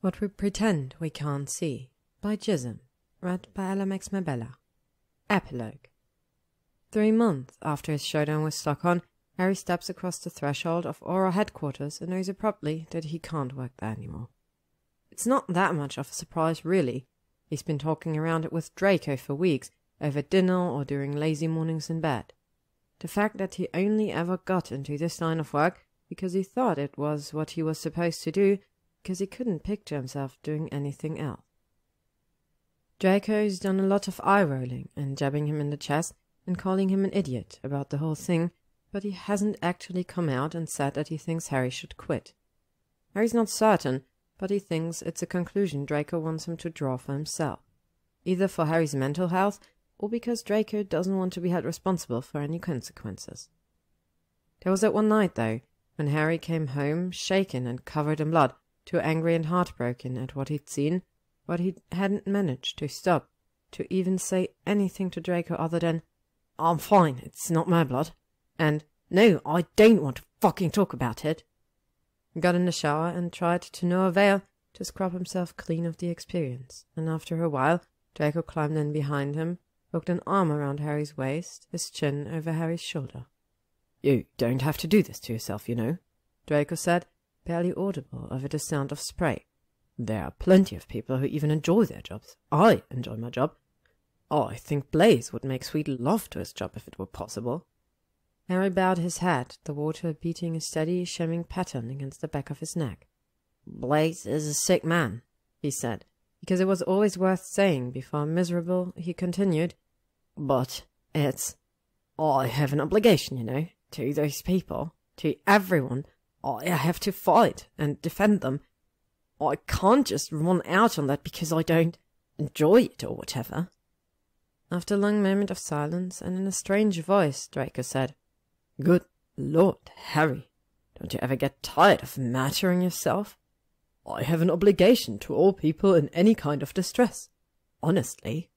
What We Pretend We Can't See by Gyzym, read by LMX Mabella. Epilogue. 3 months after his showdown with Stockholm, Harry steps across the threshold of Auror headquarters and knows abruptly that he can't work there anymore. It's not that much of a surprise, really. He's been talking around it with Draco for weeks, over dinner or during lazy mornings in bed. The fact that he only ever got into this line of work because he thought it was what he was supposed to do, because he couldn't picture himself doing anything else. Draco's done a lot of eye-rolling and jabbing him in the chest and calling him an idiot about the whole thing, but he hasn't actually come out and said that he thinks Harry should quit. Harry's not certain, but he thinks it's a conclusion Draco wants him to draw for himself, either for Harry's mental health or because Draco doesn't want to be held responsible for any consequences. There was that one night, though, when Harry came home shaken and covered in blood, too angry and heartbroken at what he'd seen, but he hadn't managed to stop, to even say anything to Draco other than, "I'm fine, it's not my blood," and, "No, I don't want to fucking talk about it." He got in the shower and tried to no avail to scrub himself clean of the experience, and after a while Draco climbed in behind him, hooked an arm around Harry's waist, his chin over Harry's shoulder. "You don't have to do this to yourself, you know," Draco said, barely audible over the sound of spray. "There are plenty of people who even enjoy their jobs. I enjoy my job. I think Blaise would make sweet love to his job if it were possible." Harry bowed his head, the water beating a steady, shimmering pattern against the back of his neck. "Blaise is a sick man," he said, because it was always worth saying before miserable, he continued, "But I have an obligation, you know, to those people, to everyone. I have to fight and defend them. I can't just run out on that because I don't enjoy it or whatever." After a long moment of silence and in a strange voice, Draco said, "Good Lord, Harry, don't you ever get tired of mattering yourself? I have an obligation to all people in any kind of distress. Honestly."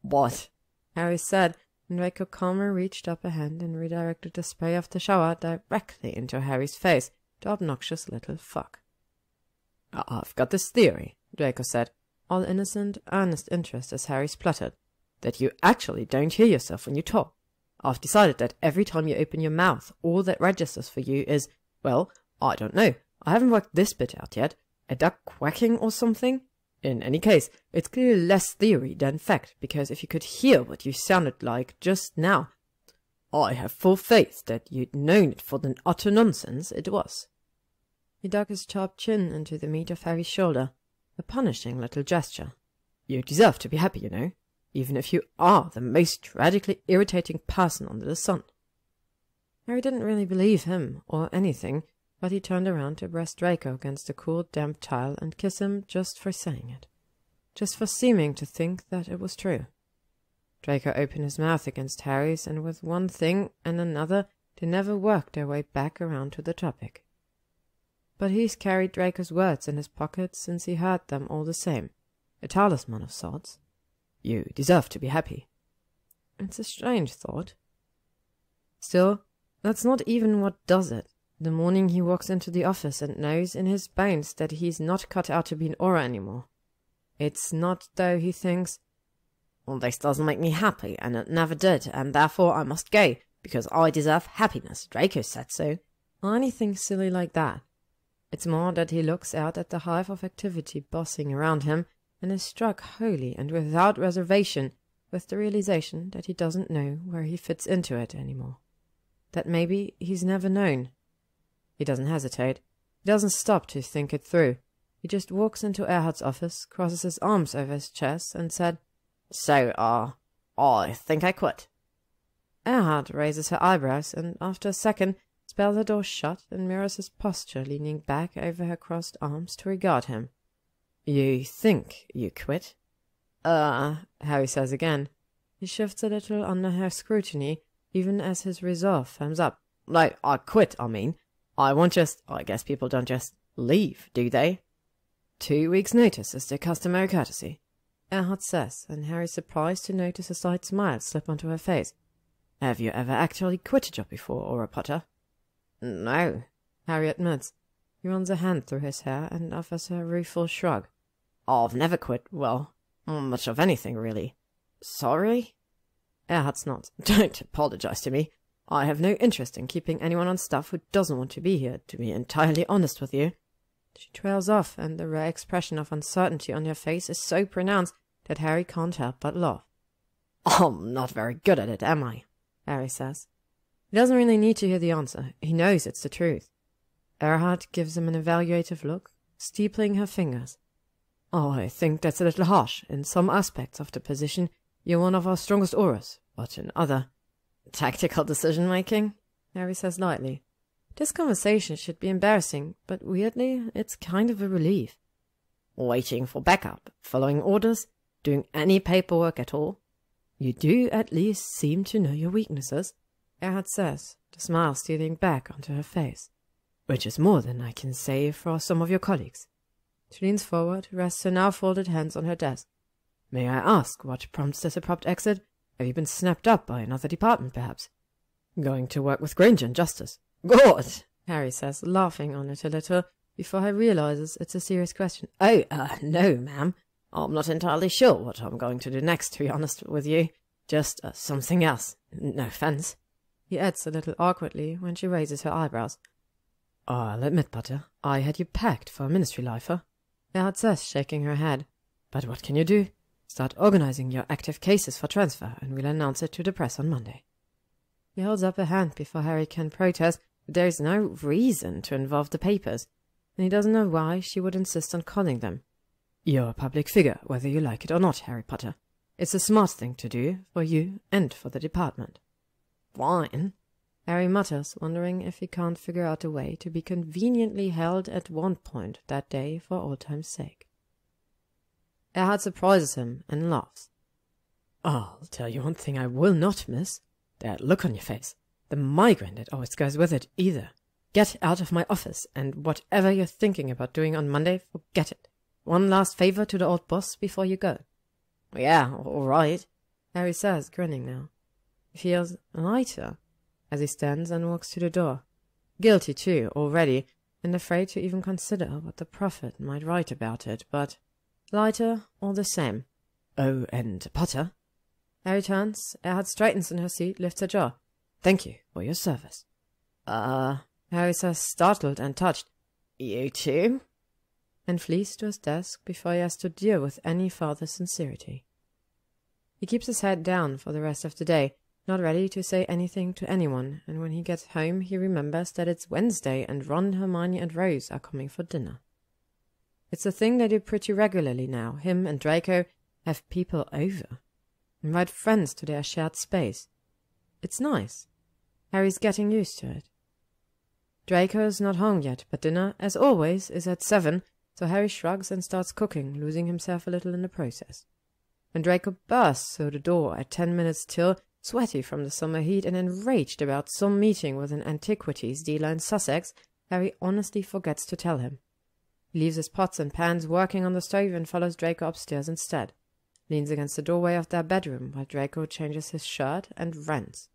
"What?" Harry said, and Draco calmly reached up a hand and redirected the spray of the shower directly into Harry's face, the obnoxious little fuck. "I've got this theory," Draco said, all innocent, earnest interest as Harry spluttered, "that you actually don't hear yourself when you talk. I've decided that every time you open your mouth, all that registers for you is, well, I don't know, I haven't worked this bit out yet, a duck quacking or something. In any case, it's clearly less theory than fact, because if you could hear what you sounded like just now, I have full faith that you'd known it for the utter nonsense it was." He dug his sharp chin into the meat of Harry's shoulder, a punishing little gesture. "You deserve to be happy, you know, even if you are the most tragically irritating person under the sun." Harry didn't really believe him or anything, but he turned around to press Draco against the cool, damp tile and kiss him just for saying it, just for seeming to think that it was true. Draco opened his mouth against Harry's, and with one thing and another they never worked their way back around to the topic. But he's carried Draco's words in his pocket since he heard them all the same, a talisman of sorts. "You deserve to be happy." It's a strange thought. Still, that's not even what does it. The morning he walks into the office and knows in his bones that he's not cut out to be an Auror anymore. It's not though he thinks, "Well, this doesn't make me happy, and it never did, and therefore I must go, because I deserve happiness. Draco said so," or anything silly like that. It's more that he looks out at the hive of activity bossing around him and is struck wholly and without reservation with the realization that he doesn't know where he fits into it anymore. That maybe he's never known. He doesn't hesitate. He doesn't stop to think it through. He just walks into Erhard's office, crosses his arms over his chest, and said, "So, I think I quit." Erhard raises her eyebrows, and after a second spells the door shut and mirrors his posture, leaning back over her crossed arms to regard him. "You think you quit?" Harry says again. He shifts a little under her scrutiny, even as his resolve firms up. "Like, I quit, I mean. I guess people don't just leave, do they?" 2 weeks' notice is their customary courtesy," Erhard says, and Harry's surprised to notice a slight smile slip onto her face. "Have you ever actually quit a job before, Auror Potter?" "No," Harry admits. He runs a hand through his hair and offers her a rueful shrug. I've never quit, well, much of anything, really. Sorry? Erhard's not. Don't apologize to me. I have no interest in keeping anyone on staff who doesn't want to be here, to be entirely honest with you. She trails off, and the rare expression of uncertainty on her face is so pronounced that Harry can't help but laugh. I'm not very good at it, am I? Harry says. He doesn't really need to hear the answer. He knows it's the truth. Erhard gives him an evaluative look, steepling her fingers. Oh, I think that's a little harsh. In some aspects of the position, you're one of our strongest auras, but in other... Tactical decision-making? Harry says lightly. This conversation should be embarrassing, but weirdly, it's kind of a relief. Waiting for backup, following orders, doing any paperwork at all. You do at least seem to know your weaknesses, Erhard says, the smile stealing back onto her face. Which is more than I can say for some of your colleagues. She leans forward, rests her now folded hands on her desk. May I ask what prompts this abrupt exit? Have you been snapped up by another department, perhaps? Going to work with Granger and Justice. Good, Harry says, laughing on it a little, before he realizes it's a serious question. Oh, no, ma'am. I'm not entirely sure what I'm going to do next, to be honest with you. Just something else. No offense. He adds a little awkwardly when she raises her eyebrows. I'll admit, Potter, I had you packed for a ministry lifer. Erhard says, shaking her head. But what can you do? Start organizing your active cases for transfer, and we'll announce it to the press on Monday. He holds up a hand before Harry can protest, but there is no reason to involve the papers, and he doesn't know why she would insist on calling them. You're a public figure, whether you like it or not, Harry Potter. It's a smart thing to do, for you and for the department. Fine, Harry mutters, wondering if he can't figure out a way to be conveniently held at one point that day for old time's sake. Erhard surprises him and laughs. I'll tell you one thing I will not miss. That look on your face. The migraine that always goes with it, either. Get out of my office, and whatever you're thinking about doing on Monday, forget it. One last favor to the old boss before you go. Yeah, all right, Harry says, grinning now. He feels lighter as he stands and walks to the door. Guilty, too, already, and afraid to even consider what the prophet might write about it, but lighter all the same. Oh, and Potter? Harry turns. Erhard straightens in her seat, lifts her jaw. Thank you for your service. Harry says, startled and touched. You too? And flees to his desk before he has to deal with any further sincerity. He keeps his head down for the rest of the day, not ready to say anything to anyone, and when he gets home he remembers that it's Wednesday and Ron, Hermione and Rose are coming for dinner. It's a thing they do pretty regularly now. Him and Draco have people over. Invite friends to their shared space. It's nice. Harry's getting used to it. Draco's not home yet, but dinner, as always, is at 7, so Harry shrugs and starts cooking, losing himself a little in the process. When Draco bursts through the door at 10 minutes till, sweaty from the summer heat and enraged about some meeting with an antiquities dealer in Sussex, Harry honestly forgets to tell him. He leaves his pots and pans working on the stove and follows Draco upstairs instead. Leans against the doorway of their bedroom while Draco changes his shirt and rants.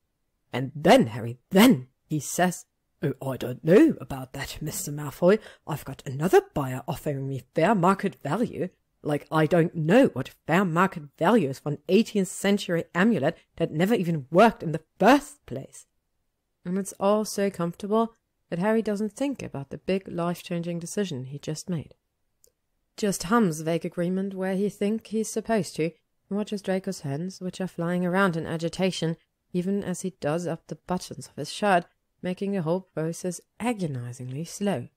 And then, Harry, then, he says, Oh, I don't know about that, Mr. Malfoy. I've got another buyer offering me fair market value. Like I don't know what fair market value is for an 18th century amulet that never even worked in the first place. And it's all so comfortable that Harry doesn't think about the big life-changing decision he just made. Just hums vague agreement where he thinks he's supposed to, and watches Draco's hands, which are flying around in agitation, even as he does up the buttons of his shirt, making the whole process agonizingly slow.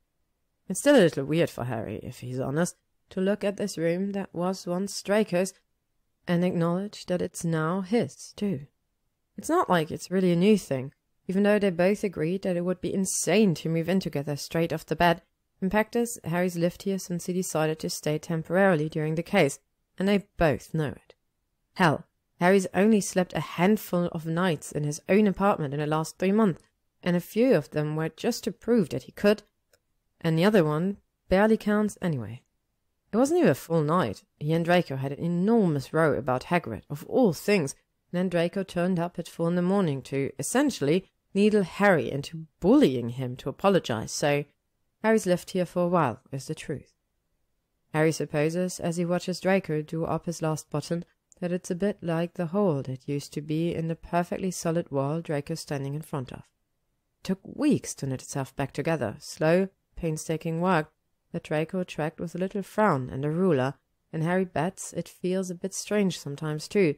It's still a little weird for Harry, if he's honest, to look at this room that was once Draco's, and acknowledge that it's now his, too. It's not like it's really a new thing, even though they both agreed that it would be insane to move in together straight off the bat. In practice, Harry's lived here since he decided to stay temporarily during the case, and they both know it. Hell, Harry's only slept a handful of nights in his own apartment in the last 3 months, and a few of them were just to prove that he could, and the other one barely counts anyway. It wasn't even a full night. He and Draco had an enormous row about Hagrid, of all things, and then Draco turned up at 4 in the morning to, essentially, needle Harry into bullying him to apologize, so Harry's lived here for a while, is the truth. Harry supposes, as he watches Draco do up his last button, that it's a bit like the hole that used to be in the perfectly solid wall Draco's standing in front of. It took weeks to knit itself back together, slow, painstaking work that Draco tracked with a little frown and a ruler, and Harry bets it feels a bit strange sometimes too,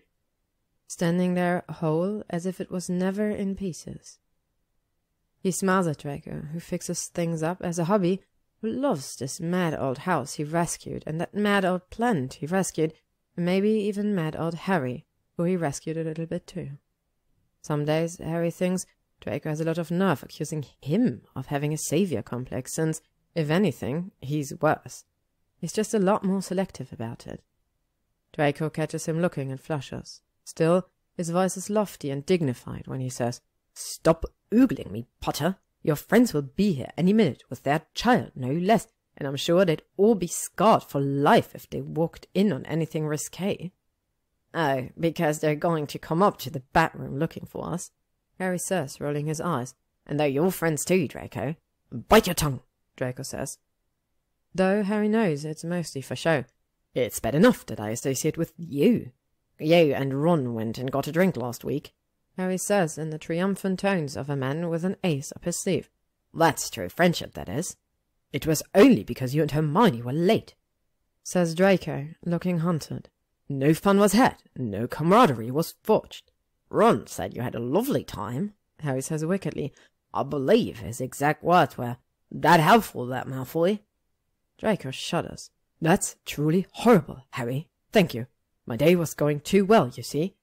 standing there whole as if it was never in pieces. He smiles at Draco, who fixes things up as a hobby, who loves this mad old house he rescued, and that mad old plant he rescued, and maybe even mad old Harry, who he rescued a little bit too. Some days Harry thinks Draco has a lot of nerve accusing him of having a savior complex, since, if anything, he's worse. He's just a lot more selective about it. Draco catches him looking and flushes. Still, his voice is lofty and dignified when he says, "Stop oogling me, Potter. Your friends will be here any minute with their child, no less, and I'm sure they'd all be scarred for life if they walked in on anything risque." "Oh, because they're going to come up to the bathroom looking for us," Harry says, rolling his eyes. "And they're your friends too, Draco." "Bite your tongue," Draco says. Though Harry knows it's mostly for show. "It's bad enough that I associate with you. You and Ron went and got a drink last week," Harry says in the triumphant tones of a man with an ace up his sleeve. "That's true friendship, that is." "It was only because you and Hermione were late," says Draco, looking hunted. "No fun was had, no camaraderie was forged. Ron said you had a lovely time," Harry says wickedly. "I believe his exact words were, 'That helpful, that Malfoy.'" Draco shudders. "That's truly horrible, Harry. Thank you. My day was going too well, you see.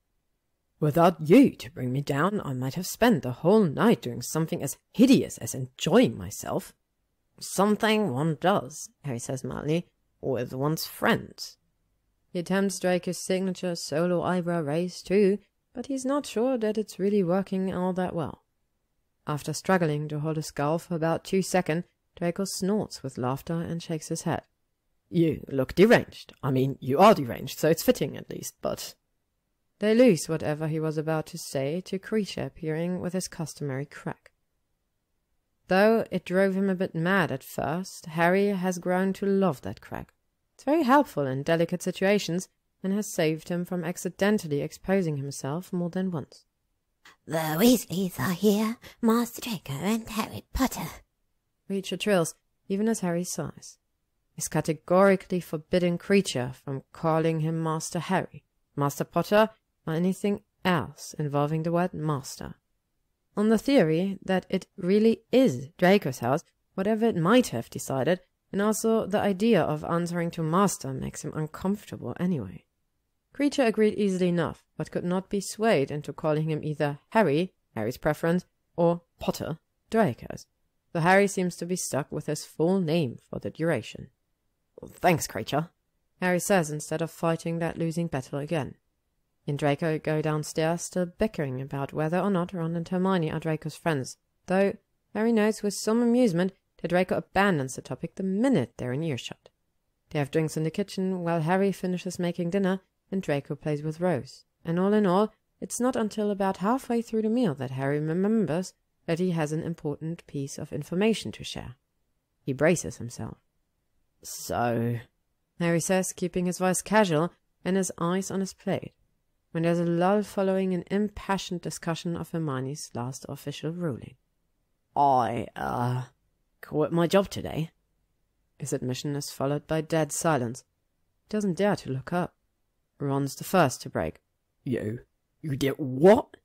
Without you to bring me down, I might have spent the whole night doing something as hideous as enjoying myself." "Something one does," Harry says mildly, "with one's friends." He attempts Draco's signature solo eyebrow raise too, but he's not sure that it's really working all that well. After struggling to hold a scowl for about 2 seconds, Draco snorts with laughter and shakes his head. "You look deranged. I mean, you are deranged, so it's fitting at least, but—" They lose whatever he was about to say to Kreacher appearing with his customary crack. Though it drove him a bit mad at first, Harry has grown to love that crack. It's very helpful in delicate situations, and has saved him from accidentally exposing himself more than once. "The Weasleys are here, Master Draco and Harry Potter," Kreacher trills, even as Harry sighs. He's categorically forbidding Kreacher from calling him Master Harry, Master Potter, or anything else involving the word master. On the theory that it really is Draco's house, whatever it might have decided, and also the idea of answering to master makes him uncomfortable anyway. Kreacher agreed easily enough, but could not be swayed into calling him either Harry, Harry's preference, or Potter, Draco's. So Harry seems to be stuck with his full name for the duration. "Thanks, Kreacher," Harry says instead of fighting that losing battle again. He and Draco go downstairs, still bickering about whether or not Ron and Hermione are Draco's friends, though Harry notes with some amusement that Draco abandons the topic the minute they're in earshot. They have drinks in the kitchen while Harry finishes making dinner and Draco plays with Rose. And all in all, it's not until about halfway through the meal that Harry remembers that he has an important piece of information to share. He braces himself. "So," Harry says, keeping his voice casual and his eyes on his plate, when there's a lull following an impassioned discussion of Hermione's last official ruling. "I, quit my job today." His admission is followed by dead silence. He doesn't dare to look up. Ron's the first to break. You did what?"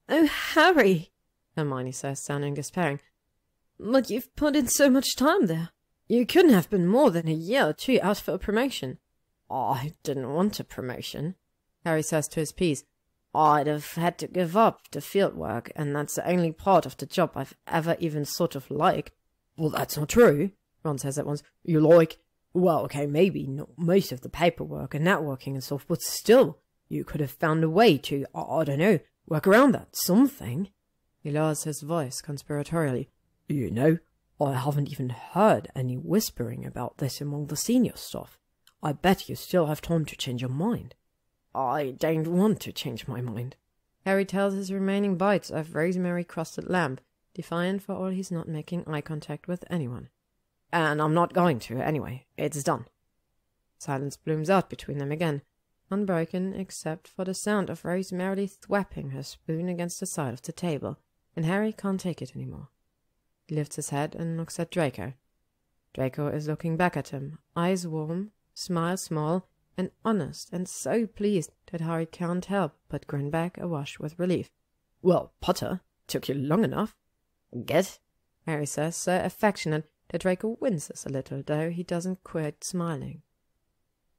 "Oh, Harry," Hermione says, sounding despairing. "But you've put in so much time there. You couldn't have been more than a year or two out for a promotion." "I didn't want a promotion," Harry says to his piece. "I'd have had to give up the field work, and that's the only part of the job I've ever even sort of liked." "Well, that's not true," Ron says at once. "You like, well, okay, maybe not most of the paperwork and networking and stuff, but still, you could have found a way to, I don't know, work around that, something." He lowers his voice conspiratorially. "You know, I haven't even heard any whispering about this among the senior staff. I bet you still have time to change your mind." "I don't want to change my mind," Harry tells his remaining bites of rosemary-crusted lamb, defiant for all he's not making eye contact with anyone. And I'm not going to, anyway. It's done. Silence blooms out between them again, unbroken except for the sound of Rose merrily thwapping her spoon against the side of the table, and Harry can't take it any more. He lifts his head and looks at Draco. Draco is looking back at him, eyes warm, smile small, and honest, and so pleased that Harry can't help but grin back awash with relief. "Well, Potter, took you long enough." "Good," Harry says, so affectionate that Draco winces a little, though he doesn't quit smiling.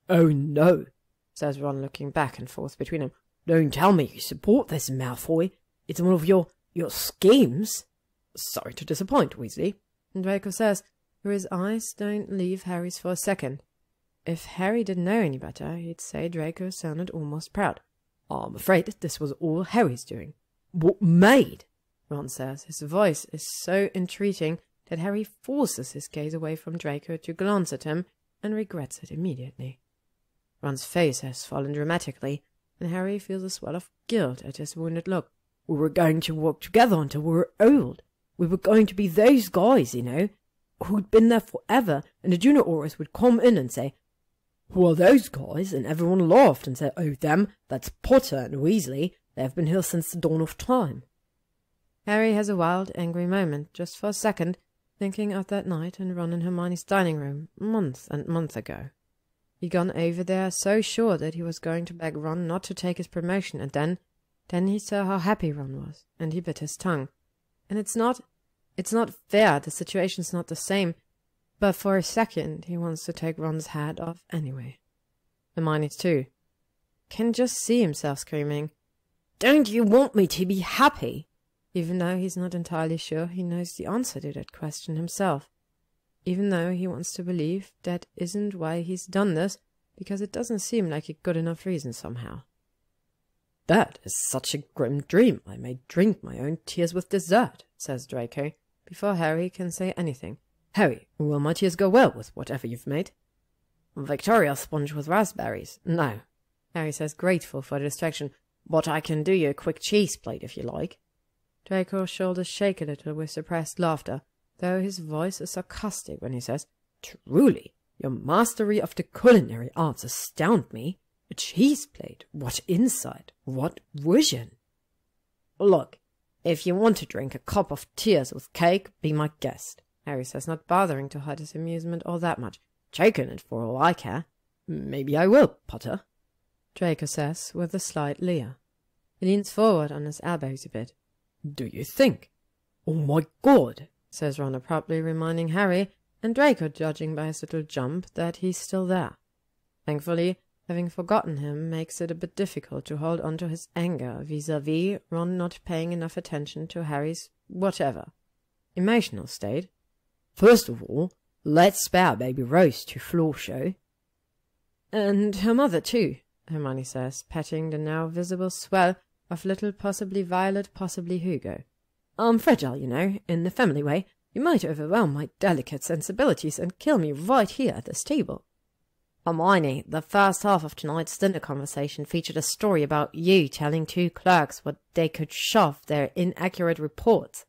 "Oh no," says Ron, looking back and forth between them. "Don't tell me you support this, Malfoy. It's one of your schemes." "Sorry to disappoint, Weasley," and Draco says, though his eyes don't leave Harry's for a second. If Harry didn't know any better, he'd say Draco sounded almost proud. "I'm afraid this was all Harry's doing." "What made?" Ron says. His voice is so entreating that Harry forces his gaze away from Draco to glance at him, and regrets it immediately. Ron's face has fallen dramatically, and Harry feels a swell of guilt at his wounded look. "We were going to work together until we were old. We were going to be those guys, you know, who'd been there forever, and the junior Aurors would come in and say, 'Who are those guys?' And everyone laughed and said, 'Oh, them, that's Potter and Weasley. They've been here since the dawn of time.'" Harry has a wild, angry moment, just for a second, thinking of that night in Ron and Hermione's dining room, months and months ago. He'd gone over there so sure that he was going to beg Ron not to take his promotion, and then he saw how happy Ron was, and he bit his tongue. And it's not fair, the situation's not the same, but for a second he wants to take Ron's hat off anyway. Hermione's too. Can just see himself screaming, "Don't you want me to be happy?" Even though he's not entirely sure he knows the answer to that question himself. Even though he wants to believe that isn't why he's done this, because it doesn't seem like a good enough reason somehow. "That is such a grim dream, I may drink my own tears with dessert," says Draco, before Harry can say anything. "Harry, will my tears go well with whatever you've made?" "Victoria sponge with raspberries. No," Harry says, grateful for the distraction, "but I can do you a quick cheese plate if you like." Draco's shoulders shake a little with suppressed laughter, though his voice is sarcastic when he says, "Truly, your mastery of the culinary arts astound me. A cheese plate? What insight? What vision?" "Look, if you want to drink a cup of tears with cake, be my guest," Harry says, not bothering to hide his amusement all that much. "Choking it for all I care." "Maybe I will, Potter," Draco says, with a slight leer. He leans forward on his elbows a bit. "Do you think?" "Oh my God," says Ron abruptly, reminding Harry, and Draco judging by his little jump, that he's still there. Thankfully, having forgotten him makes it a bit difficult to hold on to his anger vis-à-vis Ron not paying enough attention to Harry's whatever emotional state. "First of all, let's spare baby Rose to floor show." "And her mother too," Hermione says, patting the now visible swell of little possibly Violet, possibly Hugo. "I'm fragile, you know, in the family way. You might overwhelm my delicate sensibilities and kill me right here at this table." "Hermione, the first half of tonight's dinner conversation featured a story about you telling two clerks what they could shove their inaccurate reports,"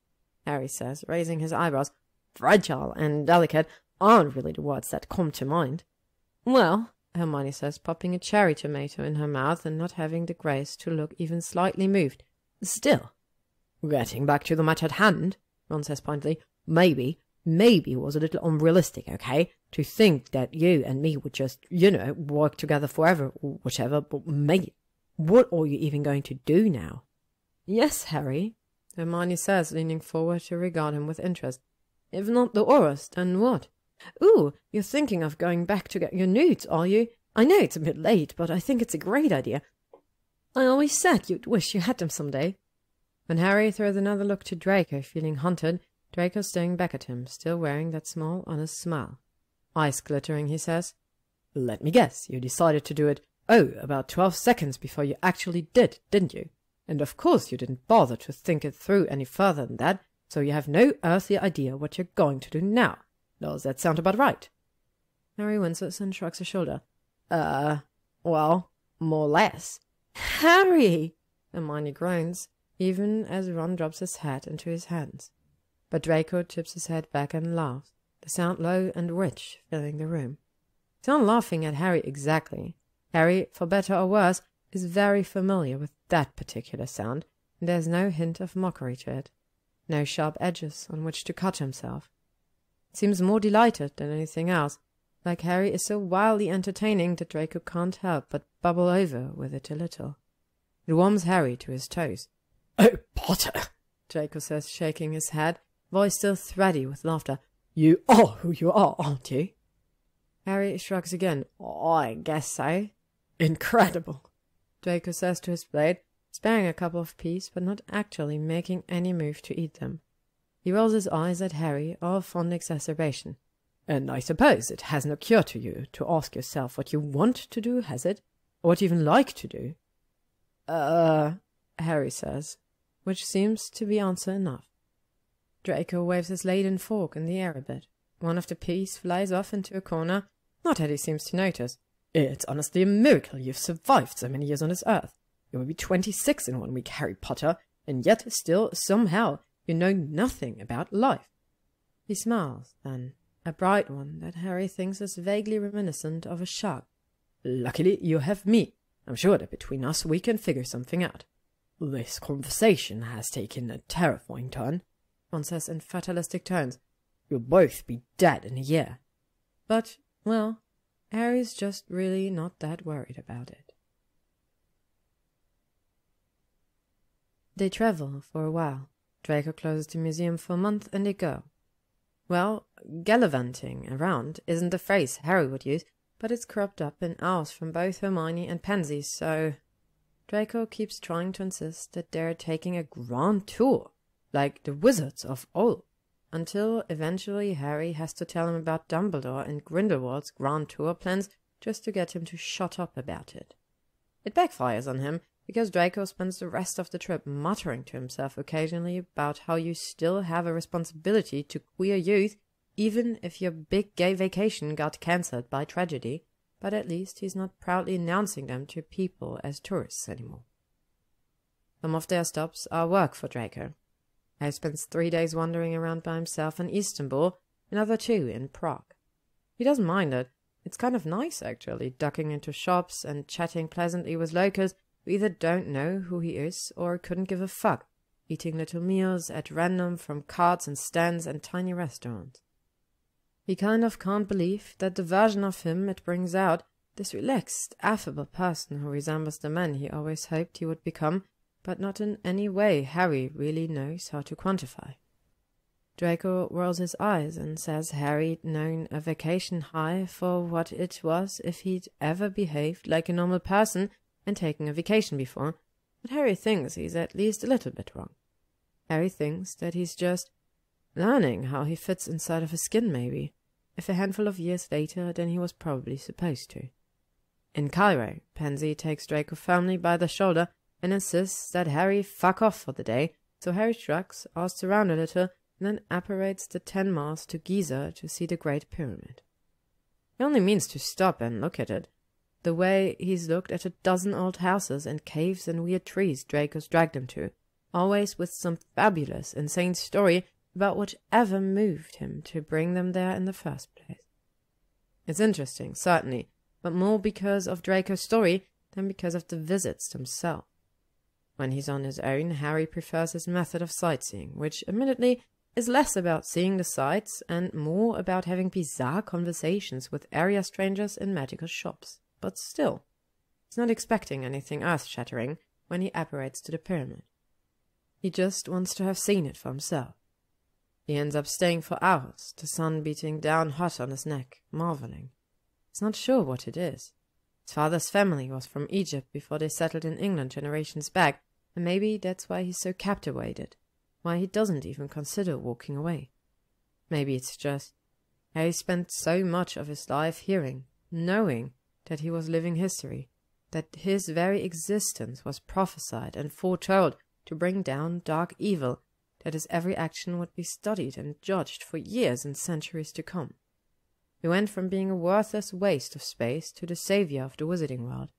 Harry says, raising his eyebrows. "Fragile and delicate aren't really the words that come to mind." "Well," Hermione says, popping a cherry tomato in her mouth and not having the grace to look even slightly moved. "Still, getting back to the matter at hand," Ron says pointedly, maybe it was a little unrealistic, okay, to think that you and me would just, work together forever or whatever, but mate, what are you even going to do now?" "Yes, Harry," Hermione says, leaning forward to regard him with interest. "If not the Aurors, then what? Ooh, you're thinking of going back to get your newts, are you? I know it's a bit late, but I think it's a great idea. I always said you'd wish you had them someday." When Harry throws another look to Draco, feeling haunted, Draco staring back at him, still wearing that small, honest smile. Eyes glittering, he says, "Let me guess, you decided to do it, about 12 seconds before you actually did, didn't you? And of course you didn't bother to think it through any further than that, so you have no earthly idea what you're going to do now. Does that sound about right?" Harry winces and shrugs a shoulder. Well, more or less." "Harry!" Hermione groans, even as Ron drops his hat into his hands. But Draco tips his head back and laughs. the sound low and rich, filling the room. He's not laughing at Harry exactly. Harry, for better or worse, is very familiar with that particular sound, and there's no hint of mockery to it, no sharp edges on which to cut himself. He seems more delighted than anything else, like Harry is so wildly entertaining that Draco can't help but bubble over with it a little. It warms Harry to his toes. "Oh, Potter," Draco says, shaking his head, voice still thready with laughter. "You are who you are, aren't you?" Harry shrugs again. I guess so. "Incredible," Draco says to his blade, sparing a couple of peas, but not actually making any move to eat them. He rolls his eyes at Harry, all fond exacerbation. "And I suppose it hasn't occurred to you to ask yourself what you want to do, has it? Or what you even like to do?" Harry says, which seems to be answer enough. Draco waves his laden fork in the air a bit. One of the peas flies off into a corner, not that he seems to notice. "It's honestly a miracle you've survived so many years on this earth. You will be 26 in 1 week, Harry Potter, and yet still, somehow, you know nothing about life." He smiles, then, a bright one that Harry thinks is vaguely reminiscent of a shark. "Luckily, you have me. I'm sure that between us we can figure something out. This conversation has taken a terrifying turn," one says in fatalistic tones. "You'll both be dead in a year." But, well, Harry's just really not that worried about it. They travel for a while. Draco closes the museum for a month and they go. Well, gallivanting around isn't the phrase Harry would use, but it's cropped up in ours from both Hermione and Pansy, so Draco keeps trying to insist that they're taking a grand tour, like the wizards of old, until eventually Harry has to tell him about Dumbledore and Grindelwald's grand tour plans just to get him to shut up about it. It backfires on him, because Draco spends the rest of the trip muttering to himself occasionally about how you still have a responsibility to queer youth, even if your big gay vacation got cancelled by tragedy, but at least he's not proudly announcing them to people as tourists anymore. Some of their stops are work for Draco. He spends 3 days wandering around by himself in Istanbul, another 2 in Prague. He doesn't mind it. It's kind of nice, actually, ducking into shops and chatting pleasantly with locals who either don't know who he is or couldn't give a fuck, eating little meals at random from carts and stands and tiny restaurants. He kind of can't believe that the version of him it brings out, this relaxed, affable person who resembles the man he always hoped he would become, but not in any way Harry really knows how to quantify. Draco rolls his eyes and says Harry'd known a vacation high for what it was if he'd ever behaved like a normal person and taken a vacation before, but Harry thinks he's at least a little bit wrong. Harry thinks that he's just learning how he fits inside of a skin, maybe, if a handful of years later than he was probably supposed to. In Cairo, Pansy takes Draco firmly by the shoulder and insists that Harry fuck off for the day, so Harry shrugs, asks around a little, and then apparates the 10 miles to Giza to see the Great Pyramid. He only means to stop and look at it, the way he's looked at a dozen old houses and caves and weird trees Draco's dragged him to, always with some fabulous, insane story about whatever moved him to bring them there in the first place. It's interesting, certainly, but more because of Draco's story than because of the visits themselves. When he's on his own, Harry prefers his method of sightseeing, which, admittedly, is less about seeing the sights and more about having bizarre conversations with area strangers in magical shops. But still, he's not expecting anything earth-shattering when he apparates to the pyramid. He just wants to have seen it for himself. He ends up staying for hours, the sun beating down hot on his neck, marveling. He's not sure what it is. His father's family was from Egypt before they settled in England generations back, and maybe that's why he's so captivated, why he doesn't even consider walking away. Maybe it's just Harry spent so much of his life hearing, knowing that he was living history, that his very existence was prophesied and foretold to bring down dark evil, that his every action would be studied and judged for years and centuries to come. He went from being a worthless waste of space to the savior of the wizarding world,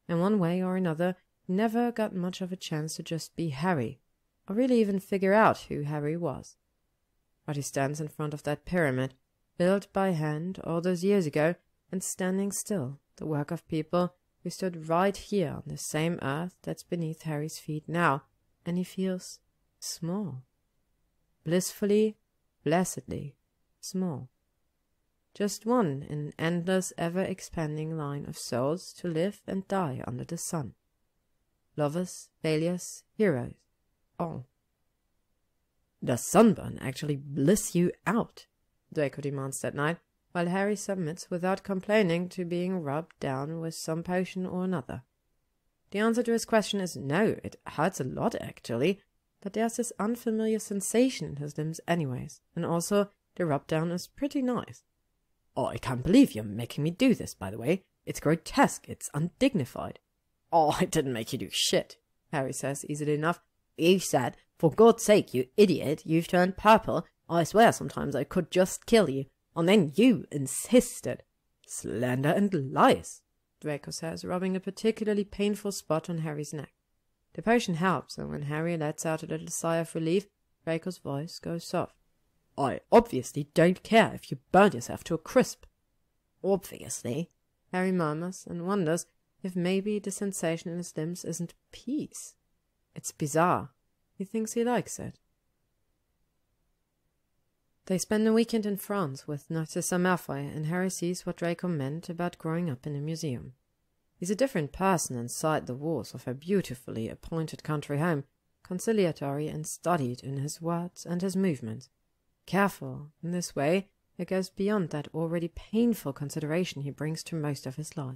and one way or another he never got much of a chance to just be Harry, or really even figure out who Harry was. But he stands in front of that pyramid, built by hand all those years ago and standing still, the work of people who stood right here on the same earth that's beneath Harry's feet now, and he feels small. Blissfully, blessedly small. Just one in an endless, ever-expanding line of souls to live and die under the sun. Lovers, failures, heroes, all. Does sunburn actually bliss you out? Draco demands that night, while Harry submits without complaining to being rubbed down with some potion or another. The answer to his question is no, it hurts a lot actually, but there's this unfamiliar sensation in his limbs anyways, and also the rub-down is pretty nice. Oh, I can't believe you're making me do this, by the way. It's grotesque, it's undignified. Oh, I didn't make you do shit, Harry says easily enough. You said, for God's sake, you idiot, you've turned purple. I swear sometimes I could just kill you. And then you insisted. Slander and lies, Draco says, rubbing a particularly painful spot on Harry's neck. The potion helps, and when Harry lets out a little sigh of relief, Draco's voice goes soft. I obviously don't care if you burn yourself to a crisp. Obviously, Harry murmurs and wonders if maybe the sensation in his limbs isn't peace. It's bizarre. He thinks he likes it. They spend a weekend in France with Narcissa Malfoy, and Harry sees what Draco meant about growing up in a museum. He's a different person inside the walls of her beautifully appointed country home, conciliatory and studied in his words and his movements. Careful, in this way, it goes beyond that already painful consideration he brings to most of his life.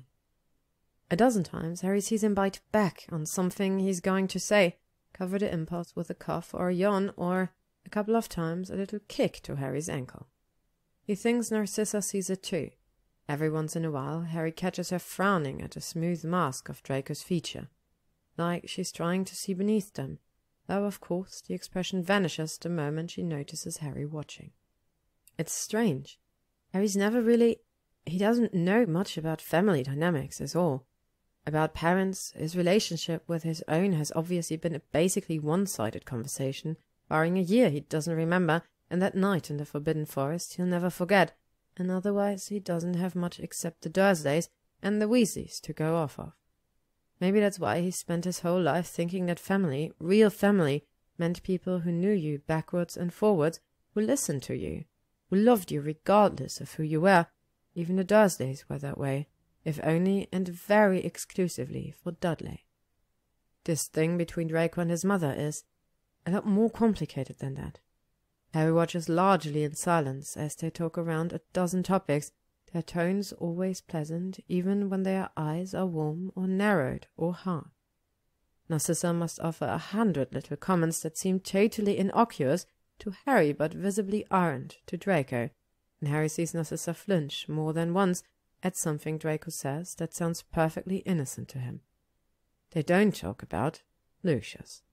A dozen times Harry sees him bite back on something he's going to say, cover the impulse with a cough or a yawn, or, a couple of times, a little kick to Harry's ankle. He thinks Narcissa sees it too. Every once in a while Harry catches her frowning at a smooth mask of Draco's feature, like she's trying to see beneath them, though of course the expression vanishes the moment she notices Harry watching. It's strange. Harry's never really... he doesn't know much about family dynamics at all. About parents, his relationship with his own has obviously been a basically one-sided conversation, barring a year he doesn't remember, and that night in the Forbidden Forest he'll never forget, and otherwise he doesn't have much except the Dursleys and the Weasleys to go off of. Maybe that's why he spent his whole life thinking that family, real family, meant people who knew you backwards and forwards, who listened to you, who loved you regardless of who you were. Even the Dursleys were that way, if only and very exclusively for Dudley. This thing between Draco and his mother is a lot more complicated than that. Harry watches largely in silence as they talk around a dozen topics, their tones always pleasant, even when their eyes are warm or narrowed or hard. Narcissa must offer 100 little comments that seem totally innocuous to Harry but visibly aren't to Draco, and Harry sees Narcissa flinch more than once at something Draco says that sounds perfectly innocent to him. They don't talk about Lucius.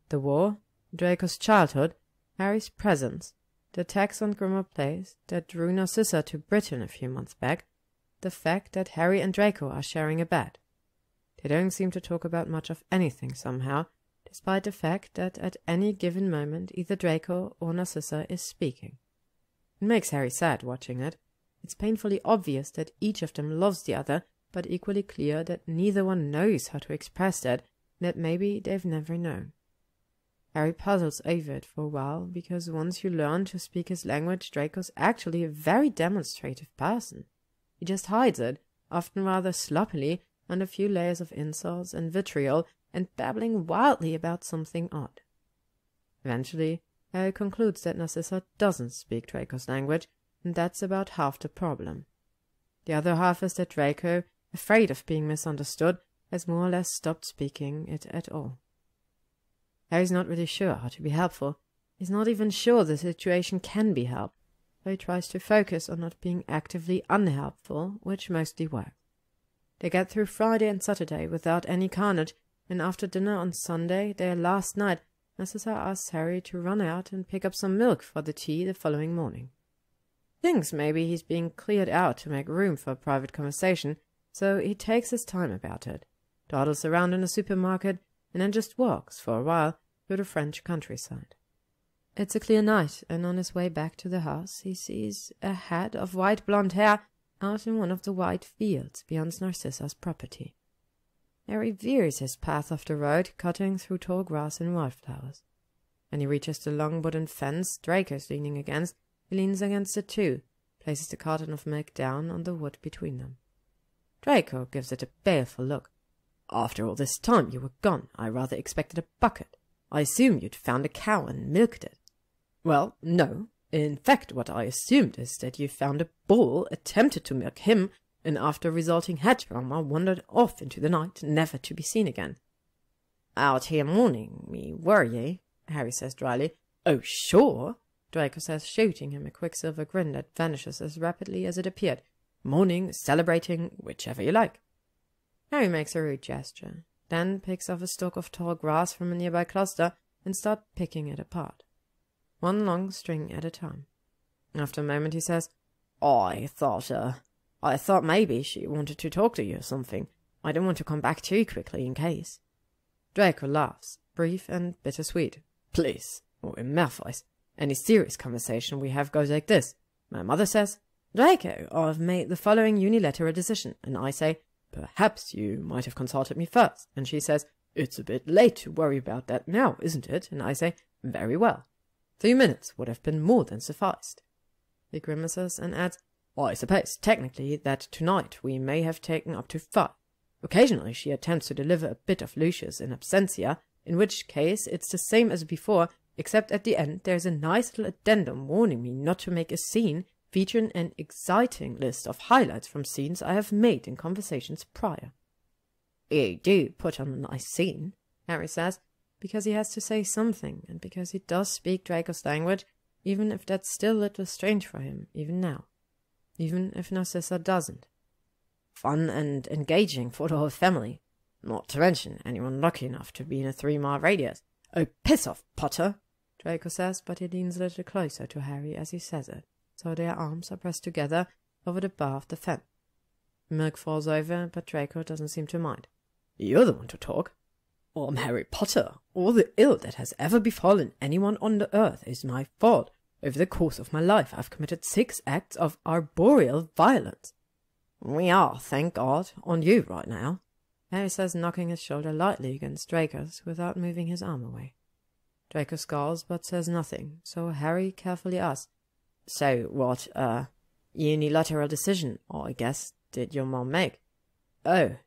The war, Draco's childhood, Harry's presence, the attacks on Grimmauld Place that drew Narcissa to Britain a few months back, the fact that Harry and Draco are sharing a bed. They don't seem to talk about much of anything somehow, despite the fact that at any given moment either Draco or Narcissa is speaking. It makes Harry sad watching it. It's painfully obvious that each of them loves the other, but equally clear that neither one knows how to express that, and that maybe they've never known. Harry puzzles over it for a while, because once you learn to speak his language, Draco's actually a very demonstrative person. He just hides it, often rather sloppily, under a few layers of insults and vitriol, and babbling wildly about something odd. Eventually, Harry concludes that Narcissa doesn't speak Draco's language, and that's about half the problem. The other half is that Draco, afraid of being misunderstood, has more or less stopped speaking it at all. Harry's not really sure how to be helpful. He's not even sure the situation can be helped, so he tries to focus on not being actively unhelpful, which mostly works. They get through Friday and Saturday without any carnage, and after dinner on Sunday, their last night, Narcissa asks Harry to run out and pick up some milk for the tea the following morning. Thinks maybe he's being cleared out to make room for a private conversation, so he takes his time about it, dawdles around in the supermarket, and then just walks for a while through the French countryside. It's a clear night, and on his way back to the house he sees a head of white blonde hair out in one of the wide fields beyond Narcissa's property. Harry veers his path off the road, cutting through tall grass and wildflowers. When he reaches the long wooden fence Draco's leaning against, he leans against it too, places the carton of milk down on the wood between them. Draco gives it a baleful look. "After all this time you were gone, I rather expected a bucket. I assumed you'd found a cow and milked it." "Well, no. In fact, what I assumed is that you found a bull, attempted to milk him, and after resulting head trauma wandered off into the night, never to be seen again." "Out here mourning me, were ye?" Harry says dryly. "Oh, sure," Draco says, shooting him a quicksilver grin that vanishes as rapidly as it appeared. "Mourning, celebrating, whichever you like." Harry makes a rude gesture, then picks off a stalk of tall grass from a nearby cluster and starts picking it apart, one long string at a time. After a moment he says, I thought maybe she wanted to talk to you or something. I don't want to come back too quickly in case." Draco laughs, brief and bittersweet. "Please, or in Malfoy's, any serious conversation we have goes like this. My mother says, 'Draco, I've made the following unilateral decision,' and I say, 'Perhaps you might have consulted me first,' and she says, 'It's a bit late to worry about that now, isn't it?' and I say, 'Very well.' 3 minutes would have been more than sufficed." He grimaces and adds, "I suppose, technically, that tonight we may have taken up to 5. Occasionally she attempts to deliver a bit of Lucius in absentia, in which case it's the same as before, except at the end there's a nice little addendum warning me not to make a scene featuring an exciting list of highlights from scenes I have made in conversations prior." "You do put on a nice scene," Harry says, because he has to say something, and because he does speak Draco's language, even if that's still a little strange for him, even now. Even if Narcissa doesn't. "Fun and engaging for the whole family. Not to mention anyone lucky enough to be in a 3-mile radius." "Oh, piss off, Potter," Draco says, but he leans a little closer to Harry as he says it, so their arms are pressed together over the bar of the fence. Milk falls over, but Draco doesn't seem to mind. "You're the one to talk." "I'm Harry Potter. All the ill that has ever befallen anyone on the earth is my fault. Over the course of my life I've committed 6 acts of arboreal violence." "We are, thank God, on you right now," Harry says, knocking his shoulder lightly against Draco's without moving his arm away. Draco scowls but says nothing, so Harry carefully asks, "So what, unilateral decision, I guess, did your mom make?" "Oh,"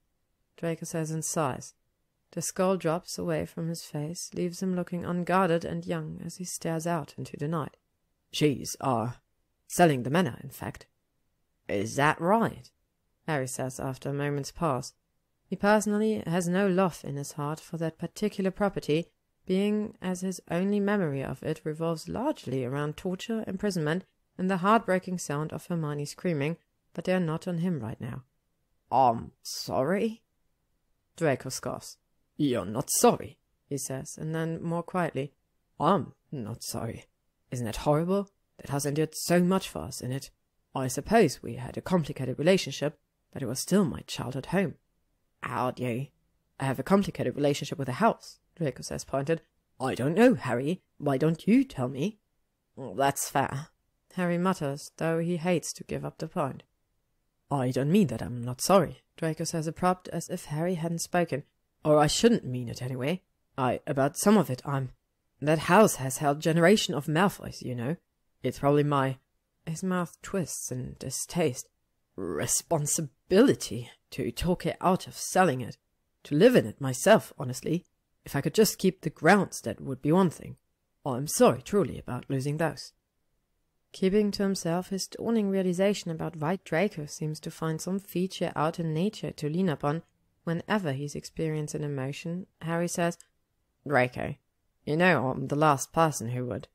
Draco says and sighs. The skull drops away from his face, leaves him looking unguarded and young as he stares out into the night. "She's, selling the manor, in fact." "Is that right?" Harry says after a moment's pause. He personally has no love in his heart for that particular property, being as his only memory of it revolves largely around torture, imprisonment, and the heartbreaking sound of Hermione screaming, but they are not on him right now. "I'm sorry?" Draco scoffs. "You're not sorry," he says, and then more quietly, "I'm not sorry. Isn't it horrible? That house endured so much for us in it. I suppose we had a complicated relationship, but it was still my childhood home." "How do you?" "I have a complicated relationship with the house," Draco says, pointed. "I don't know, Harry. Why don't you tell me?" "Well, that's fair," Harry mutters, though he hates to give up the point. "I don't mean that I'm not sorry," Draco says, abrupt, as if Harry hadn't spoken. "Or I shouldn't mean it anyway. About some of it, that house has held generation of Malfoys, you know. It's probably my," his mouth twists in distaste, "responsibility to talk it out of selling it. To live in it myself, honestly. If I could just keep the grounds, that would be one thing. I'm sorry, truly, about losing those." Keeping to himself, his dawning realization about why Draco seems to find some feature out in nature to lean upon whenever he's experiencing emotion, Harry says, "Draco, you know I'm the last person who would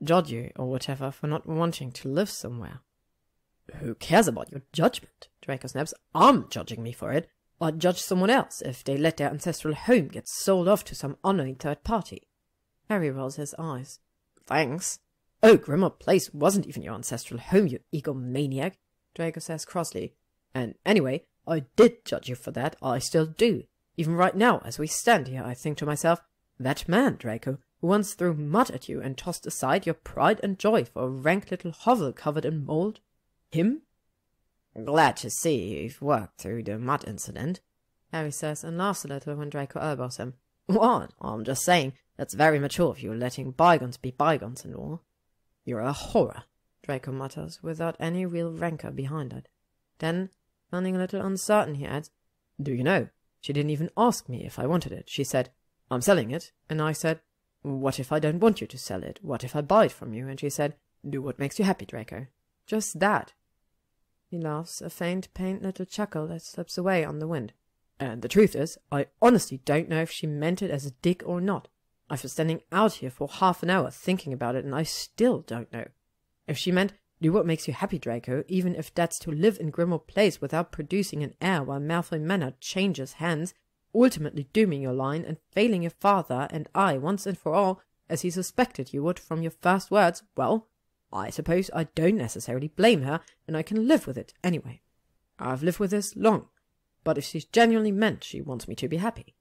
judge you or whatever for not wanting to live somewhere." "Who cares about your judgment?" Draco snaps. "I'm judging me for it. I'd judge someone else if they let their ancestral home get sold off to some unknown third party." Harry rolls his eyes. "Thanks." "Oh, Grimmauld Place wasn't even your ancestral home, you egomaniac," Draco says crossly. "And anyway, I did judge you for that. I still do. Even right now, as we stand here, I think to myself, that man, Draco, who once threw mud at you and tossed aside your pride and joy for a rank little hovel covered in mould? Him?" "Glad to see you've worked through the mud incident," Harry says, and laughs a little when Draco elbows him. "What? I'm just saying, that's very mature of you, letting bygones be bygones and all." "You're a horror," Draco mutters, without any real rancour behind it. Then, sounding a little uncertain, he adds, "Do you know, she didn't even ask me if I wanted it. She said, 'I'm selling it,' and I said, 'What if I don't want you to sell it? What if I buy it from you?' And she said, 'Do what makes you happy, Draco.' Just that." He laughs, a faint, pained little chuckle that slips away on the wind. "And the truth is, I honestly don't know if she meant it as a dig or not. I've been standing out here for half an hour thinking about it, and I still don't know. If she meant, 'Do what makes you happy, Draco,' even if that's to live in Grimmauld Place without producing an heir while Malfoy Manor changes hands, ultimately dooming your line and failing your father and I once and for all, as he suspected you would from your first words, well, I suppose I don't necessarily blame her, and I can live with it anyway. I've lived with this long, but if she's genuinely meant she wants me to be happy."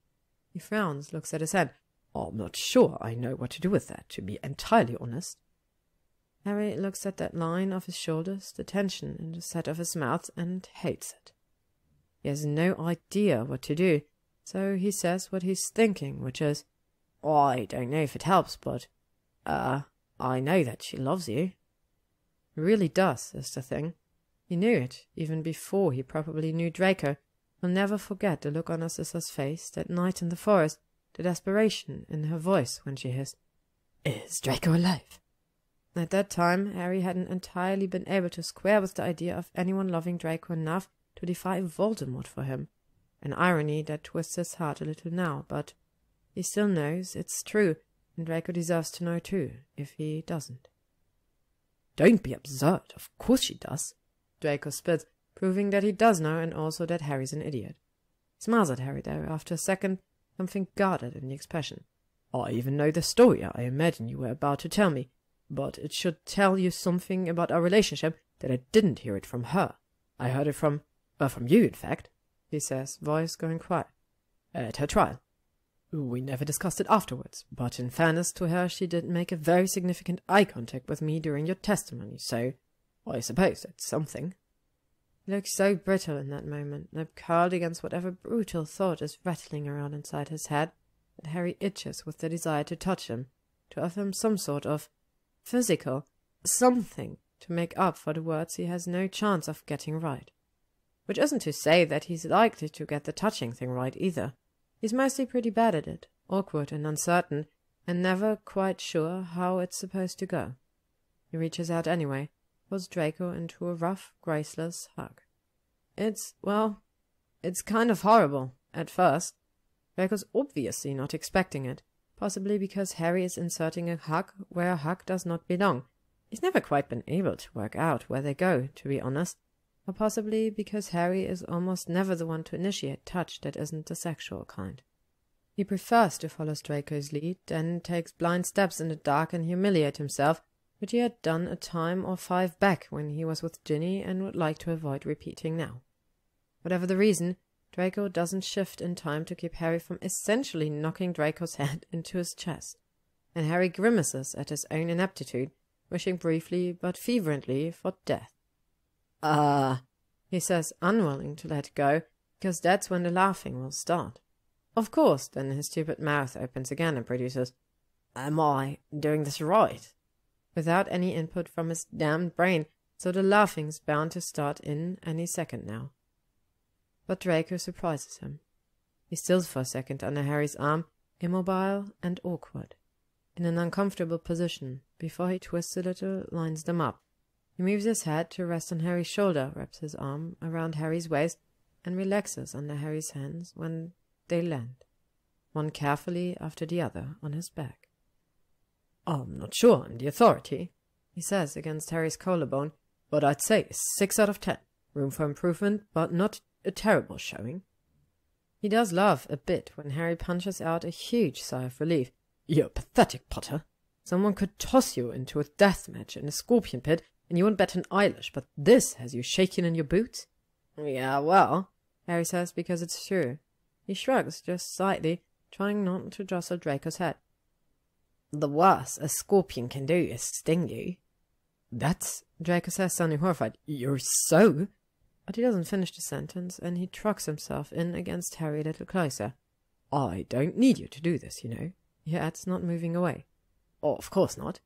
He frowns, looks at his head. "I'm not sure I know what to do with that, to be entirely honest." Harry looks at that line of his shoulders, the tension in the set of his mouth, and hates it. He has no idea what to do, so he says what he's thinking, which is, "I don't know if it helps, but, I know that she loves you." He really does, is the thing. He knew it, even before he probably knew Draco. He'll never forget the look on her sister's face that night in the forest, the desperation in her voice when she hissed, "Is Draco alive?" At that time, Harry hadn't entirely been able to square with the idea of anyone loving Draco enough to defy Voldemort for him, an irony that twists his heart a little now, but he still knows it's true, and Draco deserves to know too, if he doesn't. "Don't be absurd, of course she does," Draco spits, proving that he does know and also that Harry's an idiot. He smiles at Harry, though, after a second, something guarded in the expression. "I even know the story I imagine you were about to tell me, but it should tell you something about our relationship that I didn't hear it from her. I heard it from you, in fact," he says, voice going quiet. "At her trial. We never discussed it afterwards, but in fairness to her, she did make a very significant eye contact with me during your testimony, so I suppose that's something." He looks so brittle in that moment, lip curled against whatever brutal thought is rattling around inside his head, that Harry itches with the desire to touch him, to offer him some sort of physical something to make up for the words he has no chance of getting right. Which isn't to say that he's likely to get the touching thing right either. He's mostly pretty bad at it, awkward and uncertain, and never quite sure how it's supposed to go. He reaches out anyway, pulls Draco into a rough, graceless hug. It's kind of horrible, at first. Draco's obviously not expecting it, possibly because Harry is inserting a hug where a hug does not belong. He's never quite been able to work out where they go, to be honest. Or possibly because Harry is almost never the one to initiate touch that isn't the sexual kind. He prefers to follow Draco's lead, then takes blind steps in the dark and humiliate himself, which he had done a time or 5 back when he was with Ginny and would like to avoid repeating now. Whatever the reason, Draco doesn't shift in time to keep Harry from essentially knocking Draco's head into his chest, and Harry grimaces at his own ineptitude, wishing briefly but fervently for death. He says, unwilling to let go, because that's when the laughing will start. Of course, then his stupid mouth opens again and produces, "Am I doing this right?" without any input from his damned brain, so the laughing's bound to start in any second now. But Draco surprises him. He stills for a second under Harry's arm, immobile and awkward, in an uncomfortable position, before he twists a little, lines them up. He moves his head to rest on Harry's shoulder, wraps his arm around Harry's waist, and relaxes under Harry's hands when they land, one carefully after the other on his back. "I'm not sure I'm the authority," he says against Harry's collarbone, "but I'd say 6 out of 10. Room for improvement, but not a terrible showing." He does laugh a bit when Harry punches out a huge sigh of relief. "You're pathetic, Potter. Someone could toss you into a death match in a scorpion pit, and you wouldn't bat an eyelash, but this has you shaking in your boots?" "Yeah, well," Harry says, because it's true. He shrugs just slightly, trying not to jostle Draco's head. The worst a scorpion can do is sting you. That's, Draco says, sounding horrified. You're so... But he doesn't finish the sentence, and he trucks himself in against Harry a little closer. I don't need you to do this, you know, he adds, not moving away. Oh, of course not.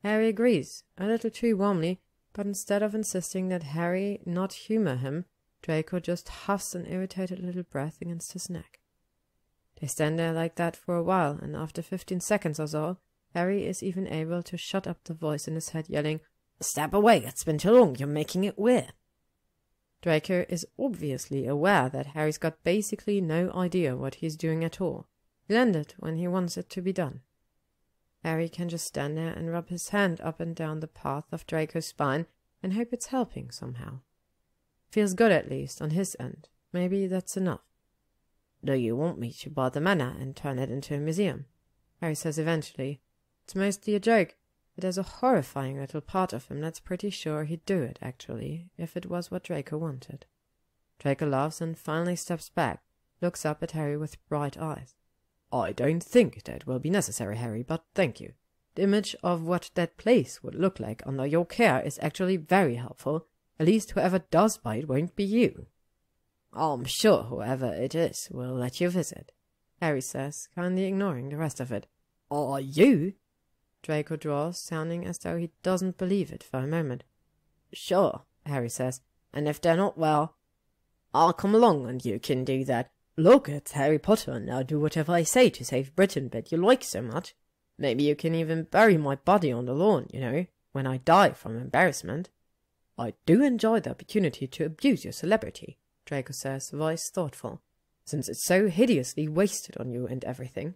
Harry agrees, a little too warmly, but instead of insisting that Harry not humour him, Draco just huffs an irritated little breath against his neck. They stand there like that for a while, and after 15 seconds or so, Harry is even able to shut up the voice in his head, yelling, "Step away, it's been too long, you're making it weird." Draco is obviously aware that Harry's got basically no idea what he's doing at all. He'll end it when he wants it to be done. Harry can just stand there and rub his hand up and down the path of Draco's spine and hope it's helping somehow. Feels good at least on his end. Maybe that's enough. "Do you want me to buy the manor and turn it into a museum?" Harry says eventually. It's mostly a joke, but there's a horrifying little part of him that's pretty sure he'd do it, actually, if it was what Draco wanted. Draco laughs and finally steps back, looks up at Harry with bright eyes. "I don't think that will be necessary, Harry, but thank you. The image of what that place would look like under your care is actually very helpful. At least whoever does buy it won't be you." "I'm sure whoever it is will let you visit," Harry says, kindly ignoring the rest of it. "Are you?" Draco draws, sounding as though he doesn't believe it for a moment. "Sure," Harry says, "and if they're not, well, I'll come along and you can do that. Look, it's Harry Potter, and I'll do whatever I say to save Britain that you like so much. Maybe you can even bury my body on the lawn, you know, when I die from embarrassment." "I do enjoy the opportunity to abuse your celebrity," Draco says, voice thoughtful, "since it's so hideously wasted on you and everything.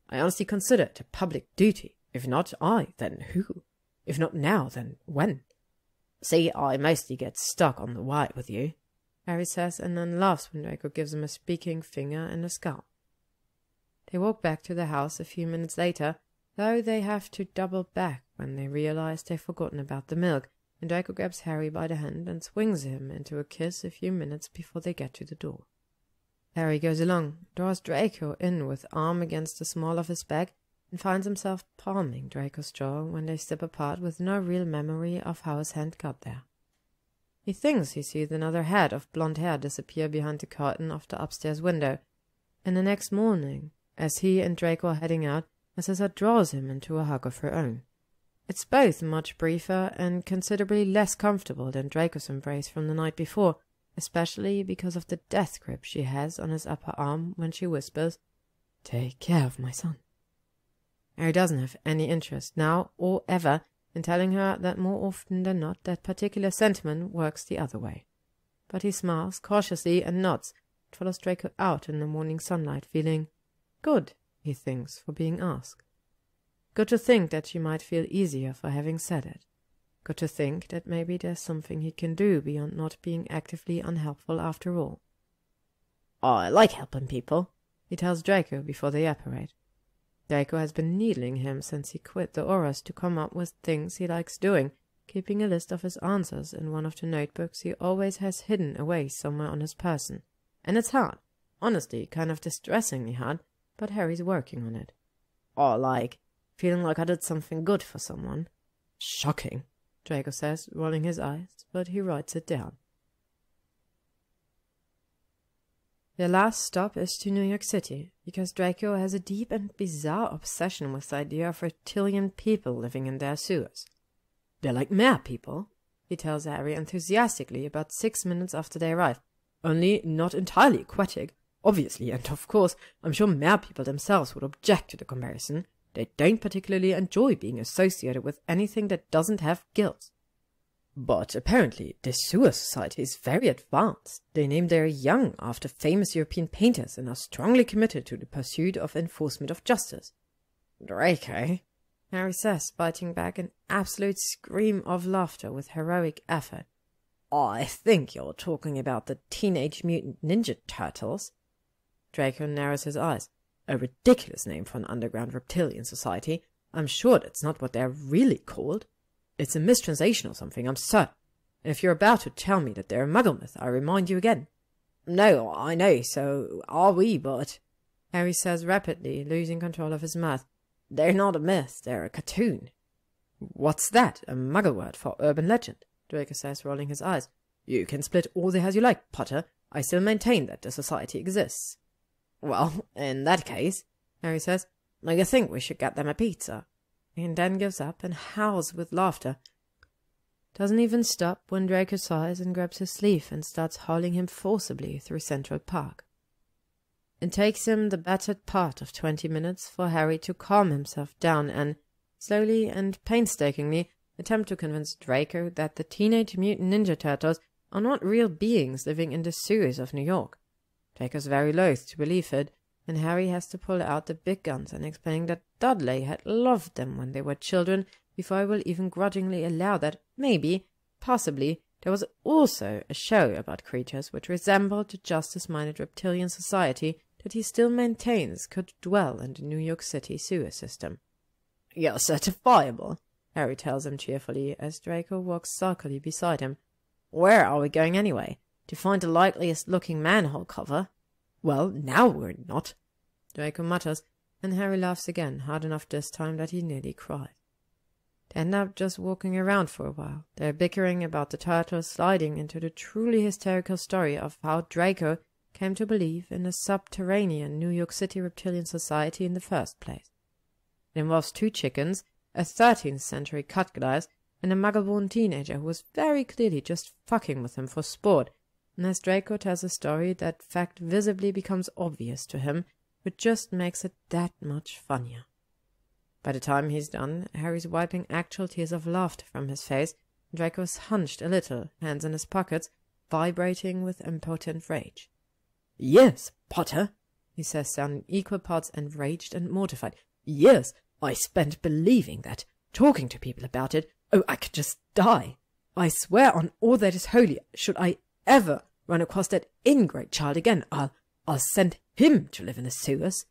I honestly consider it a public duty. If not I, then who? If not now, then when? See, I mostly get stuck on the why with you," Harry says, and then laughs when Draco gives him a speaking finger and a scowl. They walk back to the house a few minutes later, though they have to double back when they realize they've forgotten about the milk, and Draco grabs Harry by the hand and swings him into a kiss a few minutes before they get to the door. Harry goes along, draws Draco in with arm against the small of his back, and finds himself palming Draco's jaw when they step apart with no real memory of how his hand got there. He thinks he sees another head of blonde hair disappear behind the curtain of the upstairs window, and the next morning, as he and Draco are heading out, Mrs. draws him into a hug of her own. It's both much briefer and considerably less comfortable than Draco's embrace from the night before, especially because of the death grip she has on his upper arm when she whispers, "Take care of my son." Harry doesn't have any interest, now or ever, in telling her that more often than not that particular sentiment works the other way. But he smiles cautiously and nods, and follows Draco out in the morning sunlight, feeling good, he thinks, for being asked. Good to think that she might feel easier for having said it. Good to think that maybe there's something he can do beyond not being actively unhelpful after all. "I like helping people," he tells Draco before they apparate. Draco has been needling him since he quit the Auras to come up with things he likes doing, keeping a list of his answers in one of the notebooks he always has hidden away somewhere on his person. And it's hard, honestly, kind of distressingly hard, but Harry's working on it. "I like feeling like I did something good for someone." "Shocking," Draco says, rolling his eyes, but he writes it down. Their last stop is to New York City, because Draco has a deep and bizarre obsession with the idea of reptilian people living in their sewers. "They're like mere people," he tells Harry enthusiastically about 6 minutes after they arrive. "Only not entirely aquatic, obviously, and of course, I'm sure mere people themselves would object to the comparison. They don't particularly enjoy being associated with anything that doesn't have gills. But apparently the sewer society is very advanced. They name their young after famous European painters and are strongly committed to the pursuit of enforcement of justice." "Draco," Harry says, biting back an absolute scream of laughter with heroic effort. "I think you're talking about the Teenage Mutant Ninja Turtles." Draco narrows his eyes. "A ridiculous name for an underground reptilian society. I'm sure that's not what they're really called. It's a mistranslation or something, I'm certain. And if you're about to tell me that they're a muggle myth, I remind you again." "No, I know, so are we, but—" Harry says rapidly, losing control of his mouth. They're not a myth, they're a cartoon. What's that? A muggle word for urban legend, Draco says, rolling his eyes. You can split all the hairs you like, Potter. I still maintain that the society exists. Well, in that case, Harry says, do you think we should get them a pizza? And then gives up and howls with laughter. Doesn't even stop when Draco sighs and grabs his sleeve and starts hauling him forcibly through Central Park. It takes him the better part of 20 minutes for Harry to calm himself down and, slowly and painstakingly, attempt to convince Draco that the Teenage Mutant Ninja Turtles are not real beings living in the sewers of New York. Draco's very loath to believe it, and Harry has to pull out the big guns and explain that Dudley had loved them when they were children before I will even grudgingly allow that maybe, possibly, there was also a show about creatures which resembled the justice-minded reptilian society that he still maintains could dwell in the New York City sewer system. You're certifiable, Harry tells him cheerfully as Draco walks sulkily beside him. Where are we going anyway? To find the likeliest-looking manhole cover? Well, now we're not, Draco mutters, and Harry laughs again, hard enough this time that he nearly cried. They end up just walking around for a while. They're bickering about the turtles sliding into the truly hysterical story of how Draco came to believe in a subterranean New York City reptilian society in the first place. It involves 2 chickens, a 13th century cut glass, and a muggle-born teenager who was very clearly just fucking with him for sport, and as Draco tells a story, that fact visibly becomes obvious to him, which just makes it that much funnier. By the time he's done, Harry's wiping actual tears of laughter from his face, and Draco is hunched a little, hands in his pockets, vibrating with impotent rage. Yes, Potter, he says, sounding equal parts enraged and mortified. Yes, I spent believing that, talking to people about it. Oh, I could just die. I swear on all that is holy, should I ever run across that ingrate child again, I'll send him to live in the sewers.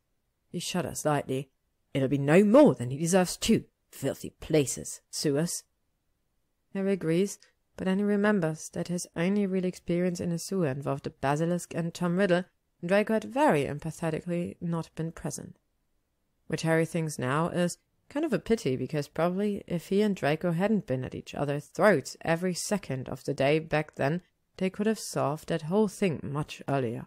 He shudders lightly. It'll be no more than he deserves too. Filthy places, sewers. Harry agrees, but then he remembers that his only real experience in a sewer involved the basilisk and Tom Riddle, and Draco had very empathetically not been present. Which Harry thinks now is kind of a pity, because probably if he and Draco hadn't been at each other's throats every second of the day back then, they could have solved that whole thing much earlier.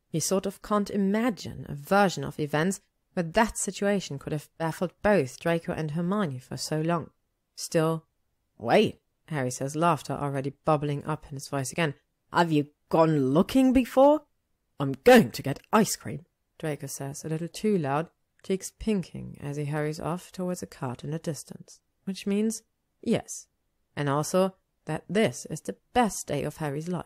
He sort of can't imagine a version of events where that situation could have baffled both Draco and Hermione for so long. Still, wait, Harry says, laughter already bubbling up in his voice again. Have you gone looking before? I'm going to get ice cream, Draco says, a little too loud, cheeks pinking as he hurries off towards a cart in the distance, which means yes, and also that this is the best day of Harry's life.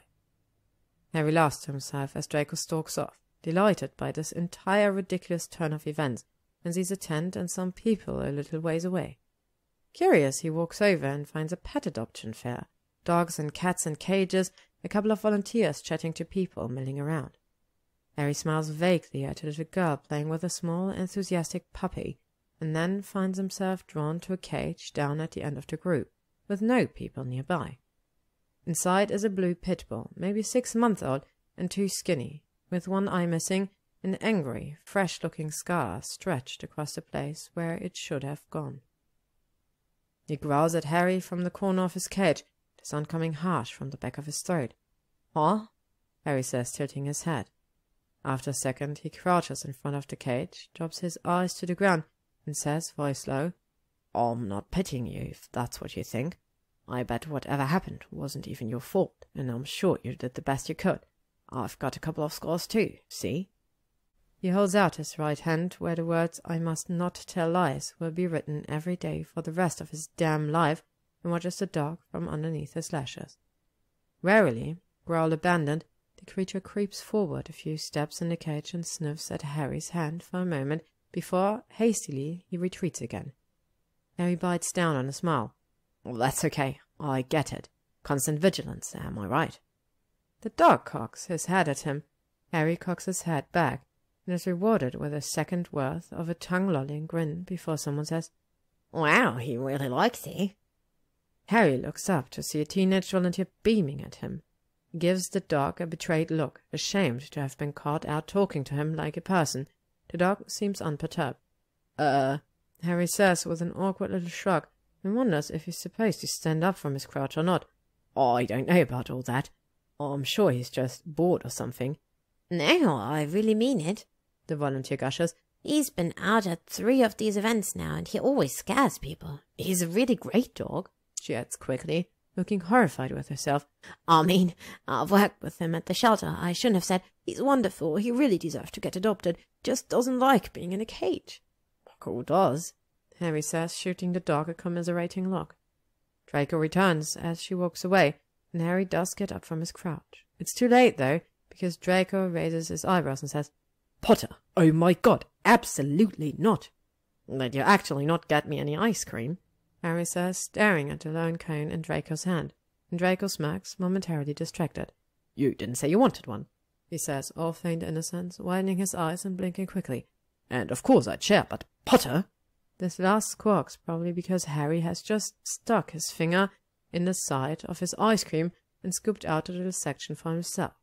Harry laughs to himself as Draco stalks off, delighted by this entire ridiculous turn of events, and sees a tent and some people a little ways away. Curious, he walks over and finds a pet adoption fair, dogs and cats in cages, a couple of volunteers chatting to people milling around. Harry smiles vaguely at a little girl playing with a small, enthusiastic puppy, and then finds himself drawn to a cage down at the end of the group, with no people nearby. Inside is a blue pit bull, maybe 6 months old, and too skinny, with one eye missing, an angry, fresh-looking scar stretched across the place where it should have gone. He growls at Harry from the corner of his cage, the sound coming harsh from the back of his throat. Huh? Harry says, tilting his head. After a second, he crouches in front of the cage, drops his eyes to the ground, and says, voice low, I'm not pitying you, if that's what you think. I bet whatever happened wasn't even your fault, and I'm sure you did the best you could. I've got a couple of scars too, see? He holds out his right hand, where the words, I must not tell lies, will be written every day for the rest of his damn life, and watches the dog from underneath his lashes. Warily, growl abandoned, the creature creeps forward a few steps in the cage and sniffs at Harry's hand for a moment before, hastily, he retreats again. Harry bites down on a smile. Well, that's okay. I get it. Constant vigilance, am I right? The dog cocks his head at him. Harry cocks his head back, and is rewarded with a second worth of a tongue-lolling grin before someone says, Wow, he really likes you. Harry looks up to see a teenage volunteer beaming at him. He gives the dog a betrayed look, ashamed to have been caught out talking to him like a person. The dog seems unperturbed. Harry says with an awkward little shrug, and wonders if he's supposed to stand up from his crouch or not. I don't know about all that. I'm sure he's just bored or something. No, I really mean it, the volunteer gushes. He's been out at 3 of these events now, and he always scares people. He's a really great dog, she adds quickly, looking horrified with herself. I mean, I've worked with him at the shelter. I shouldn't have said, he's wonderful. He really deserves to get adopted. Just doesn't like being in a cage. Who does? Harry says, shooting the dog a commiserating look. Draco returns as she walks away, and Harry does get up from his crouch. It's too late, though, because Draco raises his eyebrows and says, Potter, oh my god, absolutely not. Did you actually not get me any ice cream? Harry says, staring at the lone cone in Draco's hand, and Draco smirks, momentarily distracted. You didn't say you wanted one, he says, all feigned innocence, widening his eyes and blinking quickly. And of course I'd share, but Potter... This last squawks, probably because Harry has just stuck his finger in the side of his ice cream and scooped out a little section for himself.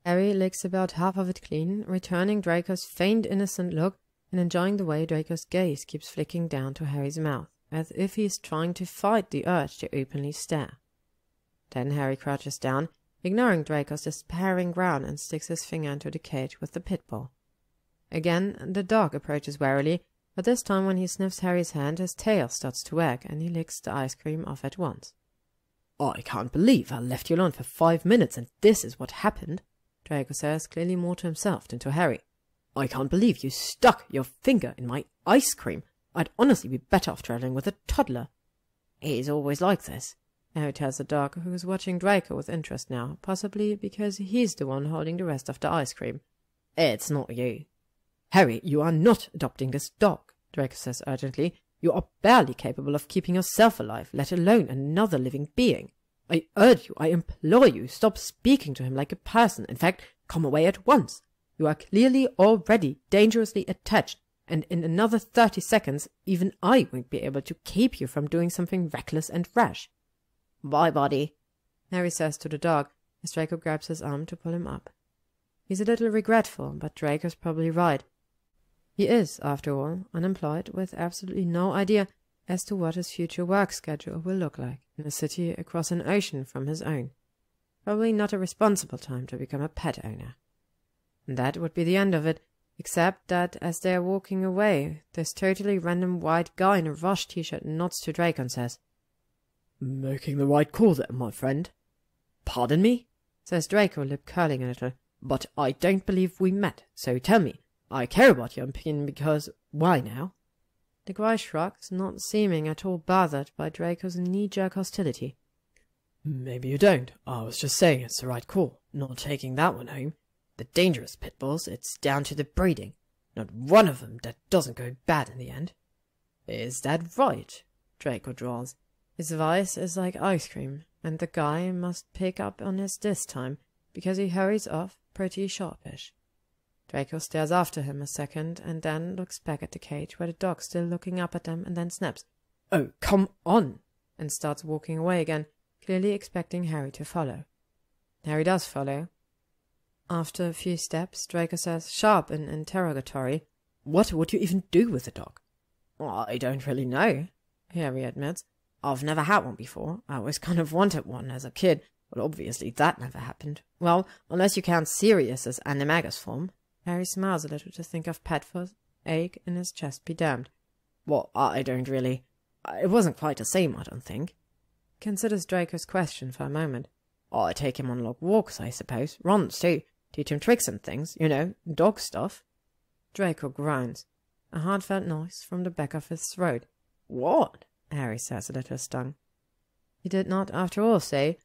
Harry licks about half of it clean, returning Draco's feigned innocent look and enjoying the way Draco's gaze keeps flicking down to Harry's mouth, as if he is trying to fight the urge to openly stare. Then Harry crouches down, ignoring Draco's despairing groan, and sticks his finger into the cage with the pit bull. Again, the dog approaches warily, but this time when he sniffs Harry's hand, his tail starts to wag, and he licks the ice cream off at once. I can't believe I left you alone for 5 minutes, and this is what happened, Draco says, clearly more to himself than to Harry. I can't believe you stuck your finger in my ice cream. I'd honestly be better off travelling with a toddler. He's always like this, Harry tells the dog, who is watching Draco with interest now, possibly because he's the one holding the rest of the ice cream. It's not you. Harry, you are not adopting this dog, Draco says urgently. You are barely capable of keeping yourself alive, let alone another living being. I urge you, I implore you, stop speaking to him like a person. In fact, come away at once. You are clearly already dangerously attached, and in another 30 seconds, even I won't be able to keep you from doing something reckless and rash. Bye, buddy, Harry says to the dog, as Draco grabs his arm to pull him up. He's a little regretful, but Draco's probably right. He is, after all, unemployed, with absolutely no idea as to what his future work schedule will look like in a city across an ocean from his own. Probably not a responsible time to become a pet owner. And that would be the end of it, except that as they are walking away, this totally random white guy in a Rush t-shirt nods to Draco and says, Making the right call there, my friend. Pardon me, says Draco, lip curling a little. But I don't believe we met, so tell me. I care about your opinion because... why now? The guy shrugs, not seeming at all bothered by Draco's knee-jerk hostility. Maybe you don't. I was just saying it's the right call. Not taking that one home. The dangerous pit bulls, it's down to the breeding. Not one of them that doesn't go bad in the end. Is that right? Draco drawls. His voice is like ice cream, and the guy must pick up on this time, because he hurries off pretty sharpish. Draco stares after him a second, and then looks back at the cage where the dog's still looking up at them, and then snaps, Oh, come on! And starts walking away again, clearly expecting Harry to follow. Harry does follow. After a few steps, Draco says, sharp and interrogatory, What would you even do with the dog? I don't really know, Harry admits. I've never had one before. I always kind of wanted one as a kid, but obviously that never happened. Well, unless you count Sirius as Animagus form. Harry smiles a little to think of Padfoot's ache in his chest be damned. Well, I don't really... It wasn't quite the same, I don't think. Considers Draco's question for a moment. I take him on long walks, I suppose. Runs, too. Teach him tricks and things, you know, dog stuff. Draco groans, a heartfelt noise from the back of his throat. What? Harry says, a little stung. He did not, after all, say,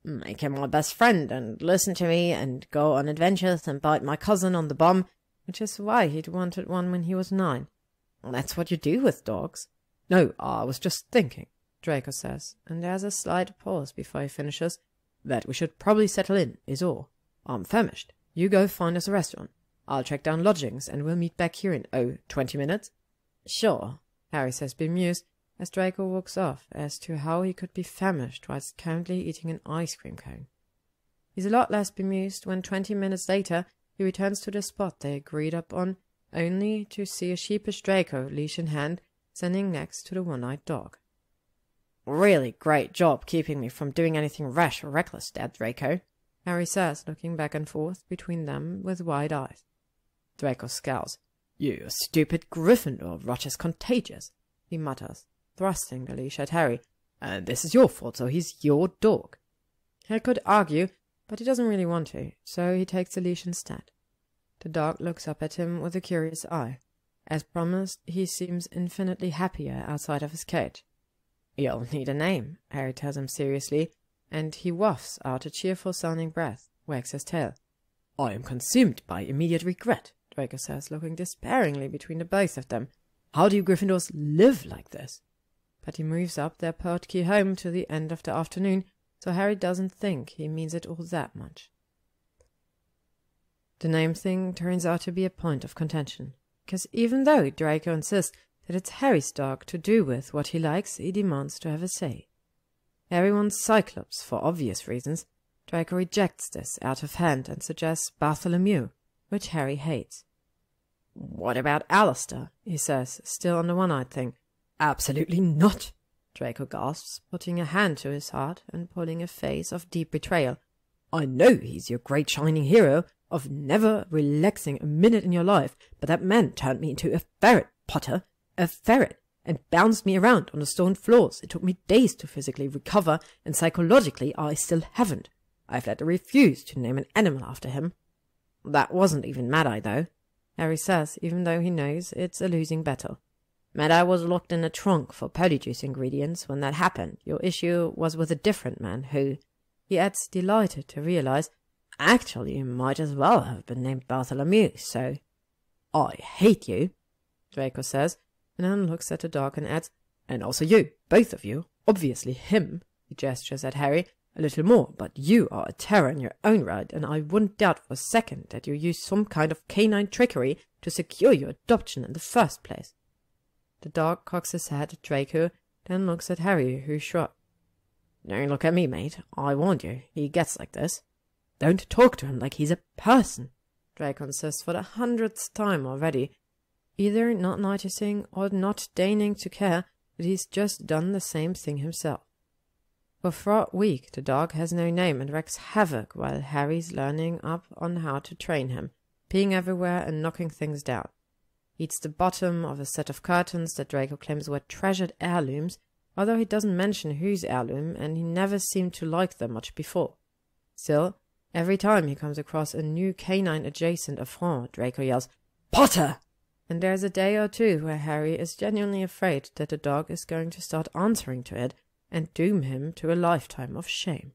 Make him my best friend and listen to me and go on adventures and bite my cousin on the bum, which is why he'd wanted one when he was 9. That's what you do with dogs. No, I was just thinking, Draco says, and there's a slight pause before he finishes, that we should probably settle in, is all. I'm famished. You go find us a restaurant. I'll track down lodgings and we'll meet back here in, 20 minutes? Sure, Harry says, bemused, as Draco walks off as to how he could be famished whilst currently eating an ice cream cone. He's a lot less bemused when 20 minutes later he returns to the spot they agreed upon only to see a sheepish Draco, leash in hand, standing next to the one-eyed dog. Really great job keeping me from doing anything rash or reckless, Dad Draco, Harry says, looking back and forth between them with wide eyes. Draco scowls. You stupid Gryffindor rot is contagious, he mutters, thrusting the leash at Harry. And this is your fault, so he's your dog. Harry could argue, but he doesn't really want to, so he takes the leash instead. The dog looks up at him with a curious eye. As promised, he seems infinitely happier outside of his cage. You'll need a name, Harry tells him seriously, and he wafts out a cheerful-sounding breath, wags his tail. I am consumed by immediate regret, Draco says, looking despairingly between the both of them. How do you Gryffindors live like this? But he moves up their portkey home to the end of the afternoon, so Harry doesn't think he means it all that much. The name thing turns out to be a point of contention, because even though Draco insists that it's Harry's dog to do with what he likes, he demands to have a say. Harry wants Cyclops for obvious reasons. Draco rejects this out of hand and suggests Bartholomew, which Harry hates. What about Alistair? He says, still on the one-eyed thing. Absolutely not, Draco gasps, putting a hand to his heart and pulling a face of deep betrayal. I know he's your great shining hero of never relaxing a minute in your life, but that man turned me into a ferret, Potter. A ferret, and bounced me around on the stone floors. It took me days to physically recover, and psychologically I still haven't. I flat refused to name an animal after him. That wasn't even Mad-Eye, though, Harry says, even though he knows it's a losing battle. Mad-Eye was locked in a trunk for polyjuice ingredients when that happened. Your issue was with a different man who, he adds, delighted to realize, actually might as well have been named Bartholomew, so... I hate you, Draco says, and then looks at the dog and adds, and also you, both of you, obviously him, he gestures at Harry, a little more, but you are a terror in your own right, and I wouldn't doubt for a second that you used some kind of canine trickery to secure your adoption in the first place. The dog cocks his head at Draco, then looks at Harry, who shrugs. Don't look at me, mate. I warned you. He gets like this. Don't talk to him like he's a person, Draco insists for the 100th time already, either not noticing or not deigning to care that he's just done the same thing himself. For a fraught week, the dog has no name and wreaks havoc while Harry's learning up on how to train him, peeing everywhere and knocking things down. Eats the bottom of a set of curtains that Draco claims were treasured heirlooms, although he doesn't mention whose heirloom, and he never seemed to like them much before. Still, every time he comes across a new canine-adjacent affront, Draco yells, "Potter!" And there's a day or two where Harry is genuinely afraid that the dog is going to start answering to it and doom him to a lifetime of shame.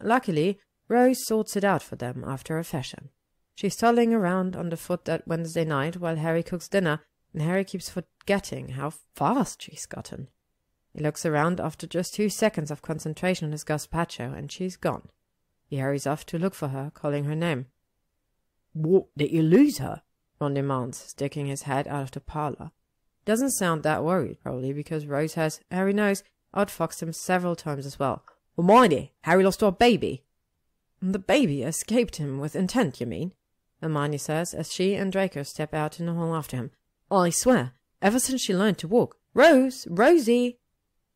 Luckily, Rose sorts it out for them after a fashion. She's toddling around on the foot that Wednesday night while Harry cooks dinner, and Harry keeps forgetting how fast she's gotten. He looks around after just 2 seconds of concentration on his gazpacho, and she's gone. He hurries off to look for her, calling her name. "What, did you lose her?" Ron demands, sticking his head out of the parlor. He doesn't sound that worried, probably because Rose has, Harry knows, outfoxed him several times as well. "Hermione, Harry lost our baby." "The baby escaped him with intent, you mean?" Hermione says, as she and Draco step out in the hall after him. "I swear, ever since she learned to walk, Rosie!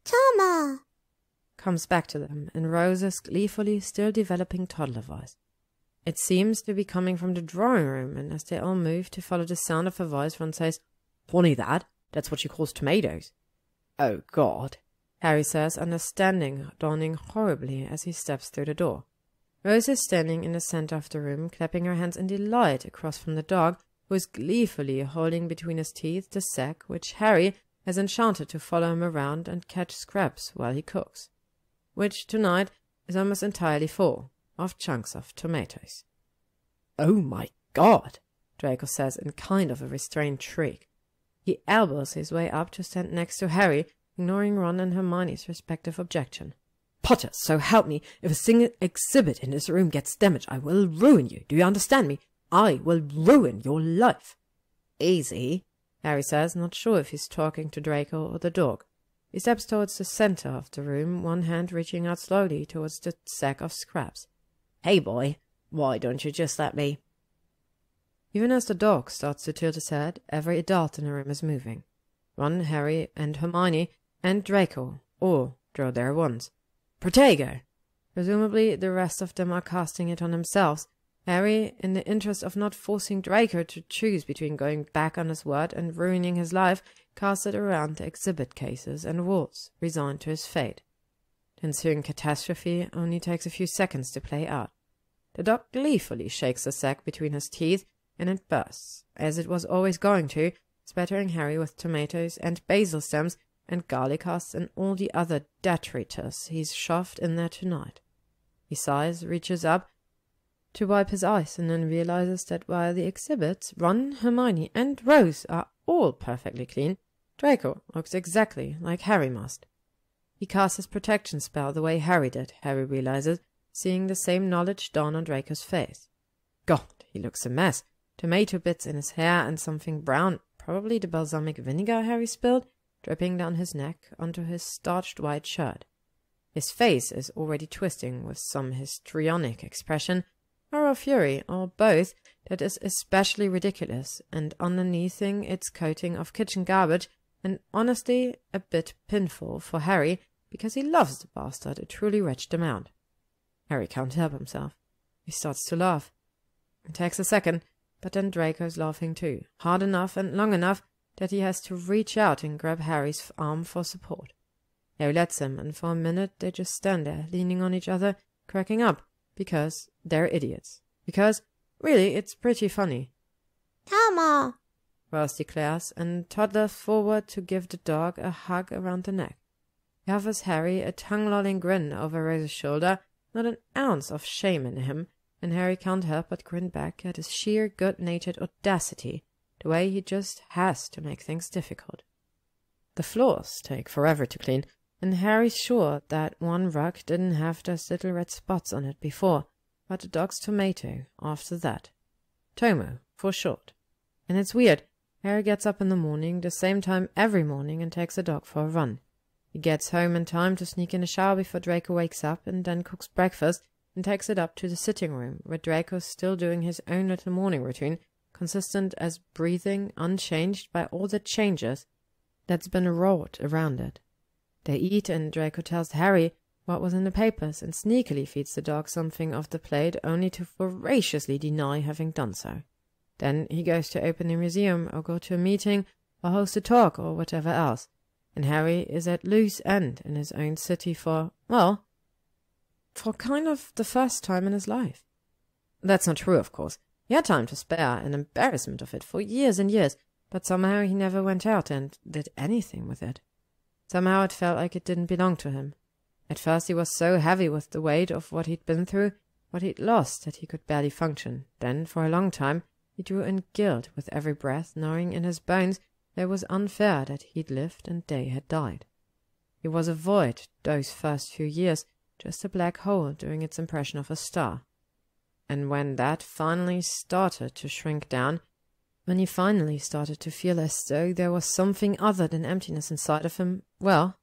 Tama! Comes back to them, and Rose is gleefully still developing toddler voice. It seems to be coming from the drawing room, and as they all move to follow the sound of her voice, Ron says, "Funny that. That's what she calls tomatoes." "Oh, God," Harry says, understanding dawning horribly as he steps through the door. Rose is standing in the center of the room, clapping her hands in delight across from the dog, who is gleefully holding between his teeth the sack which Harry has enchanted to follow him around and catch scraps while he cooks, which tonight is almost entirely full of chunks of tomatoes. "Oh my God," Draco says in kind of a restrained shriek. He elbows his way up to stand next to Harry, ignoring Ron and Hermione's respective objection. "Potter, so help me, if a single exhibit in this room gets damaged, I will ruin you. Do you understand me? I will ruin your life." "Easy," Harry says, not sure if he's talking to Draco or the dog. He steps towards the center of the room, one hand reaching out slowly towards the sack of scraps. "Hey, boy, why don't you just let me—" Even as the dog starts to tilt his head, every adult in the room is moving. Ron, Harry, and Hermione, and Draco all draw their wands. Protego! Presumably the rest of them are casting it on themselves. Harry, in the interest of not forcing Draco to choose between going back on his word and ruining his life, casts it around the exhibit cases and walls, resigned to his fate. The ensuing catastrophe only takes a few seconds to play out. The dog gleefully shakes the sack between his teeth, and it bursts, as it was always going to, spattering Harry with tomatoes and basil stems and garlic husks and all the other detritus he's shoved in there tonight. He sighs, reaches up to wipe his eyes, and then realizes that while the exhibits, Ron, Hermione, and Rose are all perfectly clean, Draco looks exactly like Harry must. He casts his protection spell the way Harry did, Harry realizes, seeing the same knowledge dawn on Draco's face. God, he looks a mess. Tomato bits in his hair and something brown, probably the balsamic vinegar Harry spilled, dripping down his neck onto his starched white shirt. His face is already twisting with some histrionic expression, or of fury, or both, that is especially ridiculous, and underneathing its coating of kitchen garbage, and honestly a bit pinful for Harry, because he loves the bastard a truly wretched amount. Harry can't help himself. He starts to laugh. It takes a second, but then Draco's laughing too, hard enough and long enough that he has to reach out and grab Harry's arm for support. Harry lets him, and for a minute they just stand there, leaning on each other, cracking up, because they're idiots. Because, really, it's pretty funny. Tama! Rose declares, and toddlers forward to give the dog a hug around the neck. He offers Harry a tongue-lolling grin over Rose's shoulder, not an ounce of shame in him, and Harry can't help but grin back at his sheer good-natured audacity, the way he just has to make things difficult. The floors take forever to clean, and Harry's sure that one rug didn't have those little red spots on it before, but the dog's tomato after that. Tomo, for short. And it's weird. Harry gets up in the morning, the same time every morning, and takes the dog for a run. He gets home in time to sneak in a shower before Draco wakes up, and then cooks breakfast and takes it up to the sitting room, where Draco's still doing his own little morning routine, consistent as breathing, unchanged by all the changes that's been wrought around it. They eat, and Draco tells Harry what was in the papers, and sneakily feeds the dog something off the plate, only to voraciously deny having done so. Then he goes to open a museum, or go to a meeting, or host a talk, or whatever else, and Harry is at loose end in his own city for kind of the first time in his life. That's not true, of course. He had time to spare, and embarrassment of it for years and years, but somehow he never went out and did anything with it. Somehow it felt like it didn't belong to him. At first he was so heavy with the weight of what he'd been through, what he'd lost, that he could barely function. Then, for a long time, he drew in guilt with every breath, knowing in his bones that it was unfair that he'd lived and they had died. He was a void those first few years, just a black hole doing its impression of a star. And when that finally started to shrink down, when he finally started to feel as though there was something other than emptiness inside of him, well,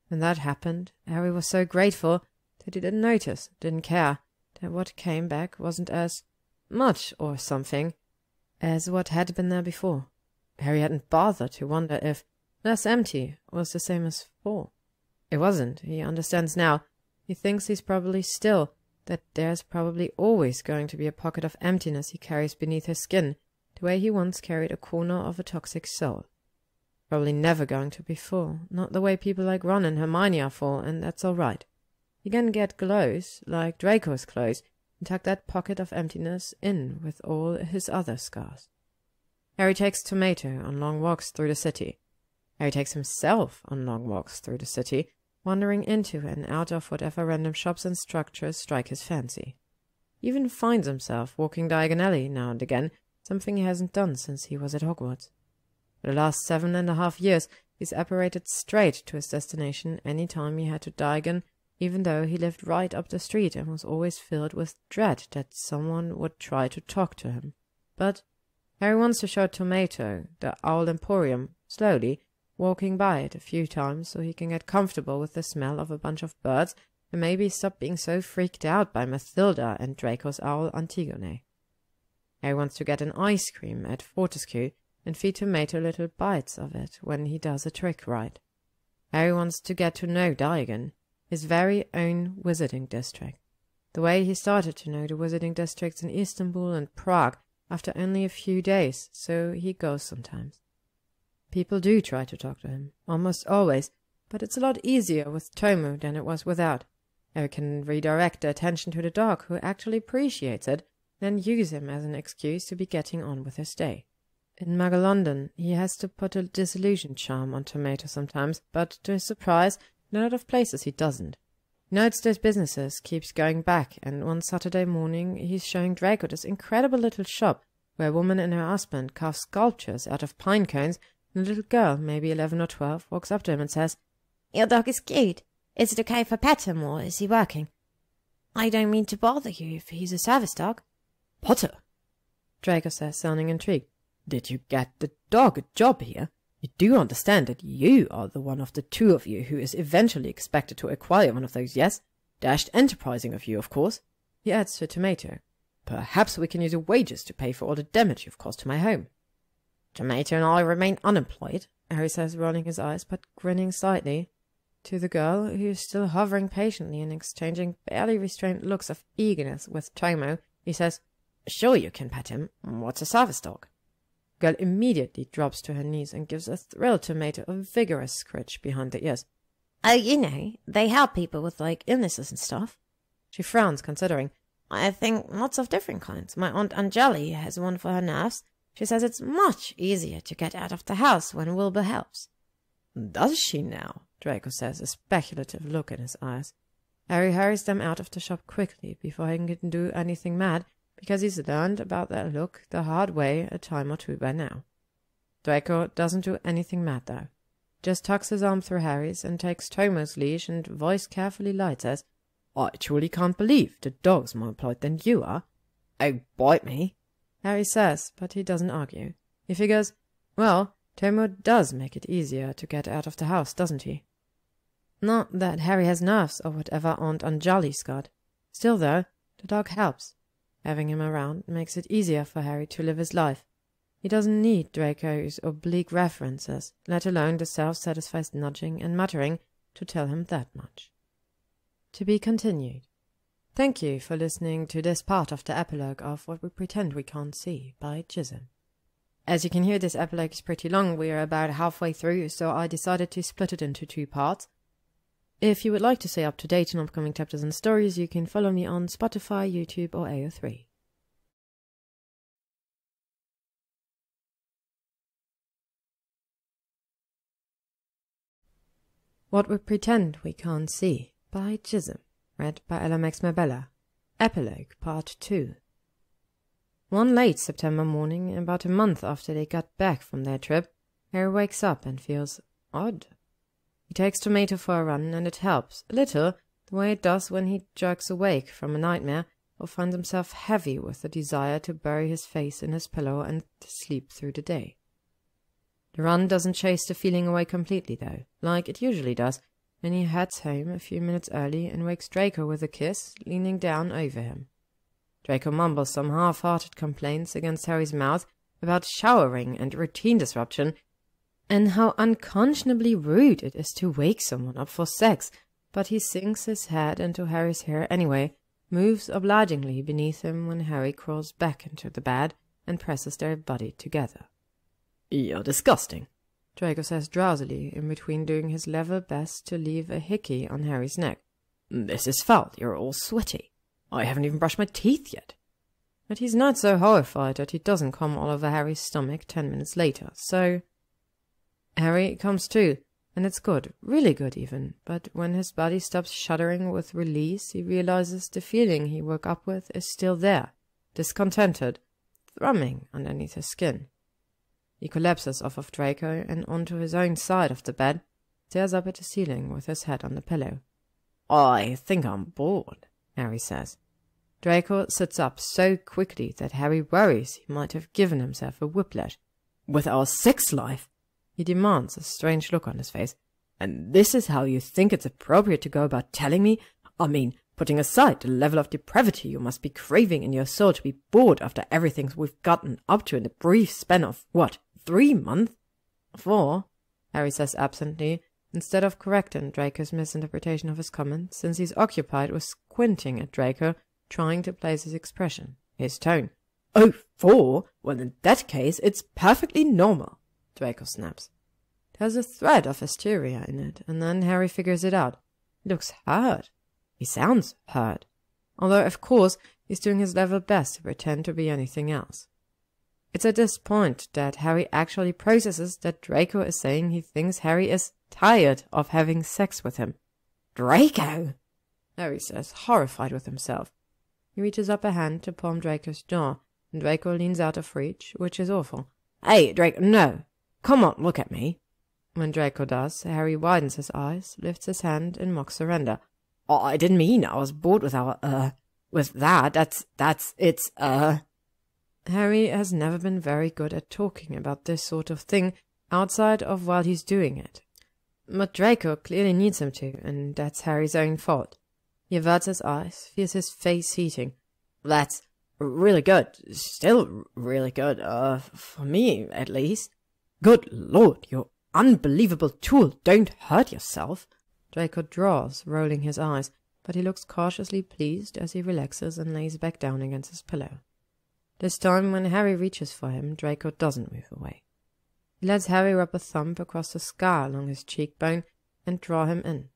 when that happened, Harry was so grateful that he didn't notice, didn't care, that what came back wasn't as much or something as what had been there before. Harry hadn't bothered to wonder if less empty was the same as full. It wasn't, he understands now. He thinks he's probably still, that there's probably always going to be a pocket of emptiness he carries beneath his skin, the way he once carried a corner of a toxic soul. Probably never going to be full, not the way people like Ron and Hermione are full, and that's all right. He can get clothes, like Draco's clothes, and tuck that pocket of emptiness in with all his other scars. Harry takes Tomato on long walks through the city. Harry takes himself on long walks through the city, wandering into and out of whatever random shops and structures strike his fancy. He even finds himself walking diagonally now and again, something he hasn't done since he was at Hogwarts. For the last 7.5 years, he's apparated straight to his destination any time he had to diagon, even though he lived right up the street and was always filled with dread that someone would try to talk to him. But Harry wants to show Tomato the Owl Emporium, slowly, walking by it a few times so he can get comfortable with the smell of a bunch of birds and maybe stop being so freaked out by Mathilda and Draco's owl Antigone. Harry wants to get an ice cream at Fortescue and feed Tomato little bites of it when he does a trick right. Harry wants to get to know Diagon, his very own wizarding district, the way he started to know the wizarding districts in Istanbul and Prague after only a few days, so he goes sometimes. People do try to talk to him, almost always, but it's a lot easier with Tomo than it was without. Harry can redirect the attention to the dog, who actually appreciates it, then use him as an excuse to be getting on with his day. In Magalondon, he has to put a disillusioned charm on Tomato sometimes, but to his surprise, in a lot of places he doesn't. He notes those businesses, keeps going back, and one Saturday morning he's showing Draco this incredible little shop where a woman and her husband carve sculptures out of pine cones, and a little girl, maybe 11 or 12, walks up to him and says, "Your dog is cute. Is it okay if I pet him, or is he working? I don't mean to bother you if he's a service dog." "Potter," Draco says, sounding intrigued. "Did you get the dog a job here? You do understand that you are the one of the two of you who is eventually expected to acquire one of those, yes? Dashed enterprising of you, of course." He adds to Tomato, "Perhaps we can use your wages to pay for all the damage you've caused to my home." "Tomato and I remain unemployed," Harry says, rolling his eyes, but grinning slightly. To the girl, who is still hovering patiently and exchanging barely restrained looks of eagerness with Tomo, he says, "Sure you can pet him. What's a service dog?" The girl immediately drops to her knees and gives a thrilled Tomato a vigorous scritch behind the ears. "Oh, you know, they help people with, like, illnesses and stuff." She frowns, considering. "I think lots of different kinds. My Aunt Angeli has one for her nerves. She says it's much easier to get out of the house when Wilbur helps." "Does she now?" Draco says, a speculative look in his eyes. Harry hurries them out of the shop quickly before he can do anything mad, because he's learned about that look the hard way a time or two by now. Draco doesn't do anything mad, though. Just tucks his arm through Harry's and takes Tomo's leash, and voice carefully light says, "I truly can't believe the dog's more employed than you are." "Oh, bite me," Harry says, but he doesn't argue. He figures, well, Tomo does make it easier to get out of the house, doesn't he? Not that Harry has nerves or whatever Aunt Angeli's got. Still, though, the dog helps. Having him around makes it easier for Harry to live his life. He doesn't need Draco's oblique references, let alone the self-satisfied nudging and muttering, to tell him that much. To be continued. Thank you for listening to this part of the epilogue of What We Pretend We Can't See by gyzym. As you can hear, this epilogue is pretty long. We are about halfway through, so I decided to split it into 2 parts. If you would like to stay up to date on upcoming chapters and stories, you can follow me on Spotify, YouTube, or AO3. What We Pretend We Can't See by gyzym, read by Ella Max Mabella. Epilogue Part 2. One late September morning, about a month after they got back from their trip, Harry wakes up and feels odd. He takes Tomato for a run, and it helps, a little, the way it does when he jerks awake from a nightmare or finds himself heavy with the desire to bury his face in his pillow and sleep through the day. The run doesn't chase the feeling away completely, though, like it usually does, and he heads home a few minutes early and wakes Draco with a kiss, leaning down over him. Draco mumbles some half-hearted complaints against Harry's mouth about showering and routine disruption, and how unconscionably rude it is to wake someone up for sex, but he sinks his head into Harry's hair anyway, moves obligingly beneath him when Harry crawls back into the bed, and presses their body together. "You're disgusting," Draco says drowsily, in between doing his level best to leave a hickey on Harry's neck. "This is foul. You're all sweaty. I haven't even brushed my teeth yet." But he's not so horrified that he doesn't come all over Harry's stomach 10 minutes later, so Harry comes to, and it's good, really good even, but when his body stops shuddering with release, he realizes the feeling he woke up with is still there, discontented, thrumming underneath his skin. He collapses off of Draco and onto his own side of the bed, stares up at the ceiling with his head on the pillow. "I think I'm bored," Harry says. Draco sits up so quickly that Harry worries he might have given himself a whiplash. "With our sex life?" he demands, a strange look on his face. "And this is how you think it's appropriate to go about telling me? I mean, putting aside the level of depravity you must be craving in your soul to be bored after everything we've gotten up to in the brief span of, what, 3 months? 4, Harry says absently, instead of correcting Draco's misinterpretation of his comment, since he's occupied with squinting at Draco, trying to place his expression, his tone. Oh, 4? Well, in that case, it's perfectly normal, Draco snaps. There's a thread of hysteria in it, and then Harry figures it out. He looks hurt. He sounds hurt. Although, of course, he's doing his level best to pretend to be anything else. It's at this point that Harry actually processes that Draco is saying he thinks Harry is tired of having sex with him. Draco! Harry says, horrified with himself. He reaches up a hand to palm Draco's jaw, and Draco leans out of reach, which is awful. Hey, Draco, no! Come on, look at me. When Draco does, Harry widens his eyes, lifts his hand in mock surrender. Oh, I didn't mean I was bored with with that. It's Harry has never been very good at talking about this sort of thing outside of while he's doing it. But Draco clearly needs him to, and that's Harry's own fault. He averts his eyes, feels his face heating. That's really good. Still really good, for me, at least. Good Lord, you unbelievable tool, don't hurt yourself. Draco draws, rolling his eyes, but he looks cautiously pleased as he relaxes and lays back down against his pillow. This time, when Harry reaches for him, Draco doesn't move away. He lets Harry rub a thumb across the scar along his cheekbone and draw him in.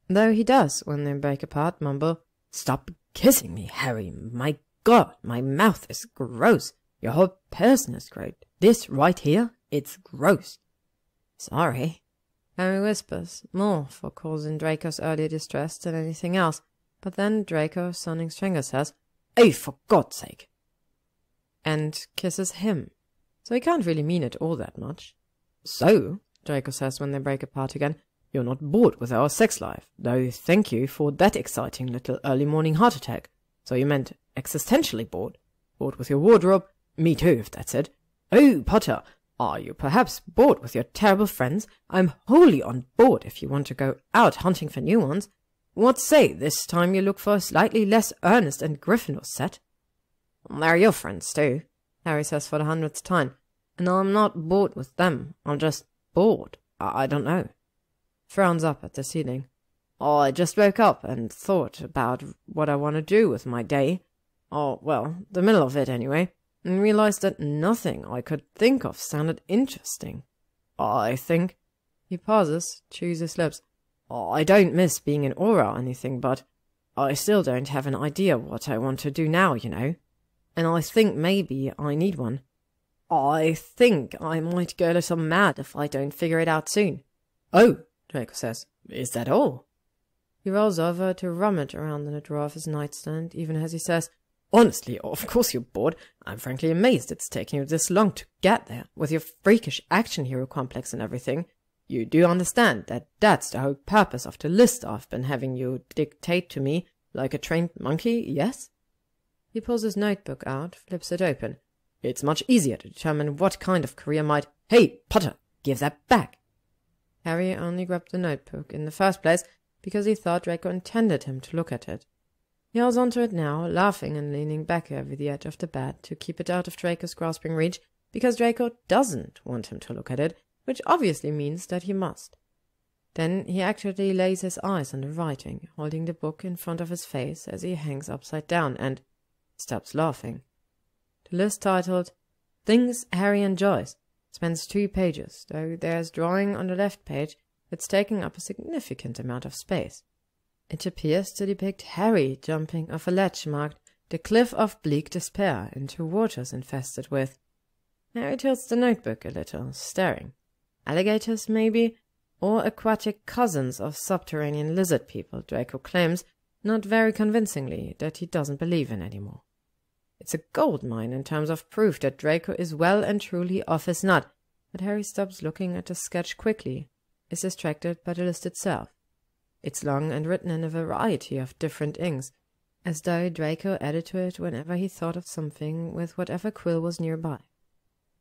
Though he does, when they break apart, mumble, Stop kissing me, Harry. My God, my mouth is gross. Your whole person is gross. This right here, it's gross. Sorry. Harry whispers, more for causing Draco's earlier distress than anything else, but then Draco, sounding stronger, says, Oh, for God's sake. And kisses him. So he can't really mean it all that much. So, Draco says when they break apart again, you're not bored with our sex life, though thank you for that exciting little early morning heart attack. So you meant existentially bored? Bored with your wardrobe? Me too, if that's it. Oh, Potter, are you perhaps bored with your terrible friends? I'm wholly on board if you want to go out hunting for new ones. What say this time you look for a slightly less earnest and Gryffindor set? They're your friends too, Harry says for the 100th time, and I'm not bored with them. I'm just bored. I don't know. Frowns up at the ceiling. Oh, I just woke up and thought about what I want to do with my day. Oh, well, the middle of it anyway, and realized that nothing I could think of sounded interesting. I think... He pauses, chews his lips. I don't miss being in aura or anything, but I still don't have an idea what I want to do now, you know. And I think maybe I need one. I think I might go a little mad if I don't figure it out soon. Oh, Draco says, is that all? He rolls over to rummage around in a drawer of his nightstand, even as he says, Honestly, of course you're bored. I'm frankly amazed it's taken you this long to get there, with your freakish action hero complex and everything. You do understand that that's the whole purpose of the list I've been having you dictate to me like a trained monkey, yes? He pulls his notebook out, flips it open. It's much easier to determine what kind of career might... Hey, Potter, give that back. Harry only grabbed the notebook in the first place because he thought Draco intended him to look at it. He holds onto it now, laughing and leaning back over the edge of the bed to keep it out of Draco's grasping reach, because Draco doesn't want him to look at it, which obviously means that he must. Then he actually lays his eyes on the writing, holding the book in front of his face as he hangs upside down, and stops laughing. The list titled, Things Harry Enjoys, spans 2 pages, though there's drawing on the left page that's taking up a significant amount of space. It appears to depict Harry jumping off a ledge marked The Cliff of Bleak Despair into waters infested with... Harry tilts the notebook a little, staring. Alligators, maybe? Or aquatic cousins of subterranean lizard people, Draco claims, not very convincingly, that he doesn't believe in anymore. It's a goldmine in terms of proof that Draco is well and truly off his nut, but Harry stops looking at the sketch quickly, is distracted by the list itself. It's long and written in a variety of different inks, as though Draco added to it whenever he thought of something with whatever quill was nearby.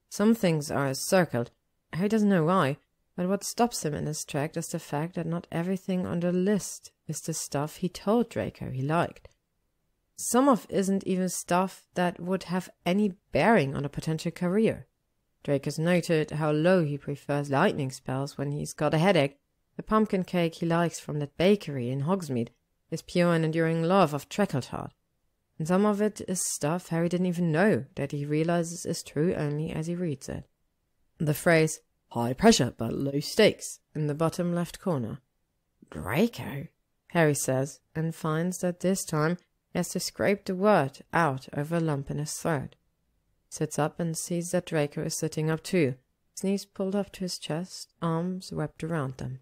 Some things are circled. Harry doesn't know why, but what stops him in his track is the fact that not everything on the list is the stuff he told Draco he liked. Some of isn't even stuff that would have any bearing on a potential career. Draco's noted how low he prefers lightning spells when he's got a headache. The pumpkin cake he likes from that bakery in Hogsmeade is pure and enduring love of treacle tart. And some of it is stuff Harry didn't even know that he realizes is true only as he reads it. The phrase, high pressure but low stakes, in the bottom left corner. Draco, Harry says, and finds that this time he has to scrape the word out over a lump in his throat. He sits up and sees that Draco is sitting up too, his knees pulled up to his chest, arms wrapped around them.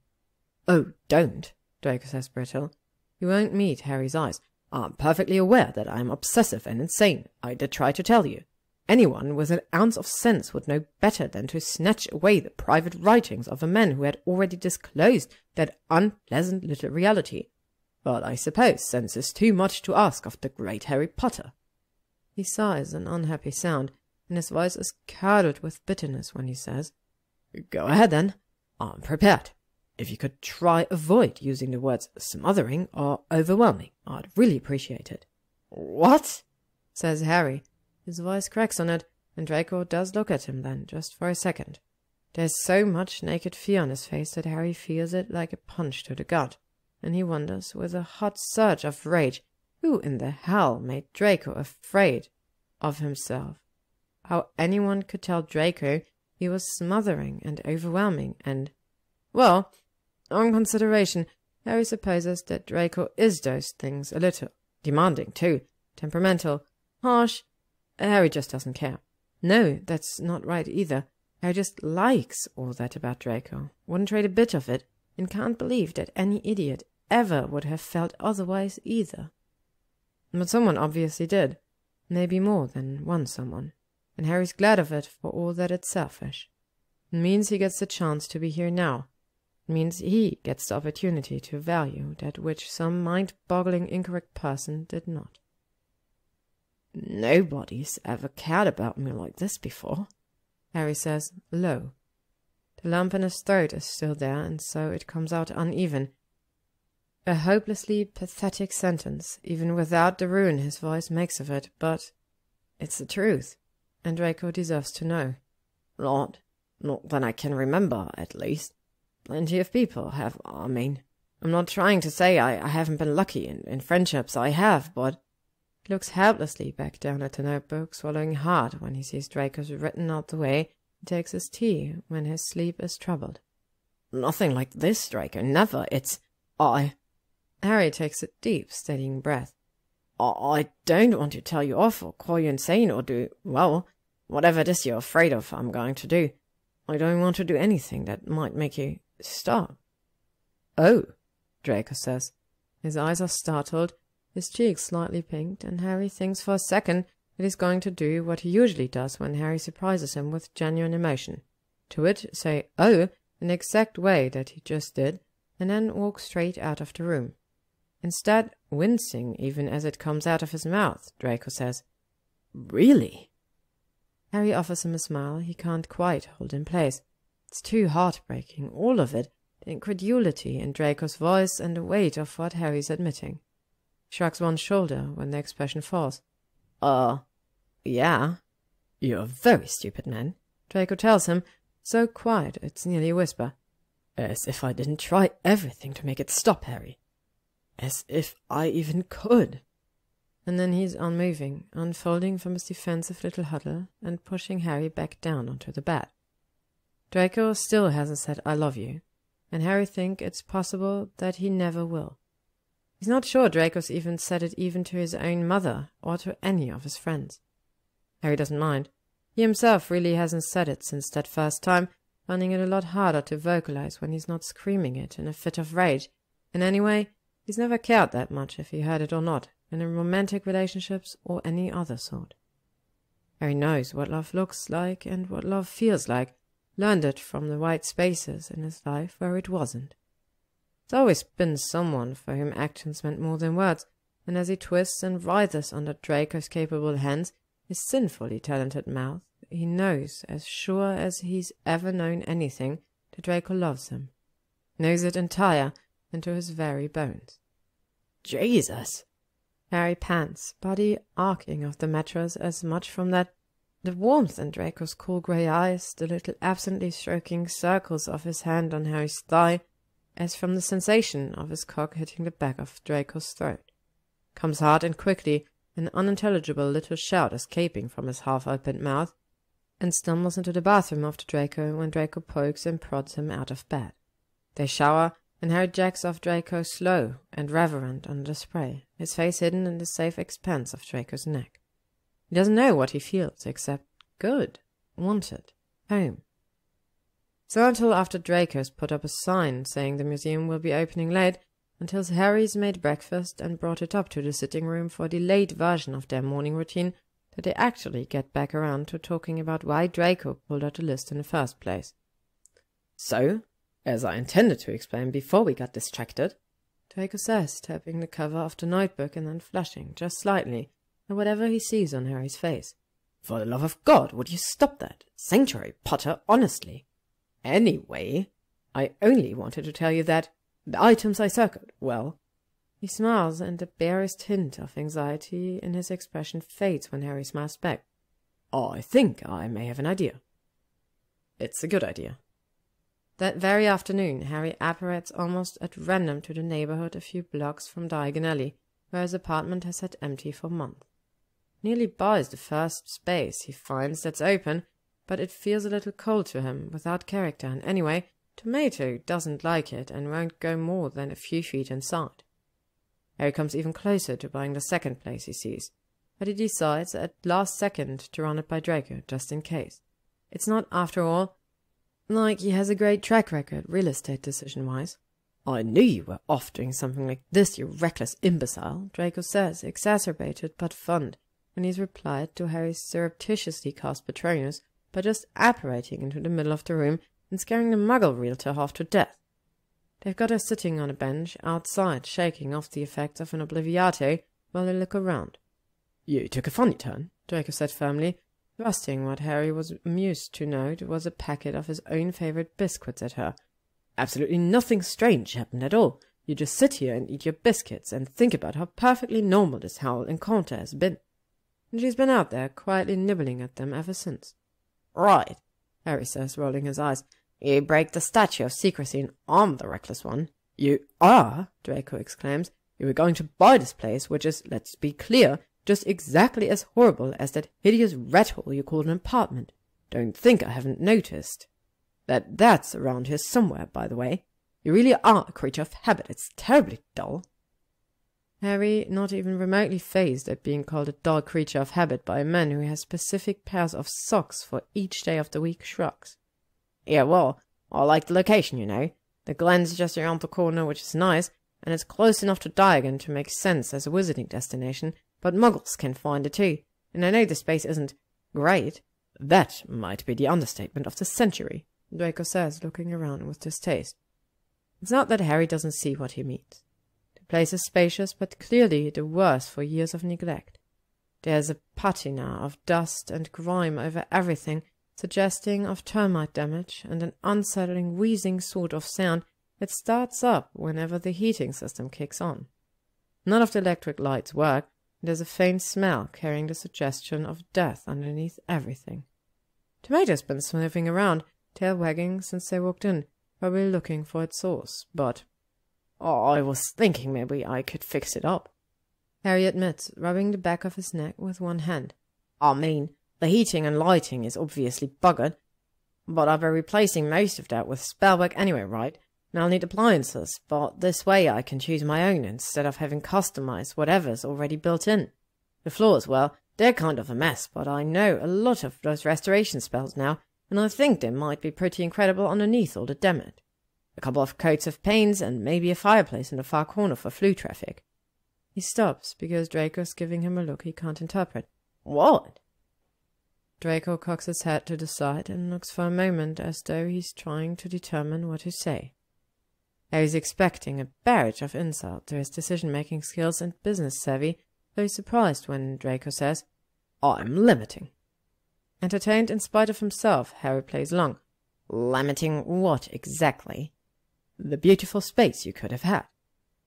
Oh, don't, Draco says brittle. He won't meet Harry's eyes. I'm perfectly aware that I am obsessive and insane. I did try to tell you. Anyone with an ounce of sense would know better than to snatch away the private writings of a man who had already disclosed that unpleasant little reality. But I suppose sense is too much to ask of the great Harry Potter. He sighs an unhappy sound, and his voice is curdled with bitterness when he says, Go ahead then. I'm prepared. If you could try avoid using the words smothering or overwhelming, I'd really appreciate it. What? Says Harry. His voice cracks on it, and Draco does look at him then, just for a second. There's so much naked fear on his face that Harry feels it like a punch to the gut, and he wonders, with a hot surge of rage, who in the hell made Draco afraid of himself? How anyone could tell Draco he was smothering and overwhelming and... Well, on consideration, Harry supposes that Draco is those things a little. Demanding, too. Temperamental. Harsh. Harry just doesn't care. No, that's not right either. Harry just likes all that about Draco. Wouldn't trade a bit of it, and can't believe that any idiot ever would have felt otherwise either. But someone obviously did. Maybe more than one someone. And Harry's glad of it for all that it's selfish. It means he gets the chance to be here now. It means he gets the opportunity to value that which some mind-boggling incorrect person did not. Nobody's ever cared about me like this before, Harry says, low. The lump in his throat is still there, and so it comes out uneven. A hopelessly pathetic sentence, even without the ruin his voice makes of it, but it's the truth, and Draco deserves to know. Not that I can remember, at least. Plenty of people have, I'm not trying to say I haven't been lucky in friendships, I have, but... He looks helplessly back down at the notebook, swallowing hard when he sees Draco's written out the way he takes his tea when his sleep is troubled. Nothing like this, Draco, never. It's... Harry takes a deep, steadying breath. I don't want to tell you off or call you insane or do, well, whatever it is you're afraid of I'm going to do. I don't want to do anything that might make you stop. Oh, Draco says. His eyes are startled, his cheeks slightly pinked, and Harry thinks for a second that he's going to do what he usually does when Harry surprises him with genuine emotion. To wit, say, oh, in the exact way that he just did, and then walk straight out of the room. Instead, wincing even as it comes out of his mouth, Draco says, Really? Harry offers him a smile he can't quite hold in place. It's too heartbreaking, all of it, the incredulity in Draco's voice and the weight of what Harry's admitting. He shrugs one shoulder when the expression falls. Yeah. You're a very stupid man, Draco tells him, so quiet it's nearly a whisper. As if I didn't try everything to make it stop, Harry. As if I even could. And then he's unmoving, unfolding from his defensive little huddle and pushing Harry back down onto the bed. Draco still hasn't said I love you, and Harry thinks it's possible that he never will. He's not sure Draco's even said it even to his own mother or to any of his friends. Harry doesn't mind. He himself really hasn't said it since that first time, finding it a lot harder to vocalize when he's not screaming it in a fit of rage. And anyway, he's never cared that much if he heard it or not, in romantic relationships or any other sort. Harry knows what love looks like and what love feels like, learned it from the white spaces in his life where it wasn't. There's always been someone for whom actions meant more than words, and as he twists and writhes under Draco's capable hands, his sinfully talented mouth, he knows, as sure as he's ever known anything, that Draco loves him. Knows it entire, and to his very bones. Jesus! Harry pants, body arcing off the mattress as much from the warmth in Draco's cool grey eyes, the little absently stroking circles of his hand on Harry's thigh, as from the sensation of his cock hitting the back of Draco's throat. Comes hard and quickly, an unintelligible little shout escaping from his half-opened mouth, and stumbles into the bathroom after Draco when Draco pokes and prods him out of bed. They shower, and Harry jacks off Draco slow and reverent under the spray, his face hidden in the safe expanse of Draco's neck. He doesn't know what he feels, except good, wanted, home. So until after Draco's put up a sign saying the museum will be opening late, until Harry's made breakfast and brought it up to the sitting room for a delayed version of their morning routine, that they actually get back around to talking about why Draco pulled out the list in the first place. So, as I intended to explain before we got distracted, Draco says, tapping the cover of the notebook and then flushing, just slightly, at whatever he sees on Harry's face. For the love of God, would you stop that? Sanctuary, Potter, honestly. Anyway, I only wanted to tell you that the items I circled, well... He smiles, and the barest hint of anxiety in his expression fades when Harry smiles back. I think I may have an idea. It's a good idea. That very afternoon, Harry apparates almost at random to the neighborhood a few blocks from Diagon Alley, where his apartment has sat empty for months. Nearly buys the first space he finds that's open, but it feels a little cold to him, without character, and anyway, Tomato doesn't like it and won't go more than a few feet inside. Harry comes even closer to buying the second place he sees, but he decides at last second to run it by Draco, just in case. It's not, after all, like he has a great track record, real estate decision-wise. I knew you were off doing something like this, you reckless imbecile, Draco says, exacerbated but fond, when he's replied to Harry's surreptitiously cast Patronus by just apparating into the middle of the room and scaring the Muggle realtor half to death. They've got her sitting on a bench outside, shaking off the effects of an obliviate while they look around. You took a funny turn, Draco said firmly, thrusting what Harry was amused to note was a packet of his own favourite biscuits at her. Absolutely nothing strange happened at all. You just sit here and eat your biscuits and think about how perfectly normal this whole encounter has been. And she's been out there quietly nibbling at them ever since. Right, Harry says, rolling his eyes. You break the statute of secrecy and I'm the reckless one. You are, Draco exclaims. You were going to buy this place, which is, let's be clear, just exactly as horrible as that hideous rat hole you called an apartment. Don't think I haven't noticed. That's around here somewhere, by the way. You really are a creature of habit. It's terribly dull. Harry, not even remotely fazed at being called a dull creature of habit by a man who has specific pairs of socks for each day of the week, shrugs. Yeah, well, I like the location, you know. The Glen's just around the corner, which is nice, and it's close enough to Diagon to make sense as a wizarding destination, but Muggles can find it too, and I know the space isn't great. That might be the understatement of the century, Draco says, looking around with distaste. It's not that Harry doesn't see what he means. The place is spacious, but clearly the worse for years of neglect. There's a patina of dust and grime over everything, suggesting of termite damage and an unsettling wheezing sort of sound that starts up whenever the heating system kicks on. None of the electric lights work, and there's a faint smell carrying the suggestion of death underneath everything. Tomato's been sniffing around, tail wagging since they walked in, probably looking for its source, but... I was thinking maybe I could fix it up, Harry admits, rubbing the back of his neck with one hand. I mean, the heating and lighting is obviously buggered, but I'll be replacing most of that with spellwork anyway, right? And I'll need appliances, but this way I can choose my own instead of having customized whatever's already built in. The floors, well, they're kind of a mess, but I know a lot of those restoration spells now, and I think they might be pretty incredible underneath all the damage. A couple of coats of paints and maybe a fireplace in the far corner for flu traffic. He stops because Draco's giving him a look he can't interpret. What? Draco cocks his head to the side and looks for a moment as though he's trying to determine what to say. Harry's expecting a barrage of insult to his decision-making skills and business savvy, though he's surprised when Draco says, I'm limiting. Entertained in spite of himself, Harry plays along. Limiting what exactly? The beautiful space you could have had.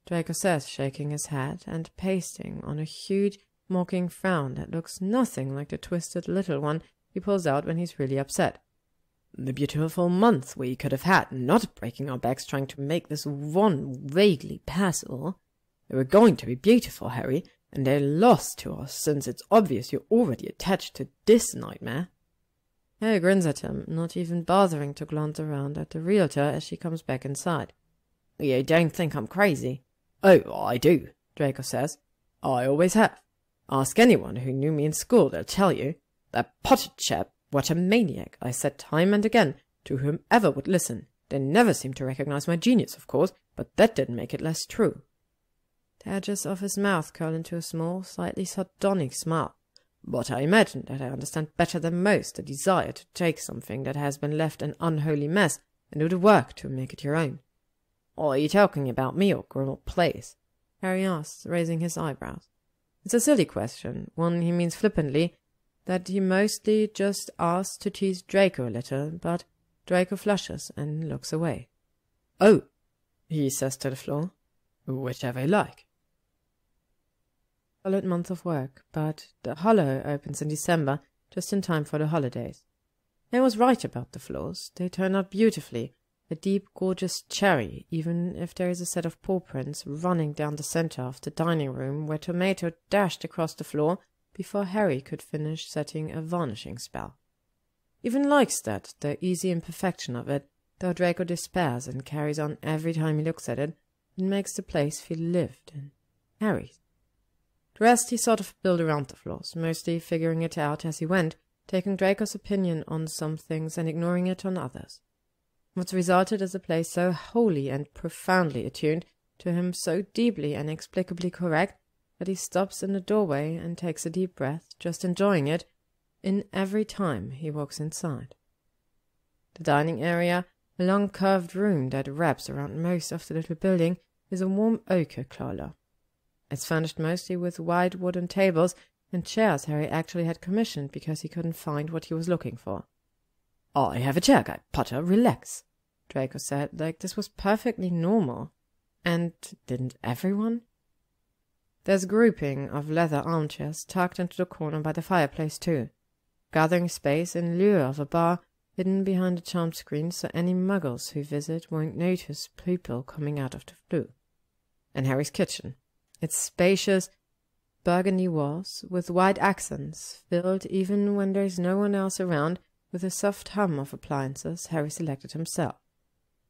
Draco says, shaking his head and pasting on a huge, mocking frown that looks nothing like the twisted little one he pulls out when he's really upset. The beautiful month we could have had, not breaking our backs trying to make this one vaguely passable. They were going to be beautiful, Harry, and they're lost to us since it's obvious you're already attached to this nightmare. Harry grins at him, not even bothering to glance around at the realtor as she comes back inside. You don't think I'm crazy? Oh, I do, Draco says. I always have. Ask anyone who knew me in school, they'll tell you. That Potter chap, what a maniac, I said time and again, to whomever would listen. They never seemed to recognize my genius, of course, but that didn't make it less true. The edges of his mouth curl into a small, slightly sardonic smile. But I imagine that I understand better than most the desire to take something that has been left an unholy mess and do the work to make it your own. Are you talking about me or Grimmauld Place? Harry asks, raising his eyebrows. It's a silly question, one he means flippantly, that he mostly just asks to tease Draco a little, but Draco flushes and looks away. Oh, he says to the floor, whichever you like. Solid month of work, but the Hollow opens in December, just in time for the holidays. I was right about the floors. They turn out beautifully, a deep, gorgeous cherry, even if there is a set of paw prints running down the center of the dining room where Tomato dashed across the floor before Harry could finish setting a varnishing spell. Even likes that, the easy imperfection of it, though Draco despairs and carries on every time he looks at it, it makes the place feel lived and Harry's. The rest he sort of built around the floors, mostly figuring it out as he went, taking Draco's opinion on some things and ignoring it on others. What's resulted is a place so wholly and profoundly attuned, to him so deeply and inexplicably correct, that he stops in the doorway and takes a deep breath, just enjoying it, in every time he walks inside. The dining area, a long curved room that wraps around most of the little building, is a warm ochre colour. It's furnished mostly with wide wooden tables and chairs Harry actually had commissioned because he couldn't find what he was looking for. I have a chair, Guy Potter, relax, Draco said, like this was perfectly normal. And didn't everyone? There's a grouping of leather armchairs tucked into the corner by the fireplace too, gathering space in lieu of a bar hidden behind a charmed screen so any muggles who visit won't notice people coming out of the flue. And Harry's kitchen. Its spacious burgundy walls, with wide accents, filled even when there's no one else around, with a soft hum of appliances Harry selected himself.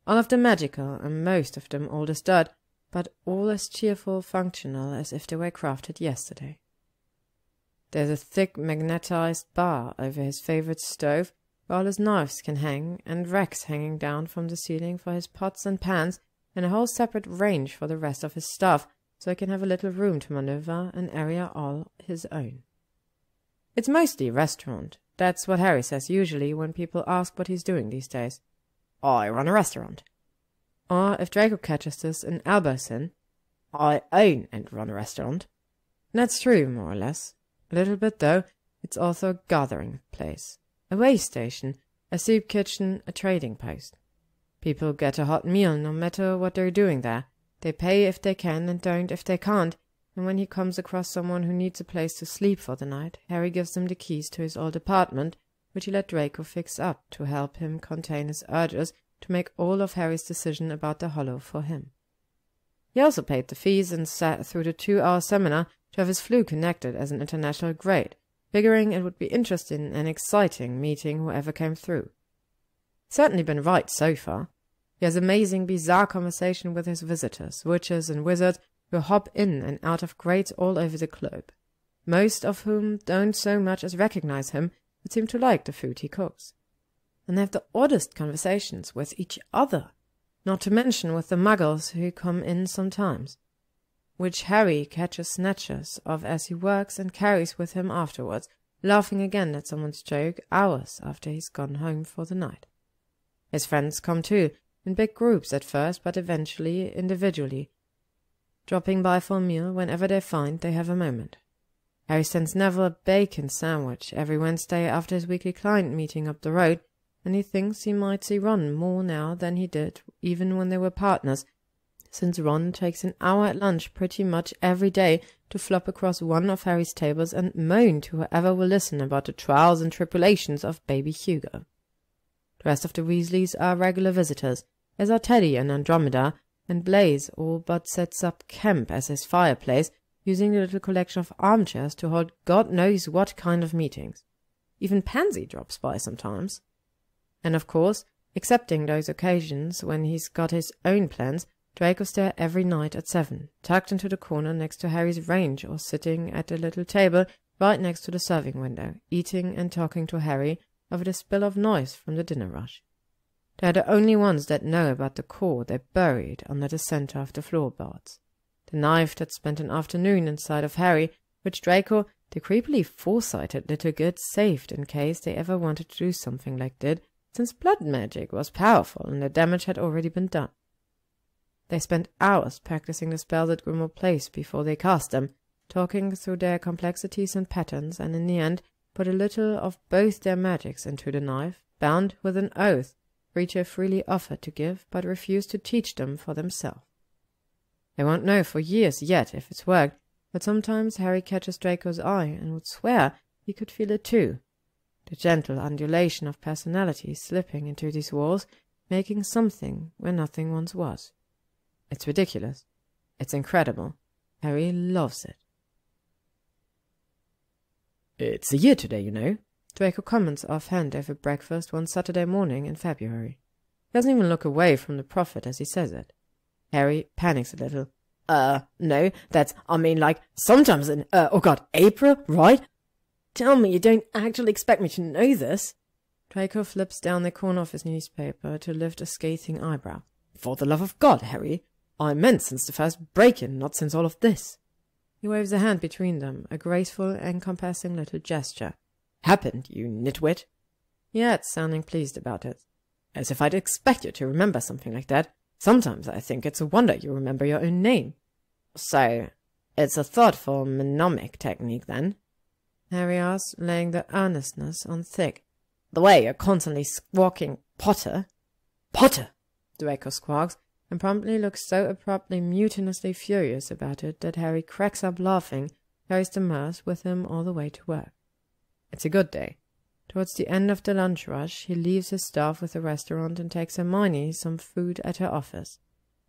All of them magical, and most of them old as dirt, but all as cheerful, functional as if they were crafted yesterday. There's a thick magnetized bar over his favorite stove, where all his knives can hang, and racks hanging down from the ceiling for his pots and pans, and a whole separate range for the rest of his stuff, so he can have a little room to maneuver, an area all his own. It's mostly a restaurant. That's what Harry says usually when people ask what he's doing these days. I run a restaurant. Or, if Draco catches this in Albus-in, I own and run a restaurant. That's true, more or less. A little bit, though. It's also a gathering place, a way station, a soup kitchen, a trading post. People get a hot meal no matter what they're doing there. They pay if they can and don't if they can't, and when he comes across someone who needs a place to sleep for the night, Harry gives them the keys to his old apartment, which he let Draco fix up to help him contain his urges to make all of Harry's decision about the Hollow for him. He also paid the fees and sat through the 2-hour seminar to have his flue connected as an international grade, figuring it would be interesting and exciting meeting whoever came through. Certainly been right so far. He has amazing, bizarre conversation with his visitors, witches and wizards, who hop in and out of grades all over the globe, most of whom don't so much as recognize him, but seem to like the food he cooks. And they have the oddest conversations with each other, not to mention with the muggles who come in sometimes, which Harry catches snatches of as he works and carries with him afterwards, laughing again at someone's joke hours after he's gone home for the night. His friends come too, in big groups at first, but eventually individually, dropping by for a meal whenever they find they have a moment. Harry sends Neville a bacon sandwich every Wednesday after his weekly client meeting up the road, and he thinks he might see Ron more now than he did even when they were partners, since Ron takes an hour at lunch pretty much every day to flop across one of Harry's tables and moan to whoever will listen about the trials and tribulations of baby Hugo. The rest of the Weasleys are regular visitors, as are Teddy and Andromeda, and Blaise all but sets up camp as his fireplace, using the little collection of armchairs to hold God knows what kind of meetings. Even Pansy drops by sometimes. And of course, excepting those occasions when he's got his own plans, Draco's there every night at 7, tucked into the corner next to Harry's range or sitting at a little table right next to the serving window, eating and talking to Harry over the spill of noise from the dinner rush. They are the only ones that know about the core they buried under the centre of the floorboards. The knife that spent an afternoon inside of Harry, which Draco, the creepily foresighted little git, saved in case they ever wanted to do something like that, since blood magic was powerful and the damage had already been done. They spent hours practicing the spells at Grimmauld Place before they cast them, talking through their complexities and patterns, and in the end put a little of both their magics into the knife, bound with an oath Kreacher freely offered to give, but refused to teach them for themselves. They won't know for years yet if it's worked, but sometimes Harry catches Draco's eye and would swear he could feel it too. The gentle undulation of personality slipping into these walls, making something where nothing once was. It's ridiculous. It's incredible. Harry loves it. It's a year today, you know, Draco comments offhand over breakfast one Saturday morning in February. He doesn't even look away from the prophet as he says it. Harry panics a little. No, sometimes in, April, right? Tell me you don't actually expect me to know this. Draco flips down the corner of his newspaper to lift a scathing eyebrow. For the love of God, Harry, I meant since the first break-in, not since all of this. He waves a hand between them, a graceful, encompassing little gesture. Happened, you nitwit. He adds, sounding pleased about it. As if I'd expect you to remember something like that. Sometimes I think it's a wonder you remember your own name. So, it's a thoughtful mnemonic technique, then? Harry asks, laying the earnestness on thick. The way you're constantly squawking, Potter. Potter! Draco squawks, and promptly looks so abruptly mutinously furious about it that Harry cracks up laughing, carries the mirth with him all the way to work. It's a good day. Towards the end of the lunch rush, he leaves his staff with the restaurant and takes Hermione some food at her office,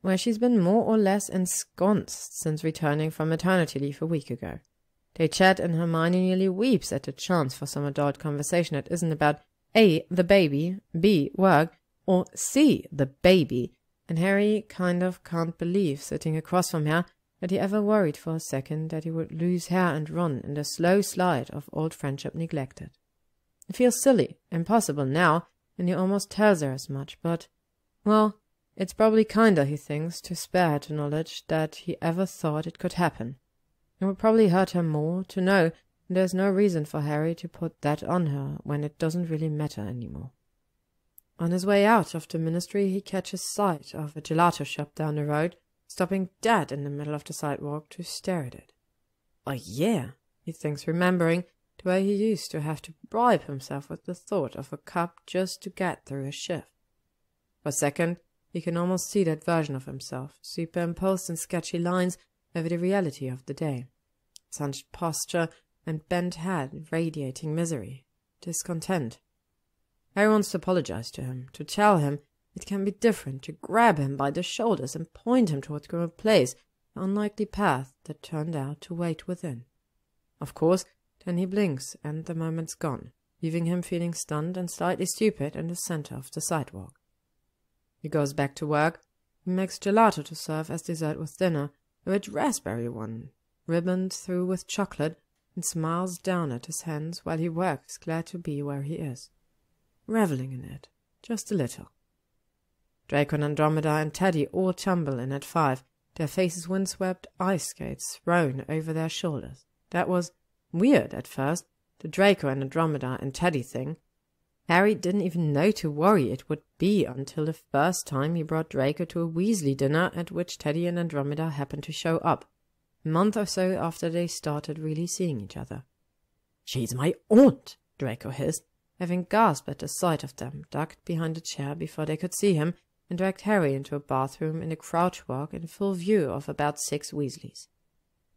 where she's been more or less ensconced since returning from maternity leave a week ago. They chat, and Hermione nearly weeps at the chance for some adult conversation that isn't about A, the baby, B, work, or C, the baby, and Harry kind of can't believe, sitting across from her, that he ever worried for a second that he would lose her and Ron in the slow slide of old friendship neglected. It feels silly, impossible now, and he almost tells her as much, but, well, it's probably kinder, he thinks, to spare her the knowledge that he ever thought it could happen. It would probably hurt her more to know there's no reason for Harry to put that on her when it doesn't really matter anymore. On his way out of the ministry, he catches sight of a gelato shop down the road, stopping dead in the middle of the sidewalk to stare at it. Oh yeah, he thinks, remembering the way he used to have to bribe himself with the thought of a cup just to get through a shift. For a second, he can almost see that version of himself, superimposed in sketchy lines over the reality of the day. His hunched posture and bent head radiating misery, discontent. Harry wants to apologize to him, to tell him it can be different, to grab him by the shoulders and point him towards Grimmauld Place, the unlikely path that turned out to wait within. Of course, then he blinks, and the moment's gone, leaving him feeling stunned and slightly stupid in the center of the sidewalk. He goes back to work. He makes gelato to serve as dessert with dinner, a rich raspberry one, ribboned through with chocolate, and smiles down at his hands while he works, glad to be where he is. Reveling in it, just a little. Draco and Andromeda and Teddy all tumble in at 5, their faces windswept, ice skates thrown over their shoulders. That was weird at first, the Draco and Andromeda and Teddy thing. Harry didn't even know to worry it would be until the first time he brought Draco to a Weasley dinner at which Teddy and Andromeda happened to show up, a month or so after they started really seeing each other. "She's my aunt," Draco hissed, having gasped at the sight of them, ducked behind a chair before they could see him, and dragged Harry into a bathroom in a crouch walk in full view of about 6 Weasleys.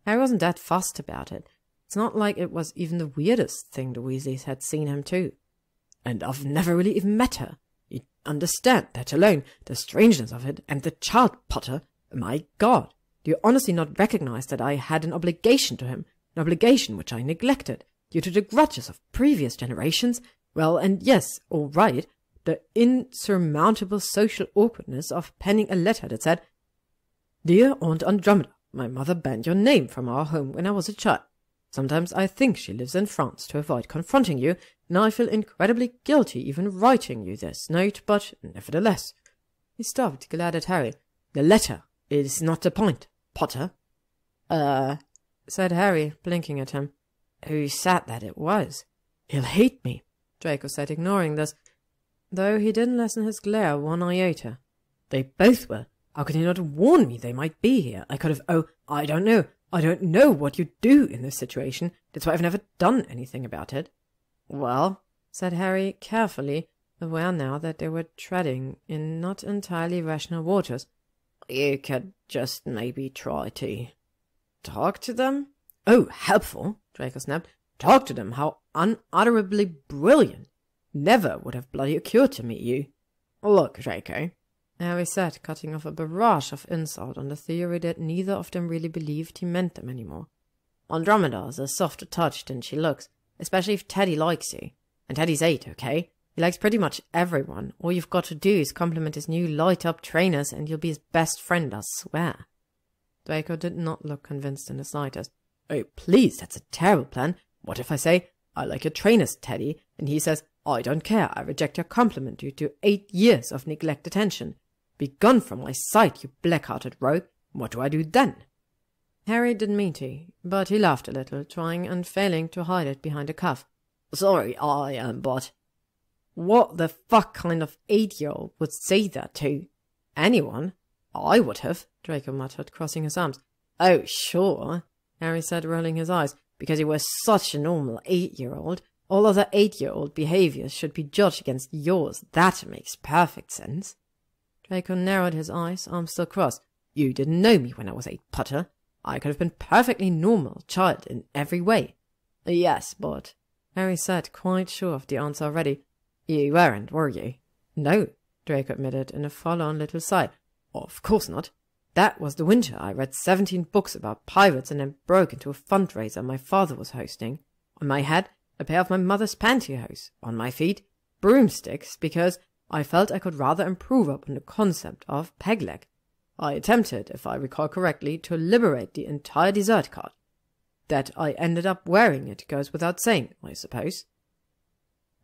Harry wasn't that fussed about it. It's not like it was even the weirdest thing the Weasleys had seen him to. And I've never really even met her. You understand, that alone, the strangeness of it, and the child, Potter. My God, do you honestly not recognize that I had an obligation to him, an obligation which I neglected, due to the grudges of previous generations? Well, and yes, all right, the insurmountable social awkwardness of penning a letter that said, "Dear Aunt Andromeda, my mother banned your name from our home when I was a child. Sometimes I think she lives in France to avoid confronting you, and I feel incredibly guilty even writing you this note, but nevertheless." He stopped, glared at Harry. "The letter is not the point, Potter." Said Harry, blinking at him. "Who said that it was?" "He'll hate me," Draco said, ignoring this, though he didn't lessen his glare one iota. "They both will. How could he not warn me they might be here? I could have— oh, I don't know what you'd do in this situation. That's why I've never done anything about it." "Well," said Harry carefully, aware now that they were treading in not entirely rational waters, "you could just maybe try to talk to them." "Oh, helpful," Draco snapped. "Talk to them? How unutterably brilliant. Never would have bloody occurred to me, you." "Look, Draco," Harry said, cutting off a barrage of insult on the theory that neither of them really believed he meant them anymore. "Andromeda's a softer touch than she looks, especially if Teddy likes you. And Teddy's 8, okay? He likes pretty much everyone. All you've got to do is compliment his new light-up trainers and you'll be his best friend, I swear." Draco did not look convinced in the slightest. "Oh, please, that's a terrible plan. What if I say, 'I like your trainers, Teddy,' and he says, 'I don't care, I reject your compliment due to 8 years of neglect attention. Be gone from my sight, you black-hearted rogue. What do I do then?'" Harry didn't mean to, but he laughed a little, trying and failing to hide it behind a cough. "Sorry, I am, but—" "What the fuck kind of 8-year-old would say that to anyone? I would have," Draco muttered, crossing his arms. "Oh, sure," Harry said, rolling his eyes, "because you were such a normal 8-year-old. All other 8-year-old behaviors should be judged against yours. That makes perfect sense." Draco narrowed his eyes, arms still crossed. "You didn't know me when I was 8, Potter. I could have been perfectly normal child in every way." "Yes, but," Harry said, quite sure of the answer already, "you weren't, were you?" "No," Draco admitted in a full-on little sigh. "Of course not. That was the winter I read 17 books about pirates and then broke into a fundraiser my father was hosting. On my head, a pair of my mother's pantyhose. On my feet, broomsticks, because I felt I could rather improve upon the concept of peg-leg. I attempted, if I recall correctly, to liberate the entire dessert cart. That I ended up wearing it goes without saying, I suppose."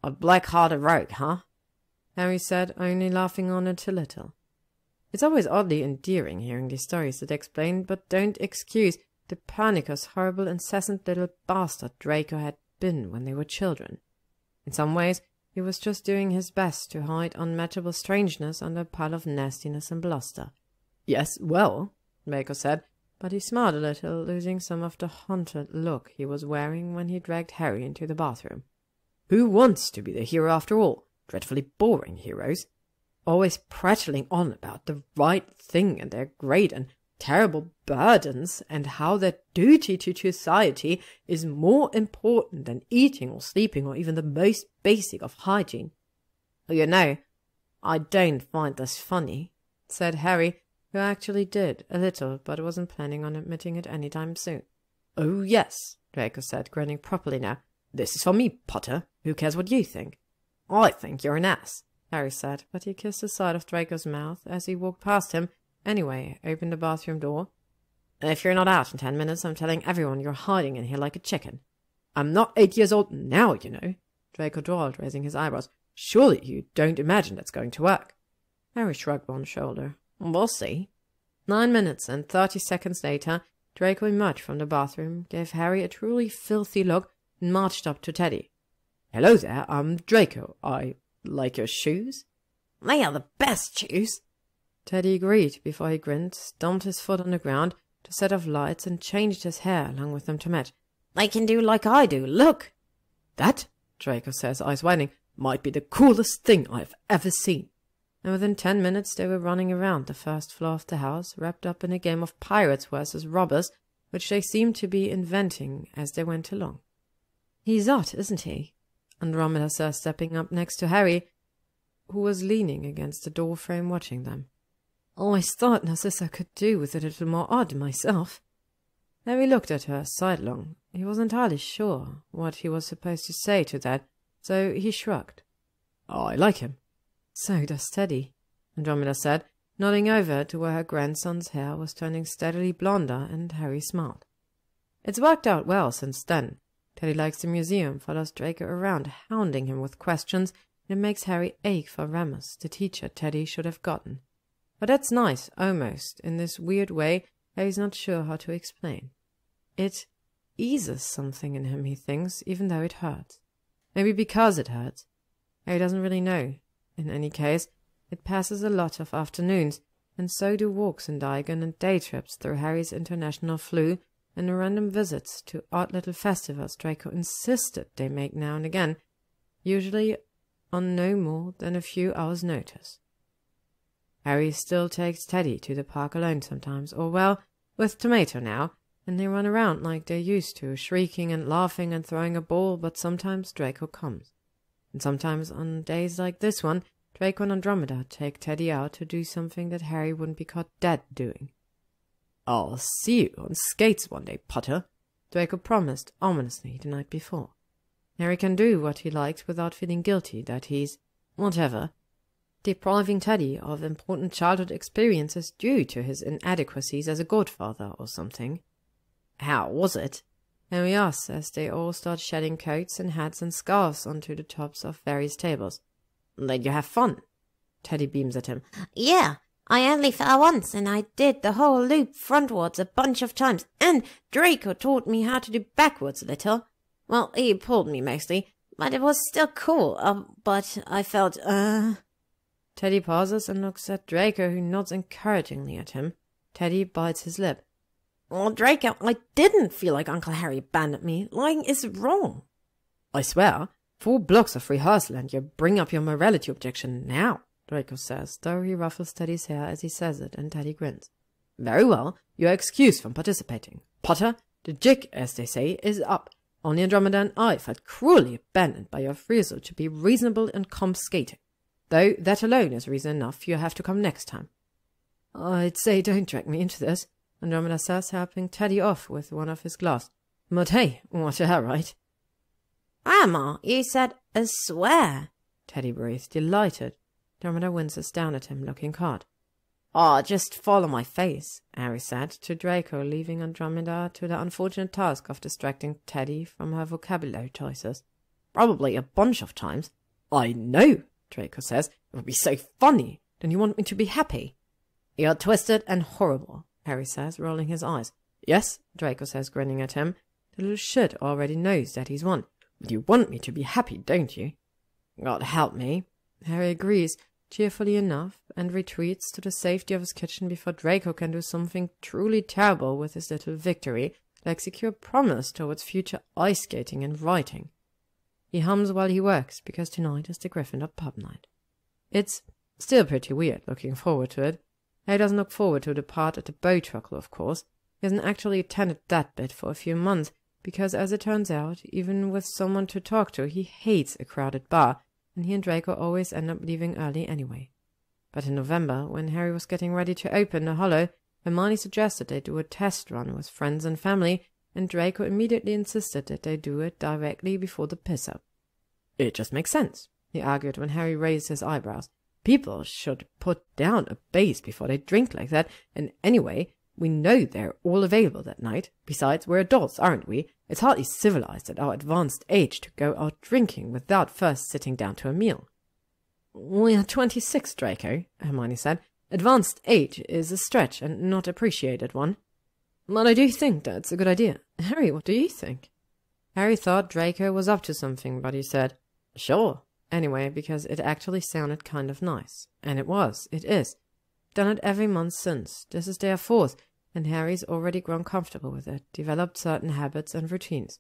"A black-hearted rogue, huh?" Harry said, only laughing on it a little. It's always oddly endearing hearing these stories that explain but don't excuse the panicous, horrible, incessant little bastard Draco had been when they were children. In some ways, he was just doing his best to hide unmatchable strangeness under a pile of nastiness and bluster. "Yes, well," Draco said, but he smiled a little, losing some of the haunted look he was wearing when he dragged Harry into the bathroom. "Who wants to be the hero after all? Dreadfully boring heroes. Always prattling on about the right thing and their great and terrible burdens and how their duty to society is more important than eating or sleeping or even the most basic of hygiene." "You know, I don't find this funny," said Harry, who actually did, a little, but wasn't planning on admitting it any time soon. "Oh, yes," Draco said, grinning properly now. "This is for me, Potter. Who cares what you think?" "I think you're an ass," Harry said, but he kissed the side of Draco's mouth as he walked past him, anyway, opened the bathroom door. "If you're not out in 10 minutes, I'm telling everyone you're hiding in here like a chicken." "I'm not 8 years old now, you know," Draco drawled, raising his eyebrows. "Surely you don't imagine that's going to work?" Harry shrugged one shoulder. "We'll see." 9 minutes and 30 seconds later, Draco emerged from the bathroom, gave Harry a truly filthy look, and marched up to Teddy. "Hello there, I'm Draco. I like your shoes?" "They are the best shoes," Teddy agreed before he grinned, stomped his foot on the ground to set off lights, and changed his hair along with them to match. "They can do like I do, look." "That," Draco says, eyes widening, "might be the coolest thing I've ever seen." and within 10 minutes they were running around the first floor of the house, wrapped up in a game of pirates versus robbers, which they seemed to be inventing as they went along. "He's odd, isn't he?" Andromeda said, stepping up next to Harry, who was leaning against the door frame watching them. "Always thought Narcissa could do with it a little more odd myself." Harry looked at her sidelong. He wasn't entirely sure what he was supposed to say to that, so he shrugged. "Oh, I like him." "So does Teddy," Andromeda said, nodding over to where her grandson's hair was turning steadily blonder, and Harry smiled. "It's worked out well since then. Teddy likes the museum, follows Draco around, hounding him with questions, and it makes Harry ache for Remus, the teacher Teddy should have gotten. But that's nice, almost, in this weird way Harry's not sure how to explain. It eases something in him, he thinks, even though it hurts. Maybe because it hurts. Harry doesn't really know. In any case, it passes a lot of afternoons, and so do walks in Diagon and day trips through Harry's international flu, and the random visits to odd little festivals Draco insisted they make now and again, usually on no more than a few hours' notice. Harry still takes Teddy to the park alone sometimes, or, well, with Tomato now, and they run around like they used to, shrieking and laughing and throwing a ball, but sometimes Draco comes. And sometimes, on days like this one, Draco and Andromeda take Teddy out to do something that Harry wouldn't be caught dead doing. "I'll see you on skates one day, Potter," Draco promised ominously the night before. Harry can do what he likes without feeling guilty that he's, whatever, depriving Teddy of important childhood experiences due to his inadequacies as a godfather or something. "How was it?" Harry asks as they all start shedding coats and hats and scarves onto the tops of various tables. "Did you have fun?" Teddy beams at him. "Yeah, I only fell once, and I did the whole loop frontwards a bunch of times, and Draco taught me how to do backwards a little. Well, he pulled me mostly, but it was still cool, but I felt, Teddy pauses and looks at Draco, who nods encouragingly at him. Teddy bites his lip. "Well, Draco, I didn't feel like Uncle Harry abandoned me. Lying is wrong." "I swear, 4 blocks of rehearsal and you bring up your morality objection now," Draco says, though he ruffles Teddy's hair as he says it, and Teddy grins. "Very well, you are excused from participating. Potter, the jig, as they say, is up. Only Andromeda and I felt cruelly abandoned by your refusal to be reasonable and come skating. Though that alone is reason enough you have to come next time." "I'd say don't drag me into this," Andromeda says, helping Teddy off with one of his gloves. "But hey, what a hair, right?" "Grandma, you said a swear," Teddy breathed, delighted. Andromeda winces down at him, looking hard. "Oh, Just follow my face," Harry said to Draco, leaving Andromeda to the unfortunate task of distracting Teddy from her vocabulary choices. "Probably a bunch of times." "I know," Draco says. "It would be so funny. Don't you want me to be happy?" "You're twisted and horrible," Harry says, rolling his eyes. "Yes," Draco says, grinning at him. "The little shit already knows that he's won. But you want me to be happy, don't you?" "God help me," Harry agrees, cheerfully enough, and retreats to the safety of his kitchen before Draco can do something truly terrible with his little victory, like secure promise towards future ice skating and writing. He hums while he works, because tonight is the Gryffindor pub night. It's still pretty weird looking forward to it. Harry doesn't look forward to the part at the boat truckle, of course. He hasn't actually attended that bit for a few months, because as it turns out, even with someone to talk to, he hates a crowded bar, and he and Draco always end up leaving early anyway. But in November, when Harry was getting ready to open the Hollow, Hermione suggested they do a test run with friends and family, and Draco immediately insisted that they do it directly before the piss-up. "It just makes sense," he argued when Harry raised his eyebrows. "People should put down a base before they drink like that, and anyway, we know they're all available that night. Besides, we're adults, aren't we? It's hardly civilized at our advanced age to go out drinking without first sitting down to a meal." "We're 26, Draco," Hermione said. "Advanced age is a stretch and not appreciated one." "But I do think that's a good idea. Harry, what do you think?" Harry thought Draco was up to something, but he said, "Sure." Anyway, because it actually sounded kind of nice. And it was. It is. Done it every month since. This is their 4th, and Harry's already grown comfortable with it, developed certain habits and routines.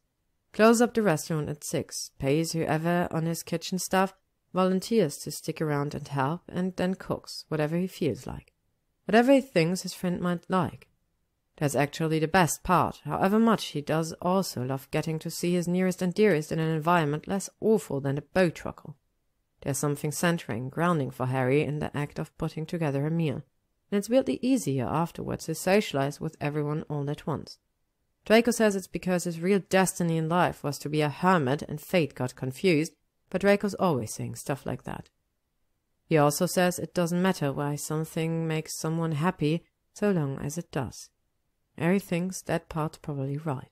Close up the restaurant at 6, pays whoever on his kitchen staff, volunteers to stick around and help, and then cooks whatever he feels like, whatever he thinks his friend might like. That's actually the best part, however much he does also love getting to see his nearest and dearest in an environment less awful than the boat truckle. There's something centering, grounding for Harry in the act of putting together a meal, and it's weirdly easier afterwards to socialize with everyone all at once. Draco says it's because his real destiny in life was to be a hermit and fate got confused, but Draco's always saying stuff like that. He also says it doesn't matter why something makes someone happy so long as it does. Harry thinks that part's probably right.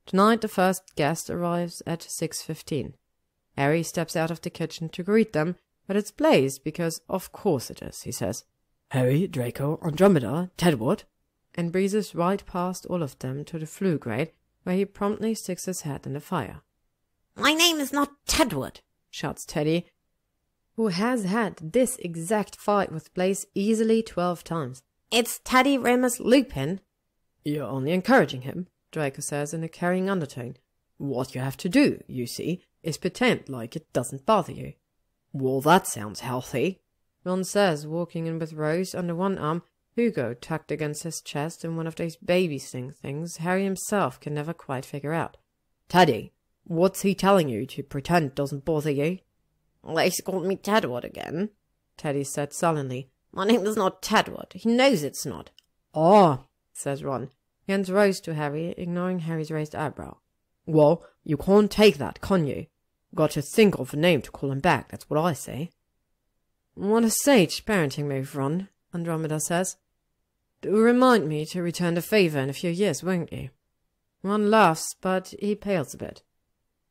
Tonight the first guest arrives at 6:15. Harry steps out of the kitchen to greet them, but it's Blaise because of course it is, he says. Harry, Draco, Andromeda, Tedward, and breezes right past all of them to the flue grate, where he promptly sticks his head in the fire. My name is not Tedward, shouts Teddy, who has had this exact fight with Blaise easily 12 times. It's Teddy Remus Lupin. You're only encouraging him, Draco says in a carrying undertone. What you have to do, you see, is pretend like it doesn't bother you. Well, that sounds healthy, Ron says, walking in with Rose under one arm, Hugo tucked against his chest in one of those baby sling things Harry himself can never quite figure out. Teddy, what's he telling you to pretend doesn't bother you? Blaise called me Tedward again, Teddy said sullenly. My name is not Tedward. He knows it's not. Ah, says Ron. He hands Rose to Harry, ignoring Harry's raised eyebrow. Well, you can't take that, can you? Got to think of a name to call him back, that's what I say. What a sage parenting move, Ron, Andromeda says. Do remind me to return the favour in a few years, won't you? Ron laughs, but he pales a bit.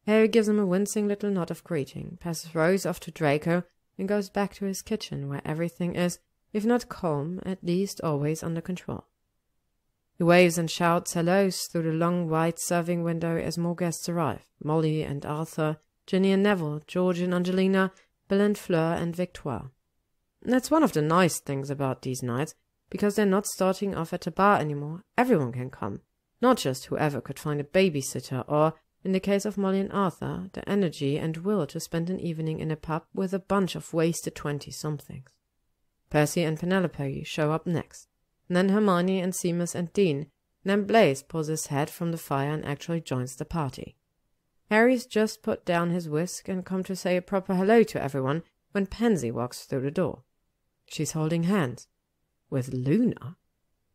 Harry gives him a wincing little nod of greeting, passes Rose off to Draco, and goes back to his kitchen, where everything is, if not calm, at least always under control. He waves and shouts hellos through the long white serving window as more guests arrive. Molly and Arthur, Ginny and Neville, George and Angelina, Bill and Fleur and Victoire. That's one of the nice things about these nights, because they're not starting off at a bar anymore. Everyone can come, not just whoever could find a babysitter or, in the case of Molly and Arthur, the energy and will to spend an evening in a pub with a bunch of wasted 20-somethings. Percy and Penelope show up next, and then Hermione and Seamus and Dean, and then Blaise pulls his head from the fire and actually joins the party. Harry's just put down his whisk and come to say a proper hello to everyone when Pansy walks through the door. She's holding hands. With Luna?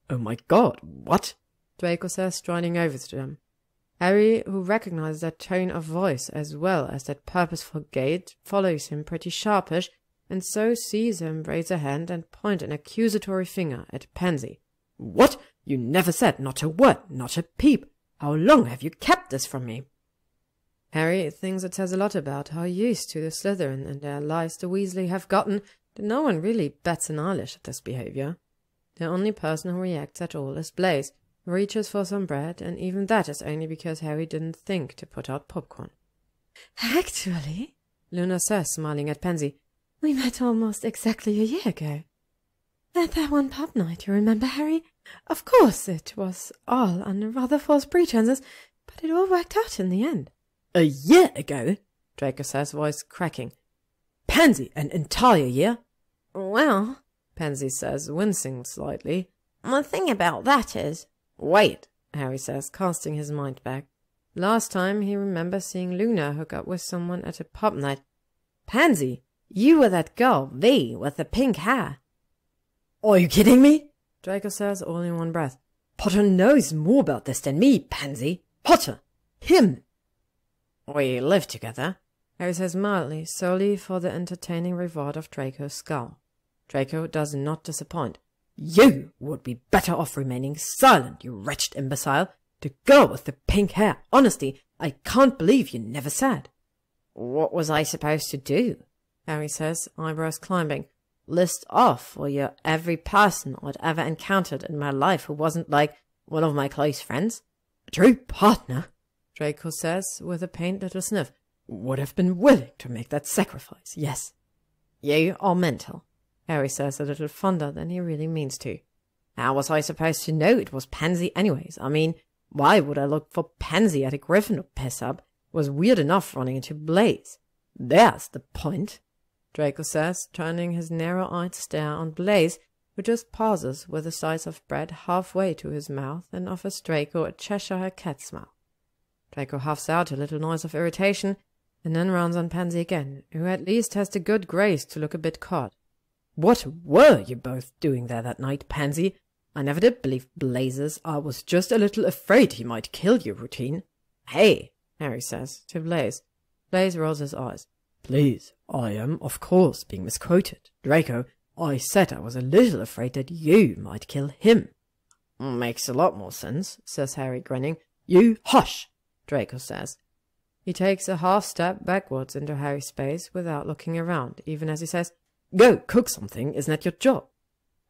Oh my god, what? Draco says, striding over to them. Harry, who recognizes that tone of voice as well as that purposeful gait, follows him pretty sharpish, and so sees him raise a hand and point an accusatory finger at Pansy. What? You never said not a word, not a peep. How long have you kept this from me? Harry thinks it says a lot about how used to the Slytherin and their lies the Weasley have gotten that no one really bats an eyelash at this behavior. The only person who reacts at all is Blaise, who reaches for some bread, and even that is only because Harry didn't think to put out popcorn. Actually, Luna says, smiling at Pansy, we met almost exactly a year ago. At that one pub night, you remember, Harry? Of course, it was all under rather false pretenses, but it all worked out in the end. A year ago? Draco says, voice cracking. Pansy, an entire year? Well, Pansy says, wincing slightly. The thing about that is... Wait, Harry says, casting his mind back. Last time he remembers seeing Luna hook up with someone at a pub night. Pansy, you were that girl, V, with the pink hair. Are you kidding me? Draco says, all in one breath. Potter knows more about this than me, Pansy. Potter! Him! We live together, Harry says mildly, solely for the entertaining reward of Draco's skull. Draco does not disappoint. You would be better off remaining silent, you wretched imbecile. The girl with the pink hair. Honestly, I can't believe you never said. What was I supposed to do? Harry says, eyebrows climbing. List off for you every person I'd ever encountered in my life who wasn't like one of my close friends? A true partner, Draco says, with a pained little sniff. Would have been willing to make that sacrifice, yes. You are mental, Harry says a little fonder than he really means to. How was I supposed to know it was Pansy anyways? I mean, why would I look for Pansy at a Gryffindor piss-up? It was weird enough running into Blaise. There's the point, Draco says, turning his narrow-eyed stare on Blaise, who just pauses with a slice of bread halfway to his mouth and offers Draco a Cheshire cat smile. Draco huffs out a little noise of irritation and then rounds on Pansy again, who at least has the good grace to look a bit caught. What were you both doing there that night, Pansy? I never did believe Blazes. I was just a little afraid he might kill you, Routine. Hey, Harry says to Blaise. Blaise rolls his eyes. Please, I am, of course, being misquoted. Draco, I said I was a little afraid that you might kill him. Makes a lot more sense, says Harry, grinning. You hush, Draco says. He takes a half step backwards into Harry's space without looking around, even as he says, Go cook something, isn't that your job?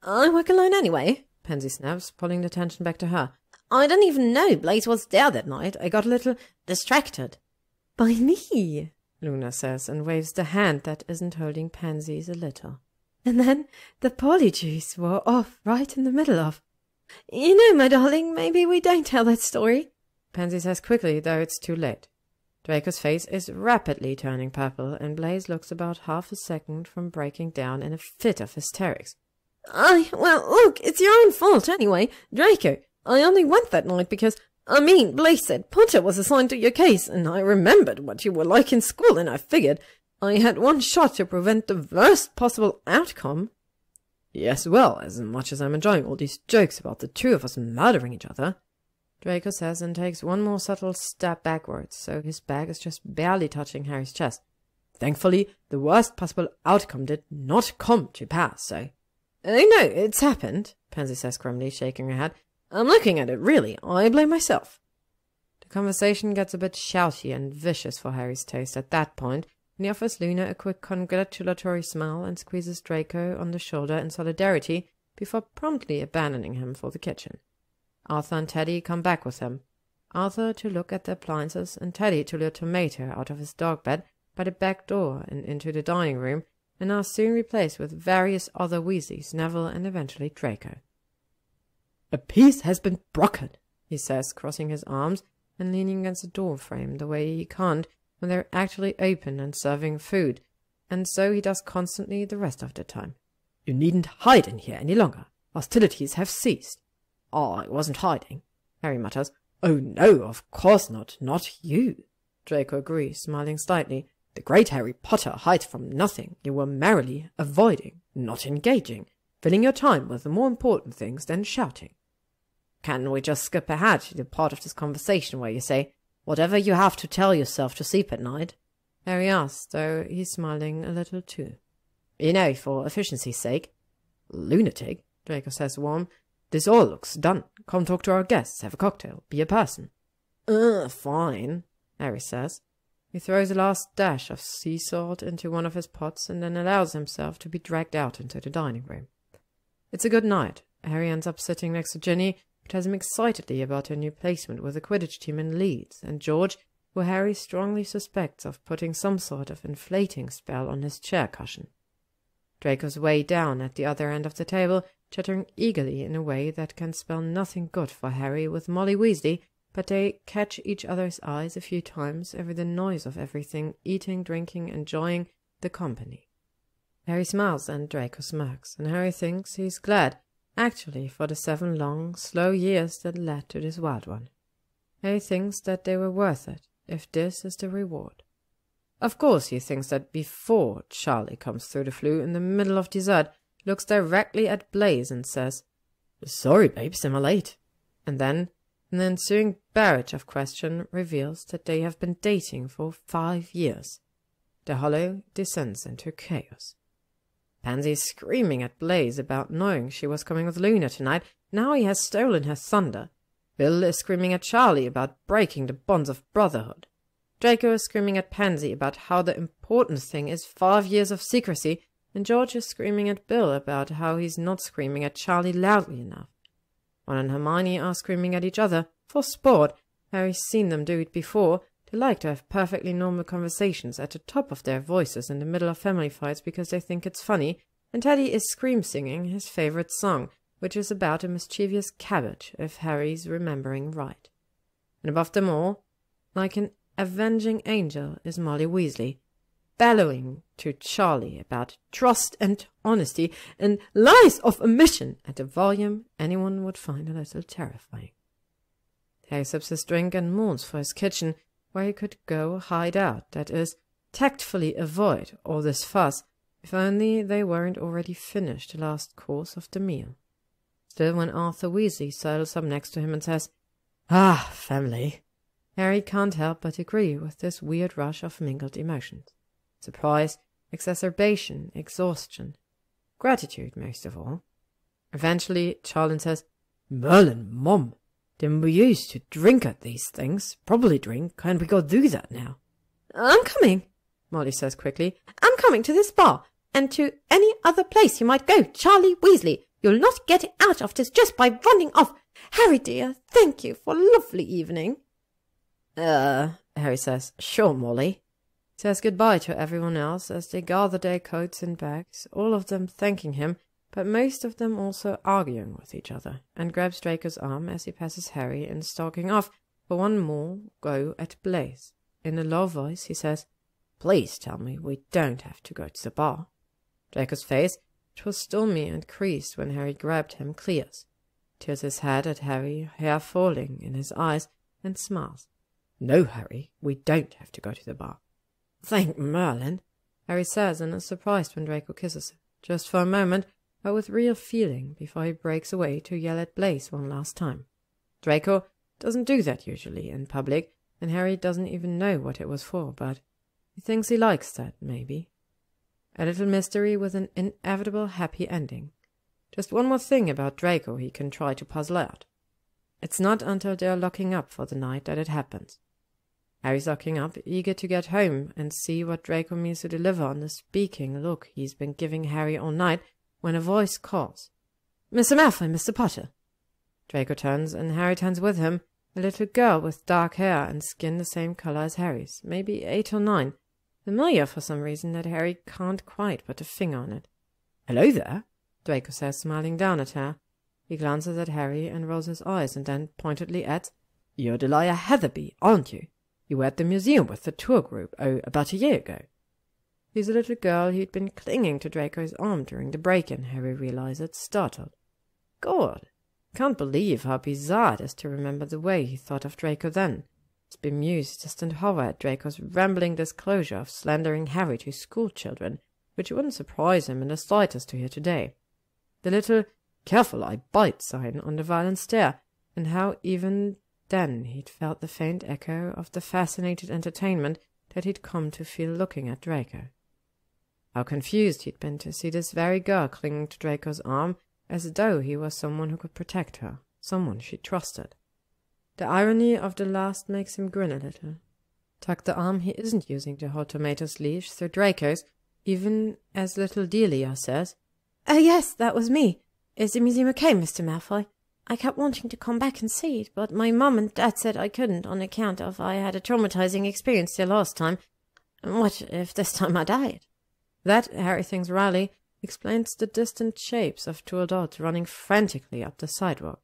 I work alone anyway, Pansy snaps, pulling the tension back to her. I didn't even know Blaise was there that night. I got a little distracted. By me, Luna says, and waves the hand that isn't holding Pansy's a little. And then the polyjuice wore off right in the middle of. You know, my darling, maybe we don't tell that story, Pansy says quickly, though it's too late. Draco's face is rapidly turning purple, and Blaise looks about half a second from breaking down in a fit of hysterics. Well, look, it's your own fault anyway. Draco, I only went that night because, Blaise said Potter was assigned to your case, and I remembered what you were like in school, and I figured I had one shot to prevent the worst possible outcome. Yes, well, as much as I'm enjoying all these jokes about the two of us murdering each other, Draco says, and takes one more subtle step backwards, so his back is just barely touching Harry's chest. Thankfully, the worst possible outcome did not come to pass, so... Oh, no, it's happened, Pansy says grimly, shaking her head. I'm looking at it, really. I blame myself. The conversation gets a bit shouty and vicious for Harry's taste at that point, and he offers Luna a quick congratulatory smile and squeezes Draco on the shoulder in solidarity before promptly abandoning him for the kitchen. Arthur and Teddy come back with him. Arthur to look at the appliances, and Teddy to lure Tomato out of his dog bed by the back door and into the dining room, and are soon replaced with various other Weasleys, Neville, and eventually Draco. A piece has been broken, he says, crossing his arms and leaning against the door frame the way he can't when they're actually open and serving food, and so he does constantly the rest of the time. You needn't hide in here any longer. Hostilities have ceased. I wasn't hiding, Harry mutters. Oh no, of course not. Not you. Draco agrees, smiling slightly. The great Harry Potter hides from nothing. You were merrily avoiding, not engaging, filling your time with the more important things than shouting. Can we just skip ahead to the part of this conversation where you say, whatever you have to tell yourself to sleep at night? Harry asks, though he's smiling a little too. You know, for efficiency's sake. Lunatic, Draco says warm. This all looks done. Come talk to our guests, have a cocktail, be a person. Fine, Harry says. He throws a last dash of sea salt into one of his pots and then allows himself to be dragged out into the dining room. It's a good night. Harry ends up sitting next to Ginny, who tells him excitedly about her new placement with the Quidditch team in Leeds, and George, who Harry strongly suspects of putting some sort of inflating spell on his chair cushion. Draco's way down at the other end of the table, chattering eagerly in a way that can spell nothing good for Harry with Molly Weasley, but they catch each other's eyes a few times over the noise of everything, eating, drinking, enjoying the company. Harry smiles and Draco smirks, and Harry thinks he's glad, actually, for the 7 long, slow years that led to this wild one. Harry thinks that they were worth it, if this is the reward. Of course he thinks that before Charlie comes through the flue in the middle of dessert, looks directly at Blaise and says, Sorry, babes, am I late? And then an ensuing barrage of question reveals that they have been dating for 5 years. The hollow descends into chaos. Pansy is screaming at Blaise about knowing she was coming with Luna tonight. Now he has stolen her thunder. Bill is screaming at Charlie about breaking the bonds of brotherhood. Draco is screaming at Pansy about how the important thing is 5 years of secrecy, and George is screaming at Bill about how he's not screaming at Charlie loudly enough. Ron and Hermione are screaming at each other, for sport. Harry's seen them do it before. They like to have perfectly normal conversations at the top of their voices in the middle of family fights because they think it's funny, and Teddy is scream-singing his favorite song, which is about a mischievous cabbage, if Harry's remembering right. And above them all, like an avenging angel, is Molly Weasley. bellowing to Charlie about trust and honesty and lies of omission at a volume anyone would find a little terrifying. Harry sips his drink and mourns for his kitchen, where he could go hide out, that is, tactfully avoid all this fuss, if only they weren't already finished the last course of the meal. Still, when Arthur Weasley sidles up next to him and says, "Ah, family," Harry can't help but agree with this weird rush of mingled emotions. Surprise, exacerbation, exhaustion, gratitude most of all. Eventually, Charlton says, "Merlin, Mom, then we used to drink at these things, probably drink, and we got to do that now." "I'm coming," Molly says quickly. "I'm coming to this bar, and to any other place you might go, Charlie Weasley. You'll not get out of this just by running off. Harry dear, thank you for a lovely evening." Harry says, "Sure, Molly." Says goodbye to everyone else as they gather their coats and bags, all of them thanking him, but most of them also arguing with each other, and grabs Draco's arm as he passes Harry and stalking off for one more go at Blaise. In a low voice he says, "Please tell me we don't have to go to the bar." Draco's face, which was stormy and creased when Harry grabbed him, clears, tilts his head at Harry, hair falling in his eyes, and smiles. "No, Harry, we don't have to go to the bar." "Thank Merlin," Harry says, and is surprised when Draco kisses him, just for a moment, but with real feeling, before he breaks away to yell at Blaise one last time. Draco doesn't do that usually in public, and Harry doesn't even know what it was for, but he thinks he likes that, maybe. A little mystery with an inevitable happy ending. Just one more thing about Draco he can try to puzzle out. It's not until they're locking up for the night that it happens. Harry's locking up, eager to get home and see what Draco means to deliver on the speaking look he's been giving Harry all night, when a voice calls, "Mr. Malfoy, Mr. Potter." Draco turns, and Harry turns with him, a little girl with dark hair and skin the same color as Harry's, maybe 8 or 9, familiar for some reason that Harry can't quite put a finger on it. "Hello there," Draco says, smiling down at her. He glances at Harry and rolls his eyes, and then pointedly adds, "You're Delia Heatherby, aren't you? You were at the museum with the tour group, about a year ago." She's a little girl who'd been clinging to Draco's arm during the break-in, Harry realizes, startled. God, can't believe how bizarre it is to remember the way he thought of Draco then. His bemused, distant horror at Draco's rambling disclosure of slandering Harry to schoolchildren, which wouldn't surprise him in the slightest to hear today. The little "careful I bite" sign on the violent stair, and how even then he'd felt the faint echo of the fascinated entertainment that he'd come to feel looking at Draco. How confused he'd been to see this very girl clinging to Draco's arm, as though he was someone who could protect her, someone she trusted. The irony of the last makes him grin a little. Tuck the arm he isn't using to hold Tomato's leash through Draco's, even as little Delia says, "Oh yes, that was me. Is the museum okay, Mr. Malfoy? I kept wanting to come back and see it, but my mum and dad said I couldn't on account of I had a traumatizing experience there last time. What if this time I died?" That, Harry thinks Riley, explains the distant shapes of 2 adults running frantically up the sidewalk.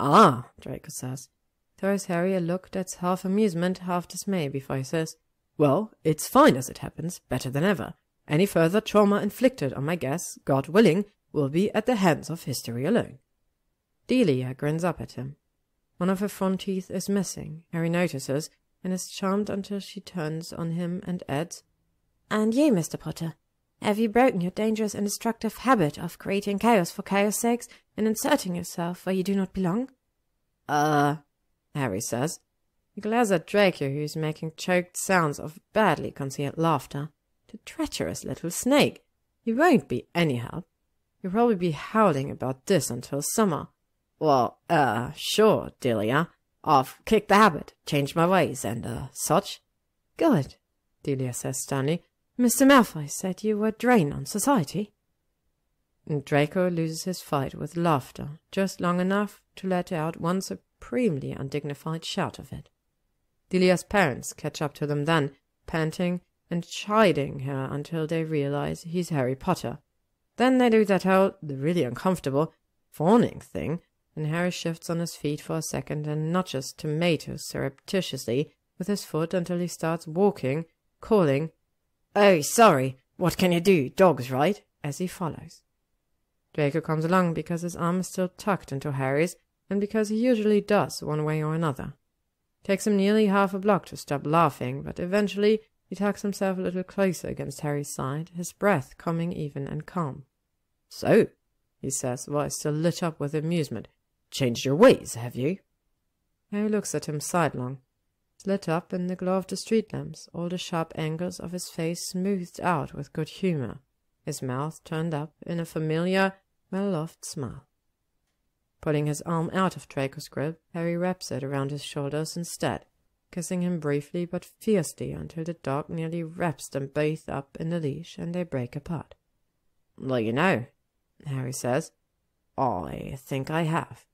"Ah," Draco says, throws Harry a look that's half amusement, half dismay before he says, "Well, it's fine as it happens, better than ever. Any further trauma inflicted on my guests, God willing, will be at the hands of history alone." Delia grins up at him. One of her front teeth is missing, Harry notices, and is charmed until she turns on him and adds, "And you, Mr. Potter, have you broken your dangerous and destructive habit of creating chaos for chaos' sakes and inserting yourself where you do not belong?" Harry says. He glares at Draco, who's making choked sounds of badly concealed laughter. The treacherous little snake. He won't be any help. He'll probably be howling about this until summer. "Well, sure, Delia. I've kicked the habit, changed my ways, and, such." "Good," Delia says sternly. "Mr. Malfoy said you were drained on society." And Draco loses his fight with laughter, just long enough to let out one supremely undignified shout of it. Delia's parents catch up to them then, panting and chiding her until they realize he's Harry Potter. Then they do that whole, the really uncomfortable, fawning thing, and Harry shifts on his feet for a second and nudges Tomatoes surreptitiously with his foot until he starts walking, calling, "Oh, sorry. What can you do? Dogs, right?" as he follows. Draco comes along because his arm is still tucked into Harry's, and because he usually does one way or another. Takes him nearly half a block to stop laughing, but eventually he tucks himself a little closer against Harry's side, his breath coming even and calm. "So," he says, voice still lit up with amusement, "changed your ways, have you?" Harry looks at him sidelong. Lit up in the glow of the street lamps, all the sharp angles of his face smoothed out with good humour, his mouth turned up in a familiar, well-loved smile. Pulling his arm out of Draco's grip, Harry wraps it around his shoulders instead, kissing him briefly but fiercely until the dog nearly wraps them both up in the leash and they break apart. "Well, you know," Harry says, "I think I have."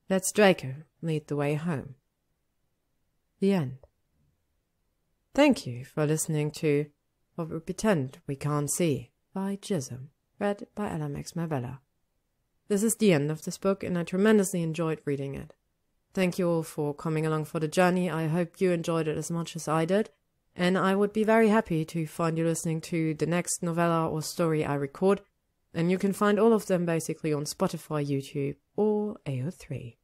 Lets Draco lead the way home. The end. Thank you for listening to What We Pretend We Can't See by Gyzym, read by Ella Max Mabella. This is the end of this book, and I tremendously enjoyed reading it. Thank you all for coming along for the journey. I hope you enjoyed it as much as I did, and I would be very happy to find you listening to the next novella or story I record, and you can find all of them basically on Spotify, YouTube, or AO3.